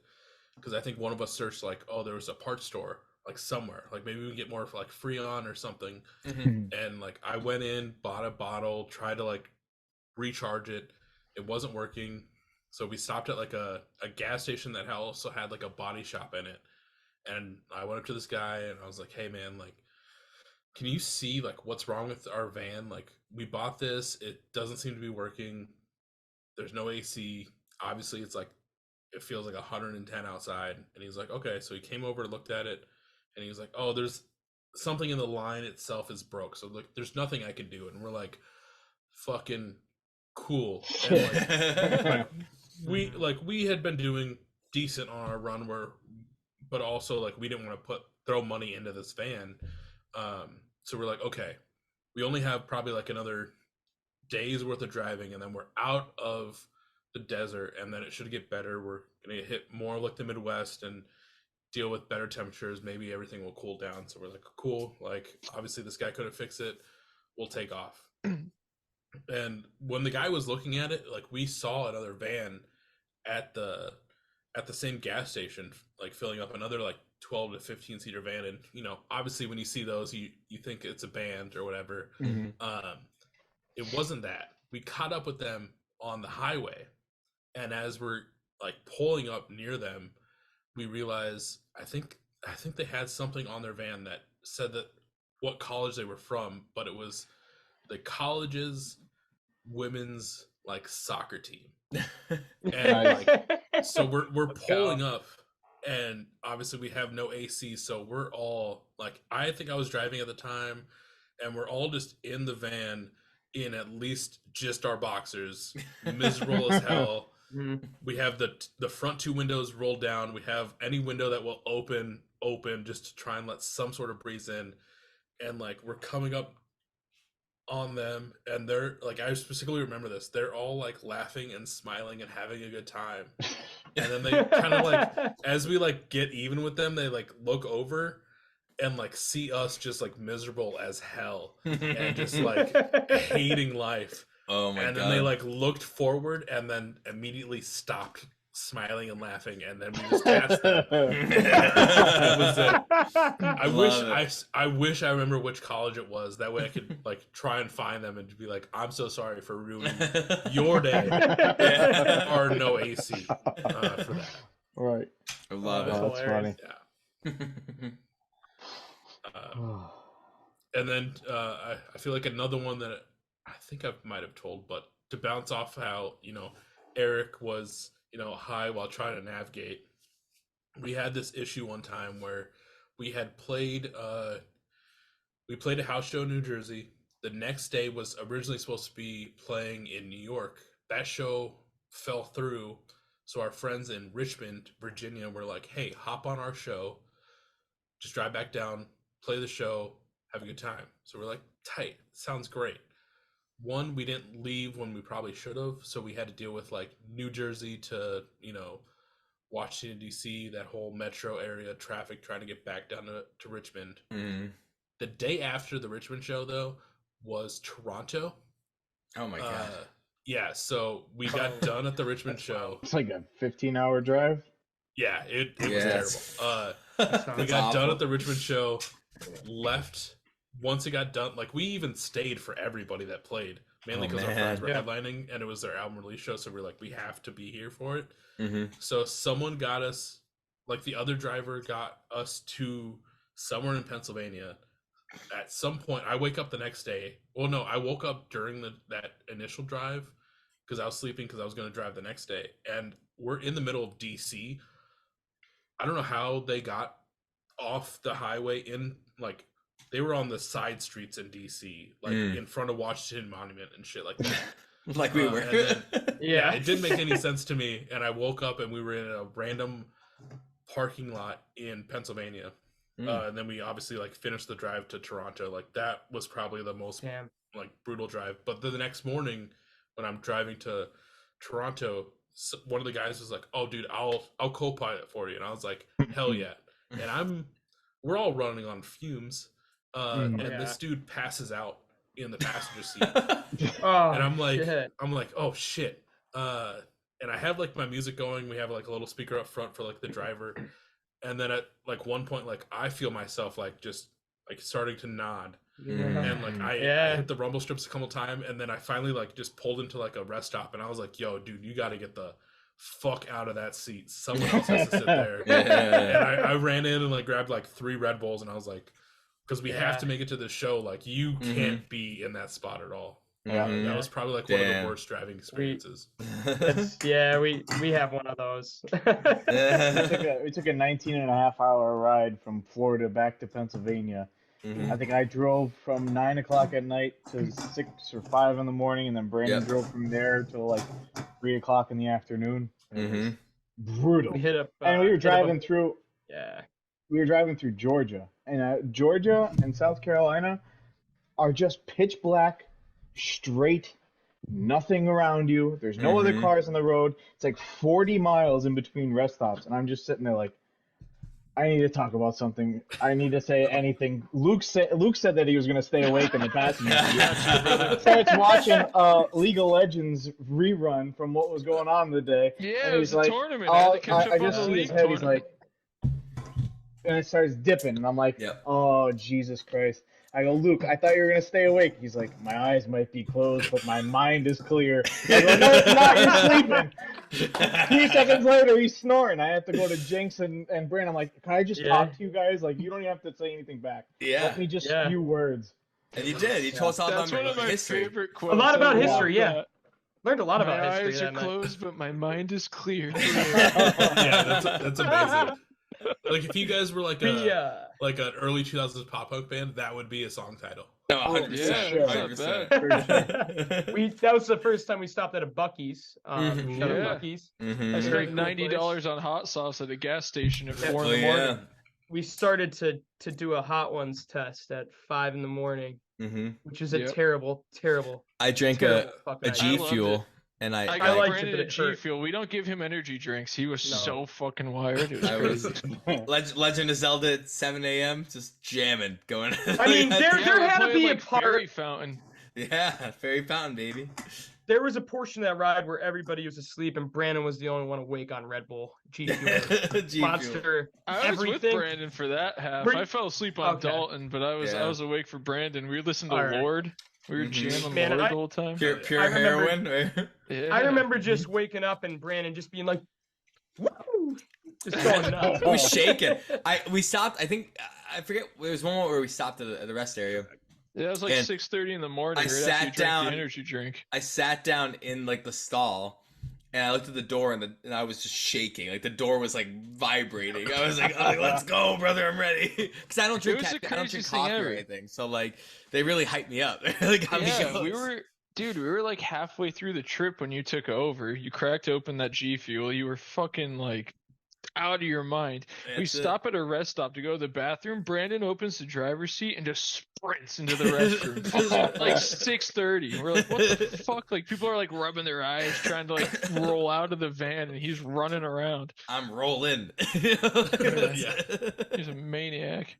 E: because I think one of us searched like, oh, there was a parts store like somewhere. Like maybe we can get more for like Freon or something. And like I went in, bought a bottle, tried to like recharge it. It wasn't working. So we stopped at like a gas station that also had like a body shop in it. And I went up to this guy and I was like, hey man, like, can you see like what's wrong with our van? Like we bought this, it doesn't seem to be working. There's no AC. Obviously it's like, it feels like 110 outside. And he's like, okay. So he came over, looked at it, and he was like, oh, there's something in the line itself is broke. So like, there's nothing I can do. And we're like, fucking cool. And we had been doing decent on our run but also like we didn't want to throw money into this van. So we're like, okay, we only have probably like another day's worth of driving, and then we're out of the desert, and then it should get better. We're gonna hit more like the Midwest and deal with better temperatures. Maybe everything will cool down. So we're like, cool. Like obviously this guy couldn't fix it. We'll take off. And when the guy was looking at it, like we saw another van at the same gas station, like filling up another like 12 to 15 seater van. And obviously when you see those, you think it's a band or whatever. It wasn't that. We caught up with them on the highway, and as we're like pulling up near them, we realize I think they had something on their van that said that what college they were from, but it was the college's women's like soccer team. And like, so we're pulling up, and obviously we have no AC, so we're all like, I think I was driving at the time, and we're all just in the van in at least just our boxers, miserable as hell. We have the front 2 windows rolled down. We have any window that will open just to try and let some sort of breeze in. And like we're coming up on them, and they're like, I specifically remember this, they're all like laughing and smiling and having a good time. And then they kind of like, as we like get even with them, they like look over and like see us just like miserable as hell and just like hating life.
C: Oh my god.
E: And then they like looked forward and then immediately stopped smiling and laughing, and then we just passed them. That was it. I wish I remember which college it was. That way I could like try and find them and be like, I'm so sorry for ruining your day. Or no AC for that.
B: Right.
C: I love it.
B: That's funny.
E: Yeah. And then I feel like another one that I think I might have told, but to bounce off how, Eric was, high while trying to navigate. We had this issue one time where we had played a house show in New Jersey. The next day was originally supposed to be playing in New York. That show fell through. So our friends in Richmond, Virginia were like, hey, hop on our show. Just drive back down, play the show, have a good time. So we're like, tight, sounds great. One, we didn't leave when we probably should have. So we had to deal with like New Jersey to, Washington, D.C., that whole metro area traffic trying to get back down to Richmond.
C: Mm-hmm.
E: The day after the Richmond show, though, was Toronto.
C: Oh, my God.
E: Yeah, so we got done at the Richmond show.
B: It's like a 15-hour drive.
E: Yeah, it was terrible. We got done at the Richmond show, left. Once it got done, like we even stayed for everybody that played, mainly because our friends were headlining and it was their album release show. So we're like, we have to be here for it.
C: Mm-hmm.
E: So someone got us, like the other driver got us to somewhere in Pennsylvania. At some point, I wake up the next day. Well, no, I woke up during that initial drive because I was sleeping because I was going to drive the next day. And we're in the middle of DC. I don't know how they got off the highway in, like, they were on the side streets in DC, like in front of Washington Monument and shit like that.
C: Like we were.
E: Then, yeah, it didn't make any sense to me. And I woke up and we were in a random parking lot in Pennsylvania. And then we obviously like finished the drive to Toronto. Like that was probably the most like brutal drive. But then the next morning when I'm driving to Toronto, one of the guys was like, "Oh, dude, I'll co-pilot for you." And I was like, "Hell yeah!" And we're all running on fumes. And this dude passes out in the passenger seat. And I'm like, oh shit. And I have like my music going. We have like a little speaker up front for like the driver. And then at like one point, like I feel myself like just like starting to nod. And like I hit the rumble strips a couple times. And then I finally like just pulled into like a rest stop. And I was like, yo, dude, you got to get the fuck out of that seat. Someone else has to sit there. And I ran in and like grabbed like 3 Red Bulls. And I was like, because we have to make it to the show. Like, you can't be in that spot at all. That was probably like one of the worst driving experiences.
D: We have one of those.
B: We took a 19-and-a-half-hour ride from Florida back to Pennsylvania. I think I drove from 9 o'clock at night to 6 or 5 in the morning, and then Brandon drove from there till like 3 o'clock in the afternoon. It was brutal.
D: We hit up,
B: and we were driving through.
D: Yeah.
B: We were driving through Georgia, and Georgia and South Carolina are just pitch black, straight, nothing around you. There's no other cars on the road. It's like 40 miles in between rest stops, and I'm just sitting there like, I need to talk about something. I need to say anything. Luke said that he was going to stay awake in the passenger seat. Starts watching League of Legends rerun from what was going on the day.
A: Yeah,
B: and
A: it was
B: like,
A: a tournament.
B: I just see his head. He's like, and it starts dipping, and I'm like, oh, Jesus Christ. I go, Luke, I thought you were going to stay awake. He's like, my eyes might be closed, but my mind is clear. I go, no, it's not. You're sleeping. 3 seconds later, he's snoring. I have to go to Jinx and Brandon. I'm like, can I just talk to you guys? Like, you don't even have to say anything back. Let me just spew words.
C: And you did. You told us all about
A: one of my
C: history.
A: favorite quotes.
D: A lot about history, Learned a lot about history.
A: My eyes are closed, but my mind is clear.
E: That's amazing. Like if you guys were like like an early 2000s pop punk band, that would be a song title.
C: No, 100%.
D: That was the first time we stopped at a Buc-ee's. Buc-ee's.
A: I spent $90 on hot sauce at a gas station at 4 in the morning.
D: We started to do a Hot Ones test at 5 in the morning, which is a terrible.
C: I drank a G Fuel. And I
A: got Brandon a G Fuel. We don't give him energy drinks. He was so fucking wired. It was crazy.
C: Legend of Zelda at 7 a.m. just jamming, going.
D: I mean, there had to be a part.
A: Fairy Fountain.
C: Yeah, Fairy Fountain, baby.
D: there was a portion of that ride where everybody was asleep and Brandon was the only one awake on Red Bull, G Fuel, Monster,
A: I was with
D: everything.
A: Brandon for that half.
D: Were
A: I
D: you-
A: fell asleep on
D: Okay.
A: Dalton, but I was awake for Brandon. We listened to
D: All right.
A: Lord. We were jamming
D: Man,
A: Lord
D: I-
A: the whole time.
C: Pure
D: I remember-
C: heroin.
A: Yeah.
D: I remember just waking up and Brandon just being like, "Woo!" just going nuts.
C: It was shaking. We stopped. I think I forget. There was one moment where we stopped at the rest area.
A: Yeah, it was like
C: And
A: 6:30 in the morning.
C: I
A: Right
C: sat
A: after you drank
C: down-
A: the energy drink.
C: I sat down in like the stall, and I looked at the door, and I was just shaking. Like the door was like vibrating. I was like, oh, "Let's go, brother! I'm ready." Because I don't drink
A: was the
C: I don't drink
A: craziest thing
C: coffee or
A: ever.
C: anything. So like they really hyped me up. They really got me
A: Yeah,
C: going.
A: we were like halfway through the trip when you took over. You cracked open that G Fuel. You were fucking like out of your mind. We
C: That's it.
A: stop at a rest stop to go to the bathroom. Brandon opens the driver's seat and just sprints into the restroom. Like 6:30. We're like, what the fuck? Like people are like rubbing their eyes, trying to like roll out of the van, and he's running around.
C: I'm rolling.
E: Yeah.
A: He's a maniac.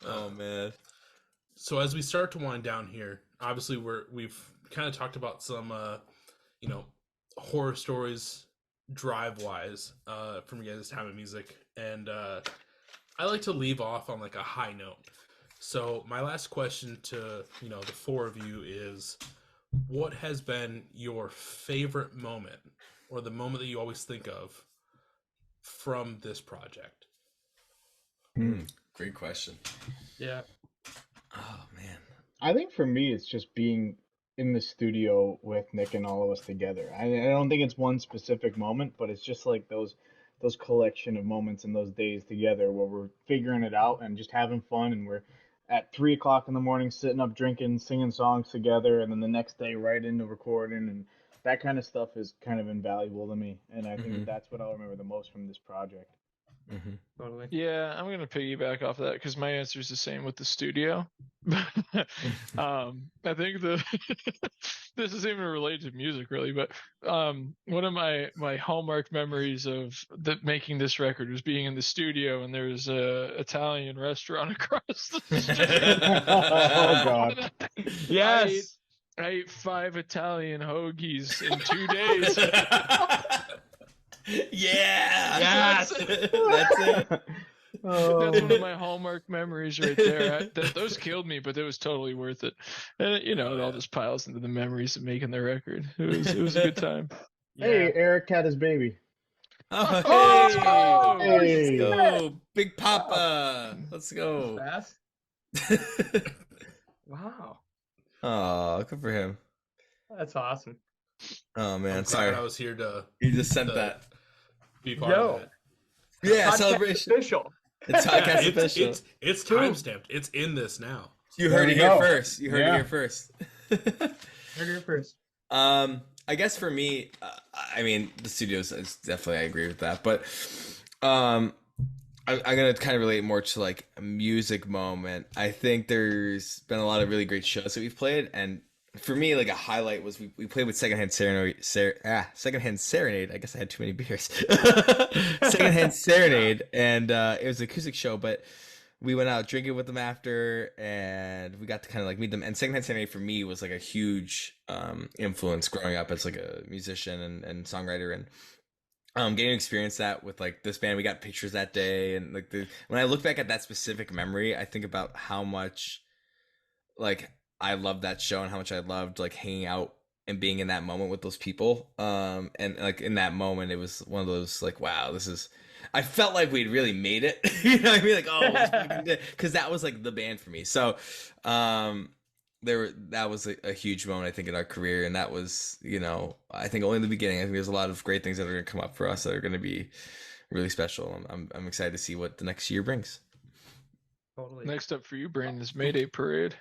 C: Oh man.
E: So as we start to wind down here, obviously we've kind of talked about some horror stories drive wise from your guys' time in music, and I like to leave off on like a high note. So my last question to the four of you is, what has been your favorite moment, or the moment that you always think of from this project?
C: Great question.
D: Yeah.
C: Oh man.
B: I think for me, it's just being in the studio with Nick and all of us together. I don't think it's one specific moment, but it's just like those collection of moments in those days together where we're figuring it out and just having fun, and we're at 3 o'clock in the morning sitting up drinking, singing songs together, and then the next day right into recording, and that kind of stuff is kind of invaluable to me, and I think that that's what I'll remember the most from this project.
D: Totally.
A: Yeah, I'm gonna piggyback off of that because my answer is the same with the studio. I think this isn't even related to music really, but one of my hallmark memories of making this record was being in the studio, and there's a Italian restaurant across the street.
B: Oh God.
D: Yes.
A: I ate 5 Italian hoagies in 2 days.
C: Yeah.
D: Yes.
C: That's it.
A: That's one of my hallmark memories right there. Those killed me, but it was totally worth it. And it all just piles into the memories of making the record. It was a good time.
B: Hey, Eric had his baby.
C: Oh,
A: Oh,
B: Hey.
C: let's go, Big Papa. Let's go.
D: Fast. Wow.
C: Oh, good for him.
D: That's awesome.
C: Oh man,
E: I'm
C: sorry.
E: glad I was here to
C: You just sent that.
E: be part
D: Yo.
E: of it.
C: Yeah,
D: Podcast
C: celebration.
D: Official.
C: It's
E: Yeah,
C: podcast official.
E: it's time stamped. It's in this now.
C: You
B: There
C: heard
B: we
C: it here
B: go.
C: first. You heard it
B: Yeah.
C: here first.
D: Heard it first.
C: I guess for me, I mean, the studios is definitely, I agree with that, but I'm gonna kind of relate more to like a music moment. I think there's been a lot of really great shows that we've played, and for me, like a highlight was we played with Secondhand Serenade. I guess I had too many beers. Secondhand Serenade, and it was an acoustic show, but we went out drinking with them after, and we got to kind of like meet them. And Secondhand Serenade for me was like a huge influence growing up as like a musician and songwriter, and getting to experience that with like this band. We got pictures that day, and like when I look back at that specific memory, I think about how much like I loved that show and how much I loved like hanging out and being in that moment with those people. And like in that moment, it was one of those like, wow, this is. I felt like we'd really made it. You know what I mean? Like, oh, we fucking did, because that was like the band for me. So, that was a huge moment I think in our career, and that was I think only the beginning. I think there's a lot of great things that are gonna come up for us that are gonna be really special. I'm excited to see what the next year brings.
D: Totally.
A: Next up for you, Brandon, is Mayday Parade.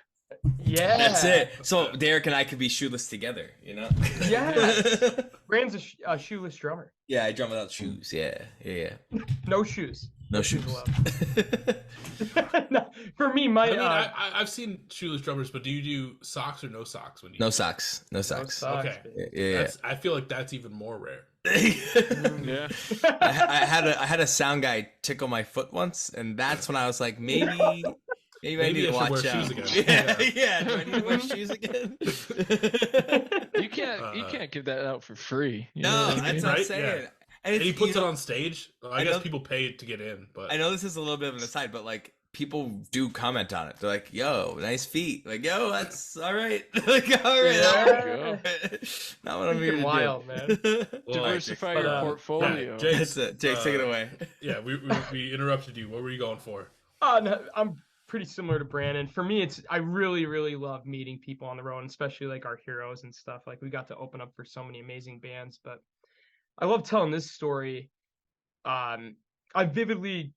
D: Yeah.
C: That's it. So Derek and I could be shoeless together,
D: Yes. Brand's a shoeless drummer.
C: Yeah, I drum without shoes. Yeah.
D: No shoes.
C: No shoes.
D: No, for me, my
E: I mean, I've seen shoeless drummers, but do you do socks or no socks when you?
C: No socks. No socks.
E: Okay.
C: Yeah.
E: I feel like that's even more rare.
A: Yeah.
C: I had a sound guy tickle my foot once, and that's when I was like, maybe Yeah, you might
E: Maybe
C: need to
E: I should
C: watch
E: wear
C: out.
E: shoes again.
C: Yeah,
E: Yeah.
C: yeah. Do I need to wear shoes again?
A: You can't give that out for free. You know
C: No,
A: what I
C: that's
A: mean?
C: what I'm
E: Right?
C: saying.
E: Yeah.
C: And
E: And
C: it's
E: he puts
C: you
E: it
C: know,
E: on stage. I
C: I
E: guess
C: know
E: people pay to get in, but
C: I know this is a little bit of an aside, but like people do comment on it. They're like, "Yo, nice feet." Like, "Yo, that's all right." Like, all right,
A: Yeah.
C: not what I'm here
D: Freaking
C: to
D: wild,
C: do.
D: man.
E: well,
A: Diversify
D: But,
A: your
E: yeah,
A: portfolio.
E: Jake's,
C: That's it. Jake, take it away.
E: yeah, we interrupted you. What were you going for?
D: No, I'm pretty similar to Brandon. For me, I really, really love meeting people on the road, and especially like our heroes and stuff. Like we got to open up for so many amazing bands, but I love telling this story. I vividly,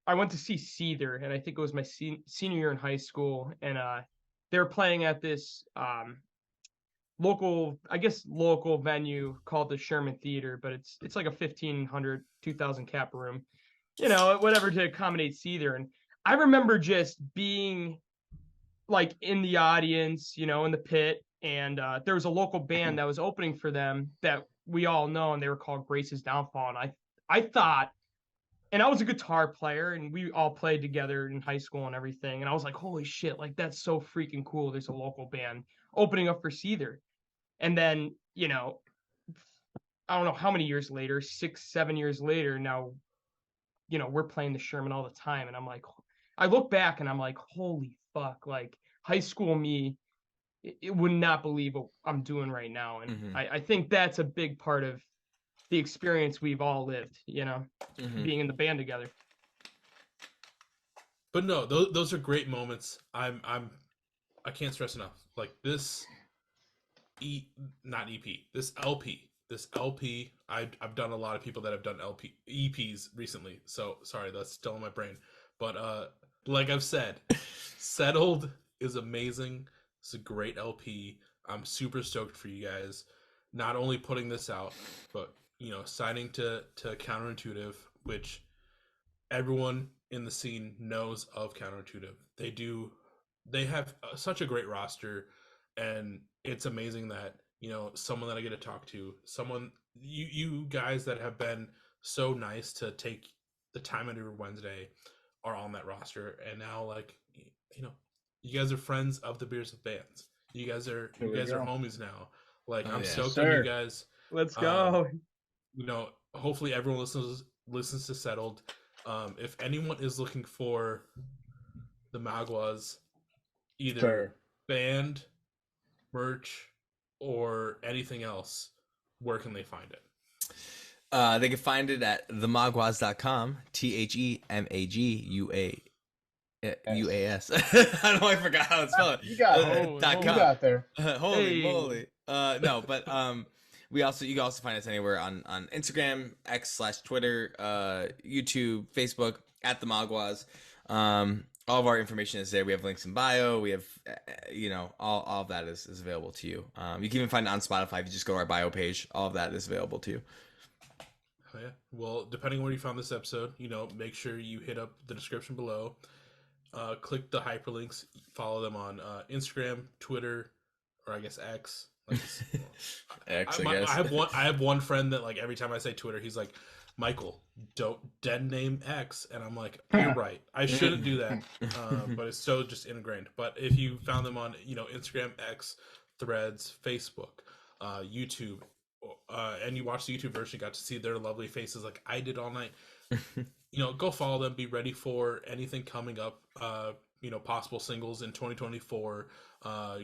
D: I went to see Seether, and I think it was my senior year in high school, and they were playing at this local venue called the Sherman Theater, but it's like a 1,500, 2,000 cap room, whatever to accommodate Seether. And I remember just being like in the audience, in the pit, and there was a local band that was opening for them that we all know, and they were called Grace's Downfall. And I thought, and I was a guitar player, and we all played together in high school and everything. And I was like, holy shit, like that's so freaking cool. There's a local band opening up for Seether. And then, I don't know how many years later, 6, 7 years later, now, we're playing the Sherman all the time. And I'm like, I look back and I'm like, holy fuck, like high school me, it would not believe what I'm doing right now. And I think that's a big part of the experience we've all lived, being in the band together.
E: But no, those are great moments. I can't stress enough. Like this not EP, this LP. I've done a lot of people that have done EPs recently. So sorry, that's still in my brain. But like I've said, Settled is amazing. It's a great LP. I'm super stoked for you guys. Not only putting this out, but signing to Counterintuitive, which everyone in the scene knows of Counterintuitive. They have such a great roster, and it's amazing that someone that I get to talk to, someone you guys that have been so nice to take the time out of your Wednesday are on that roster, and now like you guys are friends of the Beers with Bands. You guys are homies now. Like I'm stoked on you guys.
D: Let's go.
E: Hopefully everyone listens to Settled. If anyone is looking for the Maguas, either band, merch, or anything else, where can they find it?
C: They can find it at themaguas.com. TheMaguas. I know I forgot how to spell it.
B: You got there.
C: Holy moly. No, but you can also find us anywhere on Instagram, X/Twitter, YouTube, Facebook, at the Maguas. All of our information is there. We have links in bio. We have, all of that is available to you. You can even find it on Spotify. If you just go to our bio page, all of that is available to you.
E: Oh, yeah. Well, depending on where you found this episode, make sure you hit up the description below. Click the hyperlinks. Follow them on Instagram, Twitter, or I guess X. Like,
C: X, I guess.
E: I have one friend that like every time I say Twitter, he's like, Michael, don't dead name X, and I'm like, you're right, I shouldn't do that, but it's so just ingrained. But if you found them on Instagram, X, Threads, Facebook, YouTube, and you watched the YouTube version, you got to see their lovely faces like I did all night. Go follow them. Be ready for anything coming up. Possible singles in 2024.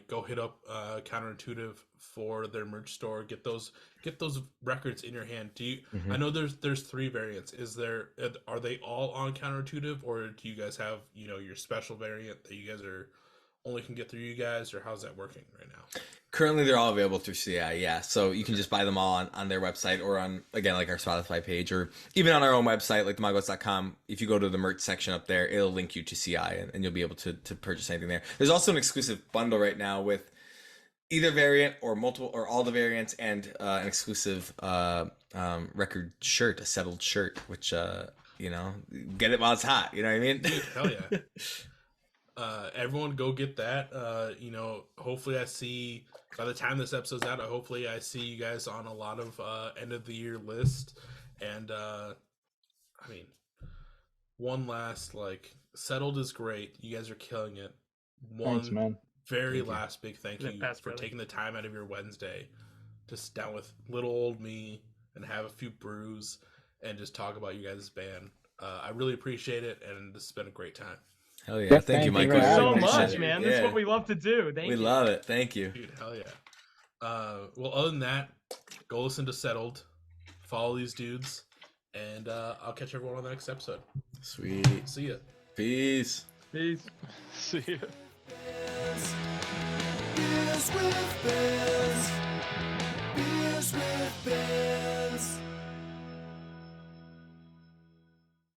E: Go hit up Counterintuitive for their merch store. Get those records in your hand. I know there's 3 variants. Are they all on Counterintuitive, or do you guys have your special variant that you guys only can get through you guys, or how's that working right now?
C: Currently, they're all available through CI, yeah. So you can just buy them all on their website, or on, again, like our Spotify page, or even on our own website, like themaguas.com. If you go to the merch section up there, it'll link you to CI, and you'll be able to purchase anything there. There's also an exclusive bundle right now with either variant or multiple or all the variants, and an exclusive record shirt, a Settled shirt, which, get it while it's hot. You know what I mean?
E: Dude, hell yeah. Everyone go get that. Hopefully I see, by the time this episode's out, hopefully I see you guys on a lot of end of the year list. And one last Settled is great. You guys are killing it.
B: Thanks, man.
E: Very last big thank you
D: That's
E: for
D: really
E: taking the time out of your Wednesday to sit down with little old me and have a few brews and just talk about you guys' band. I really appreciate it, and this has been a great time.
C: Hell yeah. Thank you,
B: thank
C: Michael.
B: you for
D: so
B: having us.
D: much, man. That's what we love to do. Thank
C: we
D: you.
C: love it. Thank you.
E: Dude, hell yeah. Well, other than that, go listen to Settled, follow these dudes, and I'll catch everyone on the next episode.
C: Sweet.
E: See ya.
C: Peace.
D: Peace.
A: See ya.
F: Beers with Bears. Beers with Bears.